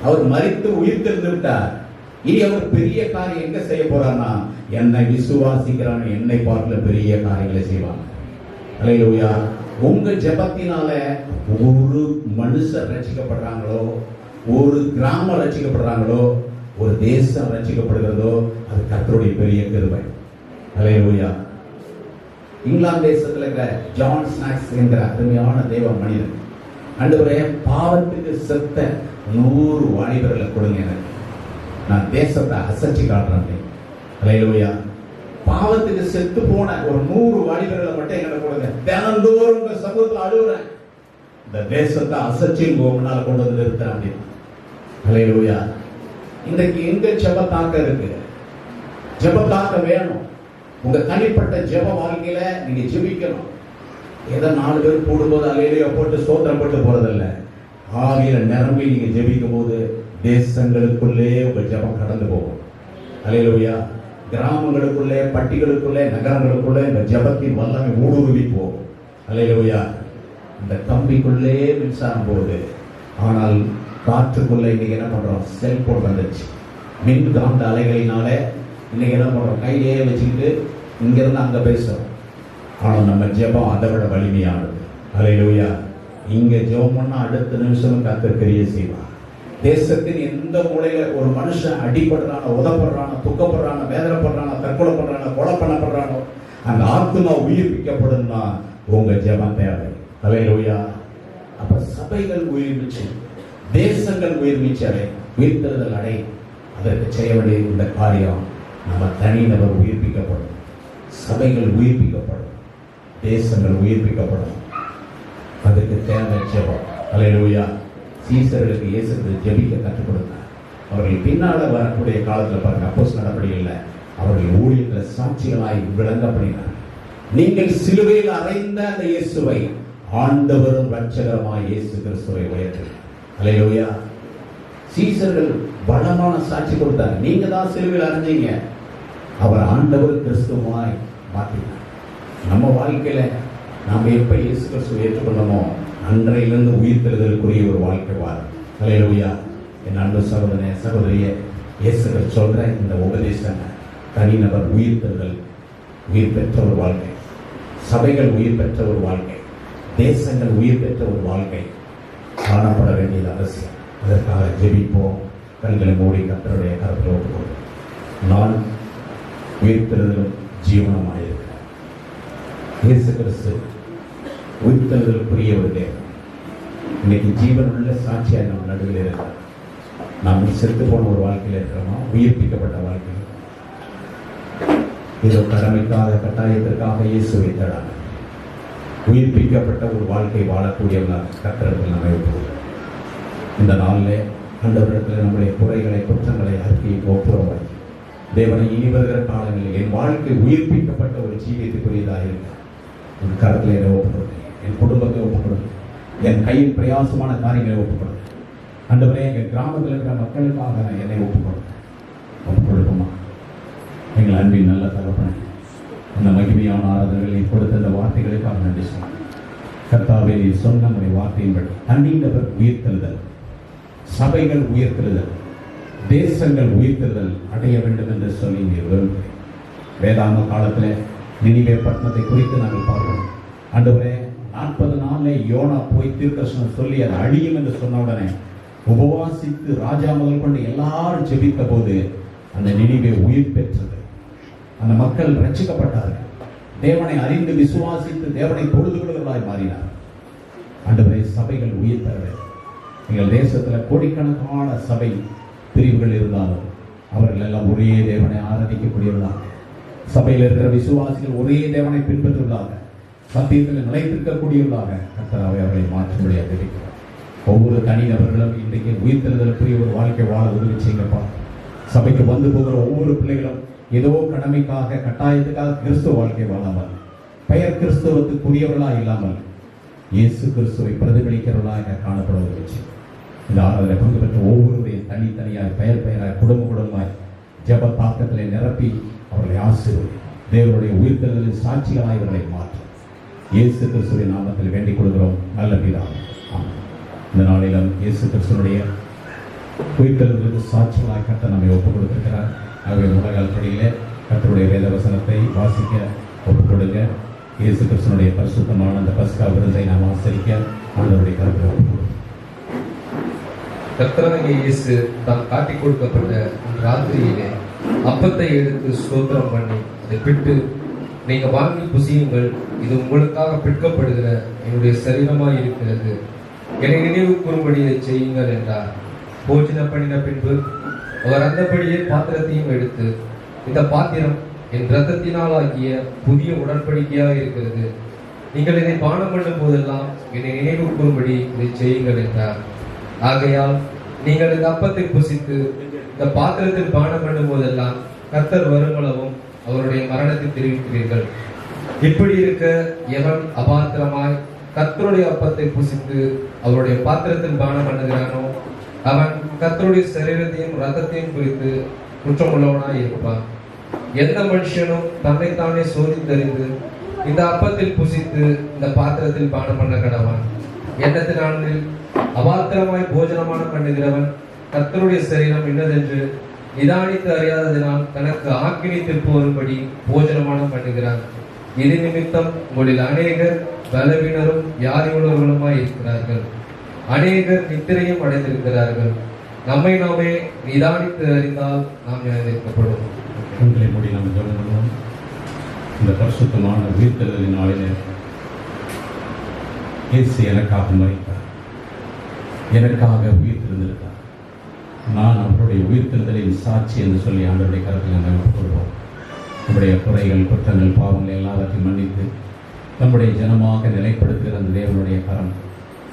அவர் மரித்து உயிர்த்தெழுந்து விட்டார். இனி அவர் பெரிய காரியம் எங்க செய்ய போறார்னா, என்னை விசுவாசிக்கிறான் என்னை பார்க்கல பெரிய காரியங்களை செய்வாங்க. அல்லேலூயா. உங்க ஜெபத்தினால ஒரு மனுஷர் ரட்சிக்கப்படுறாங்களோ, ஒரு கிராமம் ரட்சிக்கப்படுறாங்களோ, ஒரு தேசம் ரட்சிக்கப்படுகிறதோ, அது கர்த்தருடைய பெரிய கிருபை. அல்லேலூயா. இங்கிலாந்து தேசத்துல இருக்கிற ஜான் ஸ்நாக்ஸ் என்கிற அருமையான தேவ மனிதன், ஆண்டவரே பாவத்துக்கு செத்த 100 வாலிபர்களை கொடுங்க எனக்கு, நான் தேசத்தை அசைச்சு காட்டுறேன். அல்லேலூயா. பாவத்துக்கு செத்து போன ஒரு 100 வாலிபர்களை மட்டும் எங்களை கொடுங்க, தினந்தோறும் உங்க சமூகத்தில் அழுகுறேன், இந்த தேசத்தை அசைச்சு முன்னால கொண்டு வந்து நிறுத்துறேன் அப்படின்னு. அல்லேலூயா. இன்றைக்கு எங்க ஜெபத்தாக்க இருக்கு? ஜெபத்தாக்க வேணும். உங்க தனிப்பட்ட ஜெப வாழ்க்கையில நீங்க ஜெபிக்கணும். ஏதோ 4 பேர் கூடும்போது அல்லேலூயா போட்டு ஸ்தோத்திரம் போட்டு போறதில்ல. ஆவியில நிரம்பி நீங்க ஜெபிக்கும் போது தேசங்களுக்குள்ளே உங்க ஜெபம் கடந்து போகும். அல்லேலூயா. கிராமங்களுக்குள்ளே, பட்டிகளுக்குள்ளே, நகரங்களுக்குள்ளே இந்த ஜெபத்தின் வல்லமை ஊடுருவி போகும். அல்லேலூயா. இந்த கம்பிக்குள்ளே மின்சாரம் போகுது, ஆனால் காற்றுக்குள்ளே இன்னைக்கு என்ன பண்றோம்? செல்போன் வந்துச்சு. மின் காந்த அலைகளினால இன்னைக்கு என்ன பண்றோம்? கையிலேயே வச்சுக்கிட்டு இங்க இருந்து அங்க பேசுறோம். ஆனால் நம்ம ஜெபம் அதை விட வலிமையானது. அல்லேலூயா. இங்க ஜெபம் பண்ணா அடுத்த நிமிஷம் கர்த்தர் பெரிய செய்வார். தேசத்தின் எந்த மூலையில ஒரு மனுஷன் அடிபடுறானோ, உதப்படுறானோ, துக்கப்படுறானோ, வேதனைப்படுறானோ, தற்கொலை பண்றானோ, கொலை பண்ணப்படுறானோ, அந்த ஆத்மா உயிர்ப்பிக்கப்படும்னா உங்க ஜெபம் தேவை. அல்லேலூயா. அப்ப சபைகள் உயிர்மிச்சு, தேசங்கள் உயிர்மிச்சு அடை, உயிர்த்தெழுதல் அடை. அதற்கு செய்ய வேண்டிய இந்த காரியம், நம்ம தனிநபர் உயிர்ப்பிக்கப்படும், சபைகள் உயிர்ப்பிக்கப்படும், தேசங்கள் உயிர்ப்பிக்கப்படும். அதுக்கு தேவை ஜெபம். அல்லேலூயா. சீசர்களுக்கு இயேசு ஜெபிக்க கற்றுக் கொடுத்தார். அவர்கள் பின்னால வரக்கூடிய காலத்தில் பாருங்க, அப்போஸ்தலர் நடபடியில் அவர்கள் ஊழியத்தில் சாட்சிகளாய் விளங்கப்படினார். நீங்கள் சிலுவையில் அறைந்த அந்த இயேசுவை ஆண்டவரும் ரட்சகருமாய் இயேசு கிறிஸ்துவை உயர்த்தினார். அல்லேலூயா. சீசர்கள் பலமான சாட்சி கொடுத்தார். நீங்க தான் சிலுவையில் அறைஞ்சீங்க, அவர் ஆண்டவர் கிறிஸ்துவாய் மாற்றினார். நம்ம வாழ்க்கையில நாம் எப்ப இயேசு கிறிஸ்துவை ஏற்றுக்கொள்ளமோ அன்றையிலிருந்து உயிர்த்தெழுதலுக்குரிய ஒரு வாழ்க்கை வாழும். அல்லேலூயா. என் அன்பு சகோதரனே, சகோதரியே, இயேசு சொல்ற இந்த உபதேசம் தனிநபர் உயிர்த்தெழுதல், உயிர் பெற்ற ஒரு வாழ்க்கை, சபைகள் உயிர் பெற்ற ஒரு வாழ்க்கை, தேசங்கள் உயிர் பெற்ற ஒரு வாழ்க்கை காணப்பட வேண்டியது அவசியம். அதற்காக ஜெபிப்போம். கண்களை மூடி கர்த்தருடைய கரத்தில் ஒப்புக்கொள்வோம். நான் உயிர்த்தெழுதலும் ஜீவனமாயிருக்கிறேன். இயேசு கிறிஸ்து உயிர்த்தெழுதலுக்குரிய ஒரு தேவன். இன்னைக்கு ஜீவன் உள்ள சாட்சியாக நம்ம நடுவில் இருக்கிறோம். நாம் செத்து போன ஒரு வாழ்க்கையில் இருக்கிறோமா, உயிர்ப்பிக்கப்பட்ட வாழ்க்கையில்? இதோ கடமைக்காக, கட்டாயத்திற்காக இயேசுவை தேடாங்க. உயிர்ப்பிக்கப்பட்ட ஒரு வாழ்க்கை வாழக்கூடியவர்களாக கர்த்தரிடத்தில் நம்மை ஒப்புக்கொள்கிறோம். இந்த நாளில் ஆண்டவரிடத்தில் நம்முடைய குறைகளை, குற்றங்களை அறிக்கை ஒப்புரவாய், தேவனை இனி வருகிற காலங்களில் என் வாழ்க்கை உயிர்ப்பிக்கப்பட்ட ஒரு ஜீவியத்துக்குரியதாக இருக்கு. என் கருத்தில் என்னை ஒப்புக்கொடுங்க, என் குடும்பத்தை ஒப்புக்கொடுங்க, என் கையில் பிரயாசமான காரியங்களை ஒப்புக்கொடுங்க. ஆண்டவரே, எங்கள் கிராமத்தில் இருக்கிற மக்களுக்காக நான் என்னை ஒப்புக்கொடுக்குமா? எங்கள் அன்பின் நல்ல தகப்பனே, அந்த மகிமையான ஆராதனைகளை கொடுத்த இந்த வார்த்தைகளுக்காக நன்றி சொன்னேன். கர்த்தாவே, நீ சொன்ன நம்முடைய வார்த்தையின்படி தனிநபர் உயிர்த்தெழுதல், சபைகள் உயிர்த்தெழுதல், தேசங்கள் உயிர்த்தெழுதல் அடைய வேண்டும் என்று சொல்லி நீ விரும்புகிறேன். வேதாந்த காலத்தில் நினிவே பட்டணத்தை குறித்து நாங்கள் பார்க்கிறோம். ஆண்டவரே, 40 நாளிலே யோனா போய் தீர்க்கதரிசனம் சொல்லி அது அழியும் என்று சொன்ன உடனே உபவாசித்து ராஜா முதல் கொண்டு எல்லாரும் ஜெபித்த போது அந்த நினிவே உயிர் பெற்றது. அந்த மக்கள் ரட்சிக்கப்பட்டார்கள். தேவனை அறிந்து விசுவாசித்து தேவனை தொழுதுகொள்வர்களாய் மாறினார். ஆண்டவரே, சபைகள் உயிர் பெற வேண்டும். எங்கள் தேசத்தில் கோடிக்கணக்கான சபை பிரிவுகள் இருந்தாலும் அவர்கள் எல்லாம் ஒரே தேவனை ஆராதிக்கக்கூடியவர்களாக, சபையில் இருக்கிற விசுவாசிகள் ஒரே தேவனை பின்பற்றுவதாக, சத்தியத்தில் நிலைத்திருக்கக்கூடியவர்களாக கர்த்தராவே அவர்களை மாற்றும்படியாக இருக்கிறார். ஒவ்வொரு தனிநபர்களும் இன்றைக்கு உயிர்த்தெழுதலுக்குரிய ஒரு வாழ்க்கை வாழ உதவி செய்யப்பா. சபைக்கு வந்து போகிற ஒவ்வொரு பிள்ளைகளும் ஏதோ கடமைக்காக, கட்டாயத்துக்காக கிறிஸ்துவ வாழ்க்கை வாழாமல் பெயர் கிறிஸ்தவத்துக்குரியவர்களாக இல்லாமல் இயேசு கிறிஸ்துவை பிரதிபலிக்கிறவர்களாக காணப்படுவது வச்சு இந்த ஆராதனை பங்கு பெற்ற ஒவ்வொருவரையும் தனித்தனியாய் பெயராய் குடும்பமாய் ஜெப தாக்கத்திலே நிரப்பி அவர்களை ஆசீர்வதி தேவனுடைய உயிர்த்தெழுதலின் சாட்சிகளாய் இவர்களை மாற்றும் இயேசு கிறிஸ்துவின் நாமத்தில் வேண்டிக் கொள்கிறோம் நல்ல பிதாவே. ஆமென். இந்த நாளிலும் இயேசு கிறிஸ்துவனுடைய உயிர்த்தெழுதலுக்கு சாட்சிகளாய் கர்த்தர் நம்மை ஒப்புக் கொடுத்திருக்கிறார். ஆகவே முழங்கால் படியிலே கர்த்தருடைய வேத வசனத்தை வாசிக்க ஒப்புக் கொடுங்க. இயேசு கிறிஸ்துவனுடைய பரிசுத்தமான அந்த பஸ்கா விருந்தை நாம் ஆசரிக்க ஆண்டவருடைய கருத்தில் ஒப்புக் கொடுங்க. கர்த்தராகிய இயேசு தாம் காட்டிக் கொடுக்கப்பட்ட ராத்திரியிலே அப்பத்தை எடுத்து ஸ்தோத்திரம் பண்ணி அதை பிட்டு, நீங்க வாங்கி புசியுங்கள், இது உங்களுக்காக பிற்கப்படுகிற என்னுடைய சரீரமாய் இருக்கிறது, என்னை நினைவு கூறும்படியை செய்யுங்கள் என்றார். போஜன பண்ணின பின்பு அவர் அந்தபடியே பாத்திரத்தையும் எடுத்து, இந்த பாத்திரம் என் இரத்தத்தினால் ஆகிய புதிய உடன்படிக்கையாக இருக்கிறது, நீங்கள் இதை பானம் பண்ணும் போதெல்லாம் என்னை நினைவு கூறும்படி இதை செய்யுங்கள் என்றார். ஆகையால் நீங்கள் இந்த அப்பத்தை புசித்து இந்த பாத்திரத்தில் பானம் பண்ணும் போதெல்லாம் கர்த்தர் வருமளவும் அவருடைய மரணத்தை தெரிவிக்கிறீர்கள். இப்படி இருக்க எவன் அபாத்திரமாய் கர்த்தருடைய அப்பத்தை புசித்து அவருடைய பாத்திரத்தில் பானம் பண்ணுகிறானோ அவன் கர்த்தருடைய சரீரத்தையும் ரத்தத்தையும் குறித்து குற்றமுள்ளவனாய் இருப்பான். எந்த மனுஷனும் தன்னைத்தானே சோதித்தறிந்து இந்த அப்பத்தில் புசித்து இந்த பாத்திரத்தில் பானம் பண்ண கடவான். எண்ணத்தினாலில் அபாத்திரமாய் போஜனமானம் பண்ணுகிறவன் கர்த்தருடைய சரீரம் இன்னதென்று நிதானித்து அறியாததினால் தனக்கு ஆக்கினி திருப்பு வரும்படி போஜனமானம் பண்ணுகிறான். இது நிமித்தம் உங்களில் அநேகர் பலவீனரும் வியாதியுள்ளவர்களுமாய் இருக்கிறார்கள், அநேகர் நித்திரையும் அடைந்திருக்கிறார்கள். நம்மை நாமே நிதானித்து அறிந்தால் நாம் நினைக்கப்படும். உங்களை மூடி நாம் ஜெபம் பண்ணுவோம். இந்த பரிசுத்தமான உயிர்த்தெழுதலின் நாளிலே இயேசு எனக்காக மரித்தார், எனக்காக உயிர்த்தெழுந்திருக்கிறார். நான் அவருடைய உயிர்த்தெழுதலின் சாட்சி என்று சொல்லி ஆண்டவருடைய கருத்தில் நாம் ஒப்புக் கொடுப்போம். நம்முடைய குறைகள், குற்றங்கள், பாவங்கள் எல்லாவற்றையும் மன்னித்து நம்முடைய ஜனமாக நிலைப்படுத்துகிற அந்த தேவனுடைய கரம்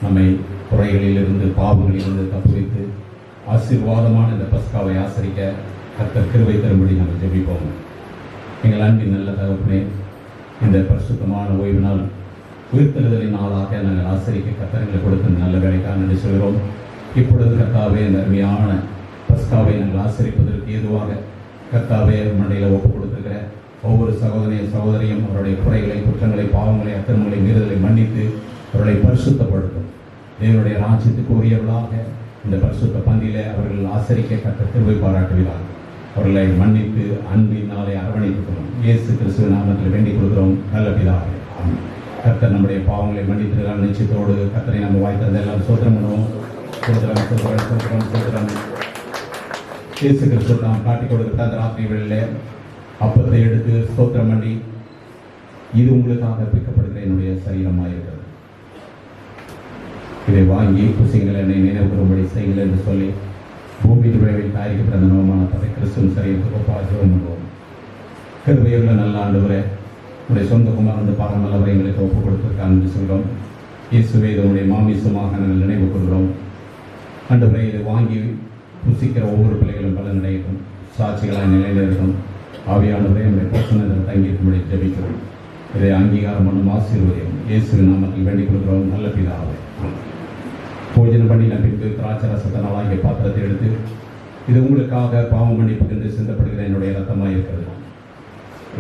நம்மை குறைகளிலிருந்து பாவங்களிலிருந்து தப்புவித்து ஆசீர்வாதமான இந்த பஸ்காவை ஆசரிக்க கர்த்தர் கிருபை தரும்படி நாங்கள் ஜெபிப்போம். எங்கள் அன்பின் நல்ல தகப்பனே, இந்த பரிசுத்தமான ஓய்வு நாள் உயிர்த்தெழுதலின் நாளாக நாங்கள் ஆசரிக்க கர்த்தர் எங்களுக்கு கொடுத்த நல்ல வேலைக்காக நன்றி சொல்கிறோம். இப்பொழுது கர்த்தாவே இந்த அருமையான பஸ்காவை நாங்கள் ஆசரிப்பதற்கு ஏதுவாக கர்த்தாவே மண்டையில் ஒப்புக் கொடுத்திருக்கிற ஒவ்வொரு சகோதரியும் அவருடைய குறைகளை, குற்றங்களை, பாவங்களை, அக்கிரமங்களை, மீறுதலை மன்னித்து அவர்களை பரிசுத்தப்படுத்தும். தேவனுடைய ராஜ்யத்துக்கு உரியவர்களாக இந்த பரிசுத்த பந்தியிலே அவர்கள் ஆசரிக்க கர்த்தர் கிருபை பாராட்டுகிறார். அவர்களை மன்னித்து அன்பினாலே அரவணைத்துக்கிறோம். இயேசு கிறிஸ்துவின் நாமத்தில் வேண்டிக் கொடுக்கிறோம் நல்ல பிதாவே. ஆமென். கர்த்தர் நம்முடைய பாவங்களை மன்னித்திருக்கிறார். நிச்சயத்தோடு கர்த்தரை நம்ம வாய்த்ததை எல்லாம் சோத்திரம் பண்ணுவோம். சோத்திரம். இயேசு கிறிஸ்து நாம் காட்டிக் கொடுக்கிற அந்த ராத்திரி வேளையிலே அப்பத்தை எடுத்து ஸ்தோத்திரம் பண்ணி, இது உங்களுக்காக பிற்கப்படுகிற என்னுடைய சரீரமாக இருக்கிறது, இதை வாங்கி புசிங்கள், என்னை நினைவுபடும்படி செய்யுங்கள் என்று சொல்லி பூமியின் விளைவில் தயாரிக்கப்பட்ட அந்த நோமான தந்தை கிறிஸ்துவின் சரீரத்துக்கு ஒப்பாக ஜெபம் பண்ணுவோம். கிருபையுள்ள நல்ல ஆண்டவரே, உடைய சொந்த குமாரன் பாரமல்லவரை எங்களுக்கு ஒப்புக் கொடுத்திருக்காங்க என்று சொல்கிறோம். இயேசுவே, இதனுடைய மாமிசமாக நாங்கள் நினைவு கொள்கிறோம். ஆண்டவரே, இதை வாங்கி புசிக்கிற ஒவ்வொரு பிள்ளைகளும் பலன் அடையட்டும், சாட்சிகளாக நிலைநிறுத்தும். ஆவியானவரே, நம்முடைய பிரச்சனை தங்கியிருக்கும்படி ஜெபிக்கிறோம். இதை அங்கீகாரம் பண்ணும் ஆசீர்வதியும் இயேசுவின் நாமத்தில் வேண்டிக் கொள்கிறோம் நல்ல பிதாவே. போஜனம் பண்ணின பின்பு திராட்சை ரசத்தினாலாகிய பாத்திரத்தை எடுத்து, இது உங்களுக்காக பாவம் மன்னிப்புக்கென்று சிந்தப்படுகிற என்னுடைய ரத்தமாக இருக்கிறது,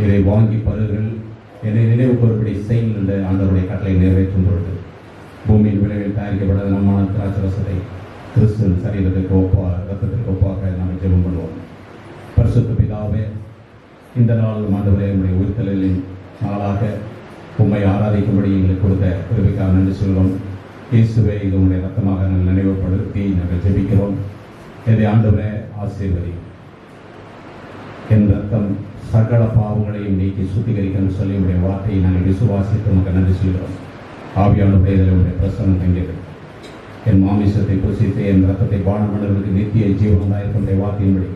இதை வாங்கி பருங்கள், என்னை நினைவு கூறும்படி செய்யுங்கள் என்ற ஆண்டவருடைய கட்டளை நிறைவேற்றும் பொழுது பூமியின் விளைவில் தயாரிக்கப்பட்ட நம்மான திராட்சை ரசத்தை கிறிஸ்துவின் சரீரத்திற்கு ரத்தத்திற்கு ஒப்பாக நாம் ஜெபம் பண்ணுவோம். பரிசுத்த பிதாவே, இந்த நாள் ஆண்டவரே, நம்முடைய உயிர்த்தெழுதலின் நாளாக உம்மை ஆராதிக்கும்படி எங்களுக்கு கொடுத்த கிருபைக்காக நன்றி சொல்கிறோம். இயேசுவே, இது உங்களுடைய ரத்தமாக நாங்கள் நினைவுபடுத்தி நாங்கள் ஜெபிக்கிறோம். இதை ஆண்டவரே ஆசீர்வதி. என் ரத்தம் சகல பாவங்களையும் நீக்கி சுத்திகரிக்கணும்னு சொல்லி உடைய வார்த்தையை நாங்கள் விசுவாசித்து நமக்கு நன்றி சொல்கிறோம். ஆவியானவரே, இதில் உடைய பிரசன்னம் தங்கியது. என் மாமிசத்தை புசித்து என் ரத்தத்தை பானம் பண்ணுவதற்கு நித்திய ஜீவன் உண்டாயிருக்கின்ற வார்த்தையின்படி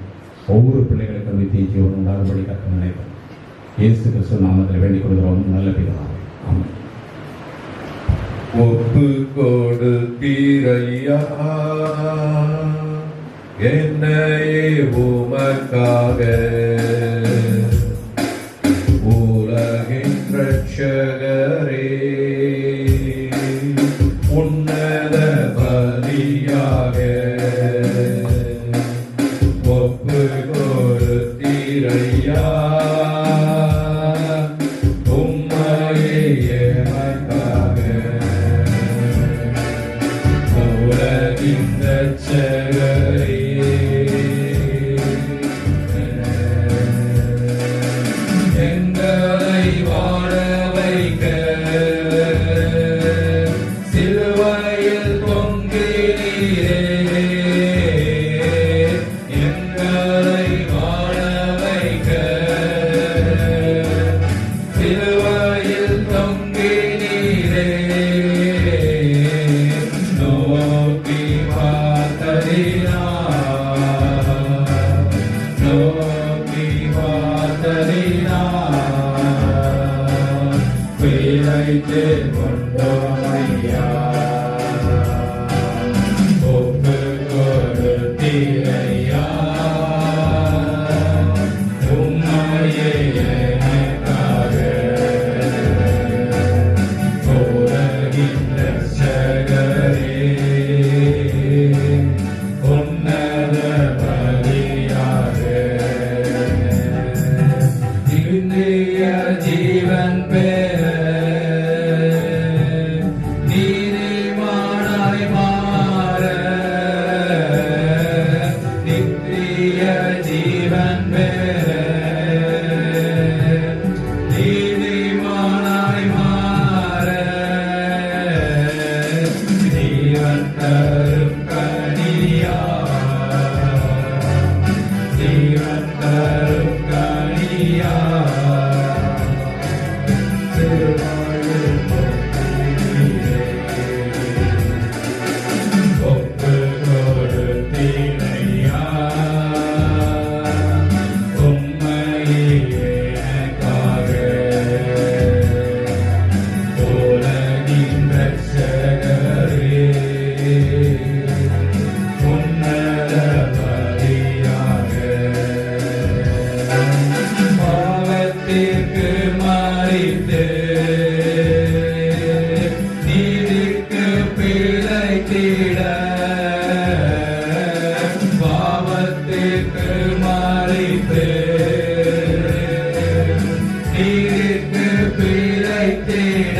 ஒவ்வொரு பிள்ளைகளுக்கும் நித்திய ஜீவன் உண்டாகும்படி கர்த்தர் நினைப்போம். இயேசு கிறிஸ்து நாமத்தில் வேண்டிக் கொள்கிறோம் நல்ல பிதாவே. ஆமென். ஒப்பு கொடுத்தீரையா என்னையே உமக்காக, உலகின் ரட்சகராக நோக்கி பார்த்ததினால் பிழைத்து கொண்டோமையா ஒப்பு கொடுத்தீரையா உம்மையே எனக்காக உலகின் ரட்சகரே உன்னத பலியாக நித்திய ஜீவன் பெற நீதிமானாய் மாற நித்திய ஜீவன் பெற நீதிமானாய் மாற ஜீவன் தரும் கனியா ஜீவன் தரும் கனியா ஒப்பு கொடுத்தீரையா உம்மையே எனக்காக உலகின் ரட்சகரே உன்னத பலியாக பாவத்திற்கு மரித்து நீதிக்கு பிழைத்திட பாவத்திற்கு மரித்து நீதிக்கு பிழைத்திட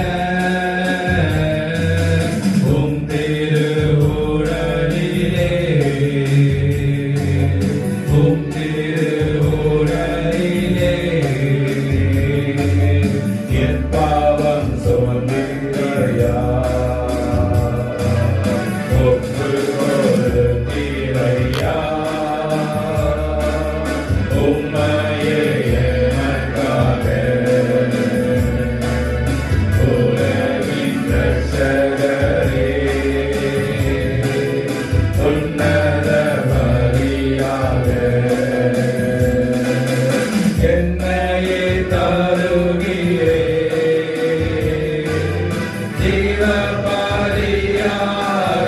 உம் திருவுடலிலே உம் திருவுடலிலே என் பாவம் சுமந்தீரையா ஒப்பு கொடுத்தீரையா உம்மையே எனக்காக உலகின் ரட்சகரே உன்னத பலியாக என்னையே தருகிறே ஜீவ பலியாக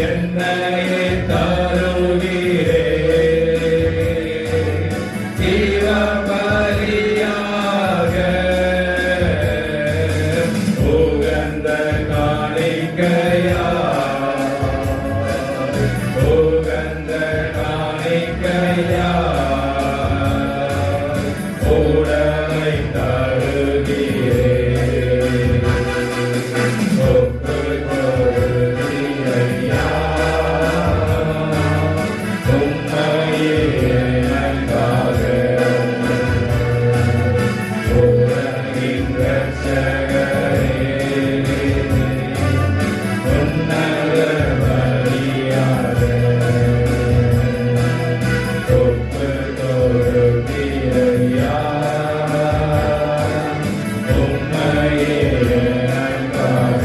என்னையே தருகிறே ஜீவ பலியாக உகந்த காணிக்கையா உகந்த காணிக்கையா உடலை தருகிறே ஒப்பு கொடுத்தீரையா உம்மையே எனக்காக உலகின் ரட்சகரே உன்னத பலியாக ஒப்பு கொடுத்தீரையா உம்மையே எனக்காக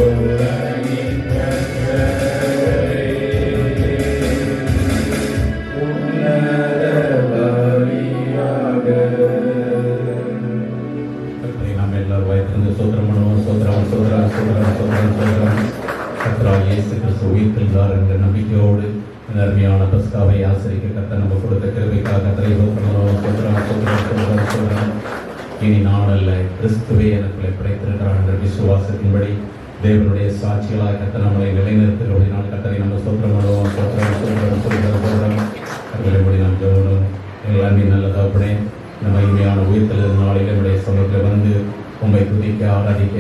உலகின் ரட்சகரே உன்னத பலியாக. நாம் எல்லாரும் வாய்த்திருந்து சோதரம் பண்ணுவோம். சோதரம் சோதரம் சோதரம் சோதரம் சோதரம் கர்த்தராகிய இயேசு கிறிஸ்து உயிர்த்தெழுந்தார் என்ற நம்பிக்கையோடு இந்த அருமையான பஸ்காவை ஆசரிக்க கர்த்தர் நம்ம கொடுத்த கிருபைக்காக கர்த்தரை பண்ணுவோம். சோதரம் சோதரம் சோதரம் சோதரம் இனி நான் அல்ல கிறிஸ்துவே எனக்குள்ளே படைத்திருக்கிறார் என்ற விசுவாசத்தின்படி தேவனுடைய சாட்சிகளாக கர்த்தர் நம்மளை நிலைநிறுத்துகிறபடினால் கர்த்தரை நம்ம சோதரம் பண்ணுவோம். சோதரம் சோதரம் சோதரம் சோதரம் கர்த்தரை நாம் ஜெபம் எங்கள் அன்பின் நல்ல தகப்பனே இந்த மகிமையான உயிர்த்தெழுந்த நாளில் என்னுடைய சமயத்தில் வந்து உண்மை துதிக்க ஆராதிக்க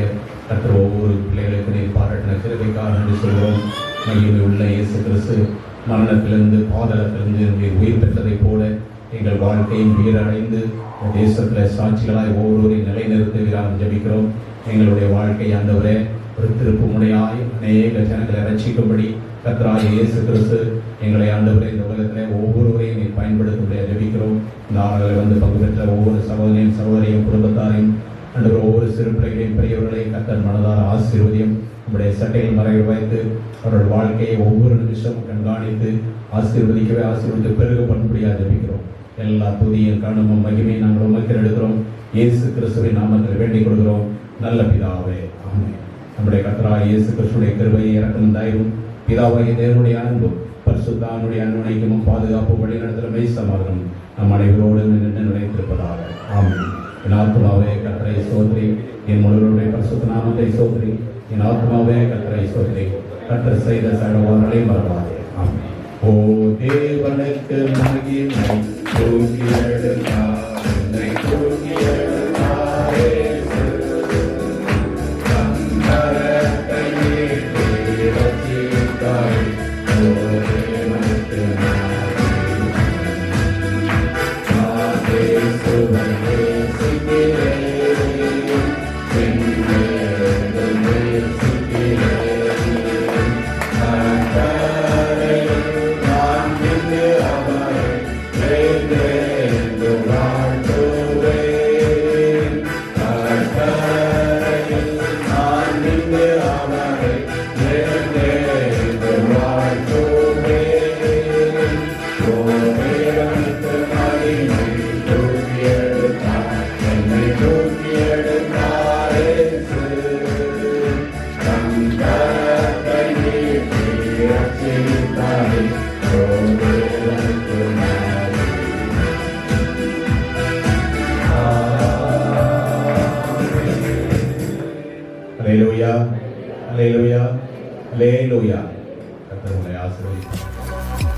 கர்த்தர் ஒவ்வொரு பிள்ளைகளுக்கு நீர் பாராட்டின கிருபைக்காக நன்றி சொல்கிறோம். மகிமை உள்ள இயேசு கிறிஸ்து மரணத்திலிருந்து பாதாளத்திலிருந்து நீர் உயிர் பெற்றதைப் போல எங்கள் வாழ்க்கையின் உயிரடைந்து தேசத்தில் சாட்சிகளாய் ஒவ்வொருவரையும் நிலைநிறுத்துகிறார் ஜெபிக்கிறோம். எங்களுடைய வாழ்க்கை ஆண்டவரே ஒரு திருப்பு முனையாய் அநேக ஜனங்களை ரட்சிக்கும்படி கர்த்தராகிய இயேசு கிறிஸ்து எங்களை ஆண்டவரே இந்த உலகத்திலே ஒவ்வொருவரையும் நீ பயன்படுத்தும்படியாக ஜெபிக்கிறோம். இந்த ஆறுகளை வந்து பங்கு பெற்ற ஒவ்வொரு சகோதரையும் சகோதரையும் குடும்பத்தாரையும் ஆண்டவர் ஒவ்வொரு சிறு பிள்ளைகளையும் பெரியவர்களையும் கர்த்தர் மனதார ஆசீர்வதியும். நம்முடைய சட்டையில் மறைவு வைத்து அவர்கள் வாழ்க்கையை ஒவ்வொரு நிமிஷமும் கண்காணித்து ஆசீர்வதித்து பெருக பண்ணும்படியாக ஜெபிக்கிறோம். எல்லா துதியும் கனமும் மகிமையை நாங்கள் உமக்கு எடுக்கிறோம். இயேசு கிறிஸ்துவின் நாமத்தில் வேண்டிக் கொள்கிறோம் நல்ல பிதாவே, ஆமென். நம்முடைய கர்த்தராகிய இயேசு கிறிஸ்துவின் கிருபையை இரக்கமும் தயவும் பிதாவாகிய தேவனுடைய அன்பும் பரிசுத்தாவினுடைய அன்பினைக்கும் பாதுகாப்பு வழிநடத்தலுமே சமாதானம் நம் அனைவரோடு நின்று நிலைத்திருப்பதாக, ஆமென். என் ஆத்மாவே கர்த்தரை ஸ்தோத்திரி, என் முழுவதுடைய பரிசுத்த நாமத்தை ஸ்தோத்திரி. என் ஆத்மாவே கர்த்தரை ஸ்தோத்திரி, கர்த்தர் செய்த சகலங்களை மறவாதே, ஆமென். ஓ தேவனுக்கு மகிமை, தூக்கி எடுத்தார் என்னை, தூக்கி எடுத்தார் இயேசு. தம் கரத்தை நீட்டி ரட்சித்தார். ஓ தேவனுக்கு Hallelujah, hallelujah, hallelujah. கர்த்தர் உங்களை ஆசீர்வதிப்பார்.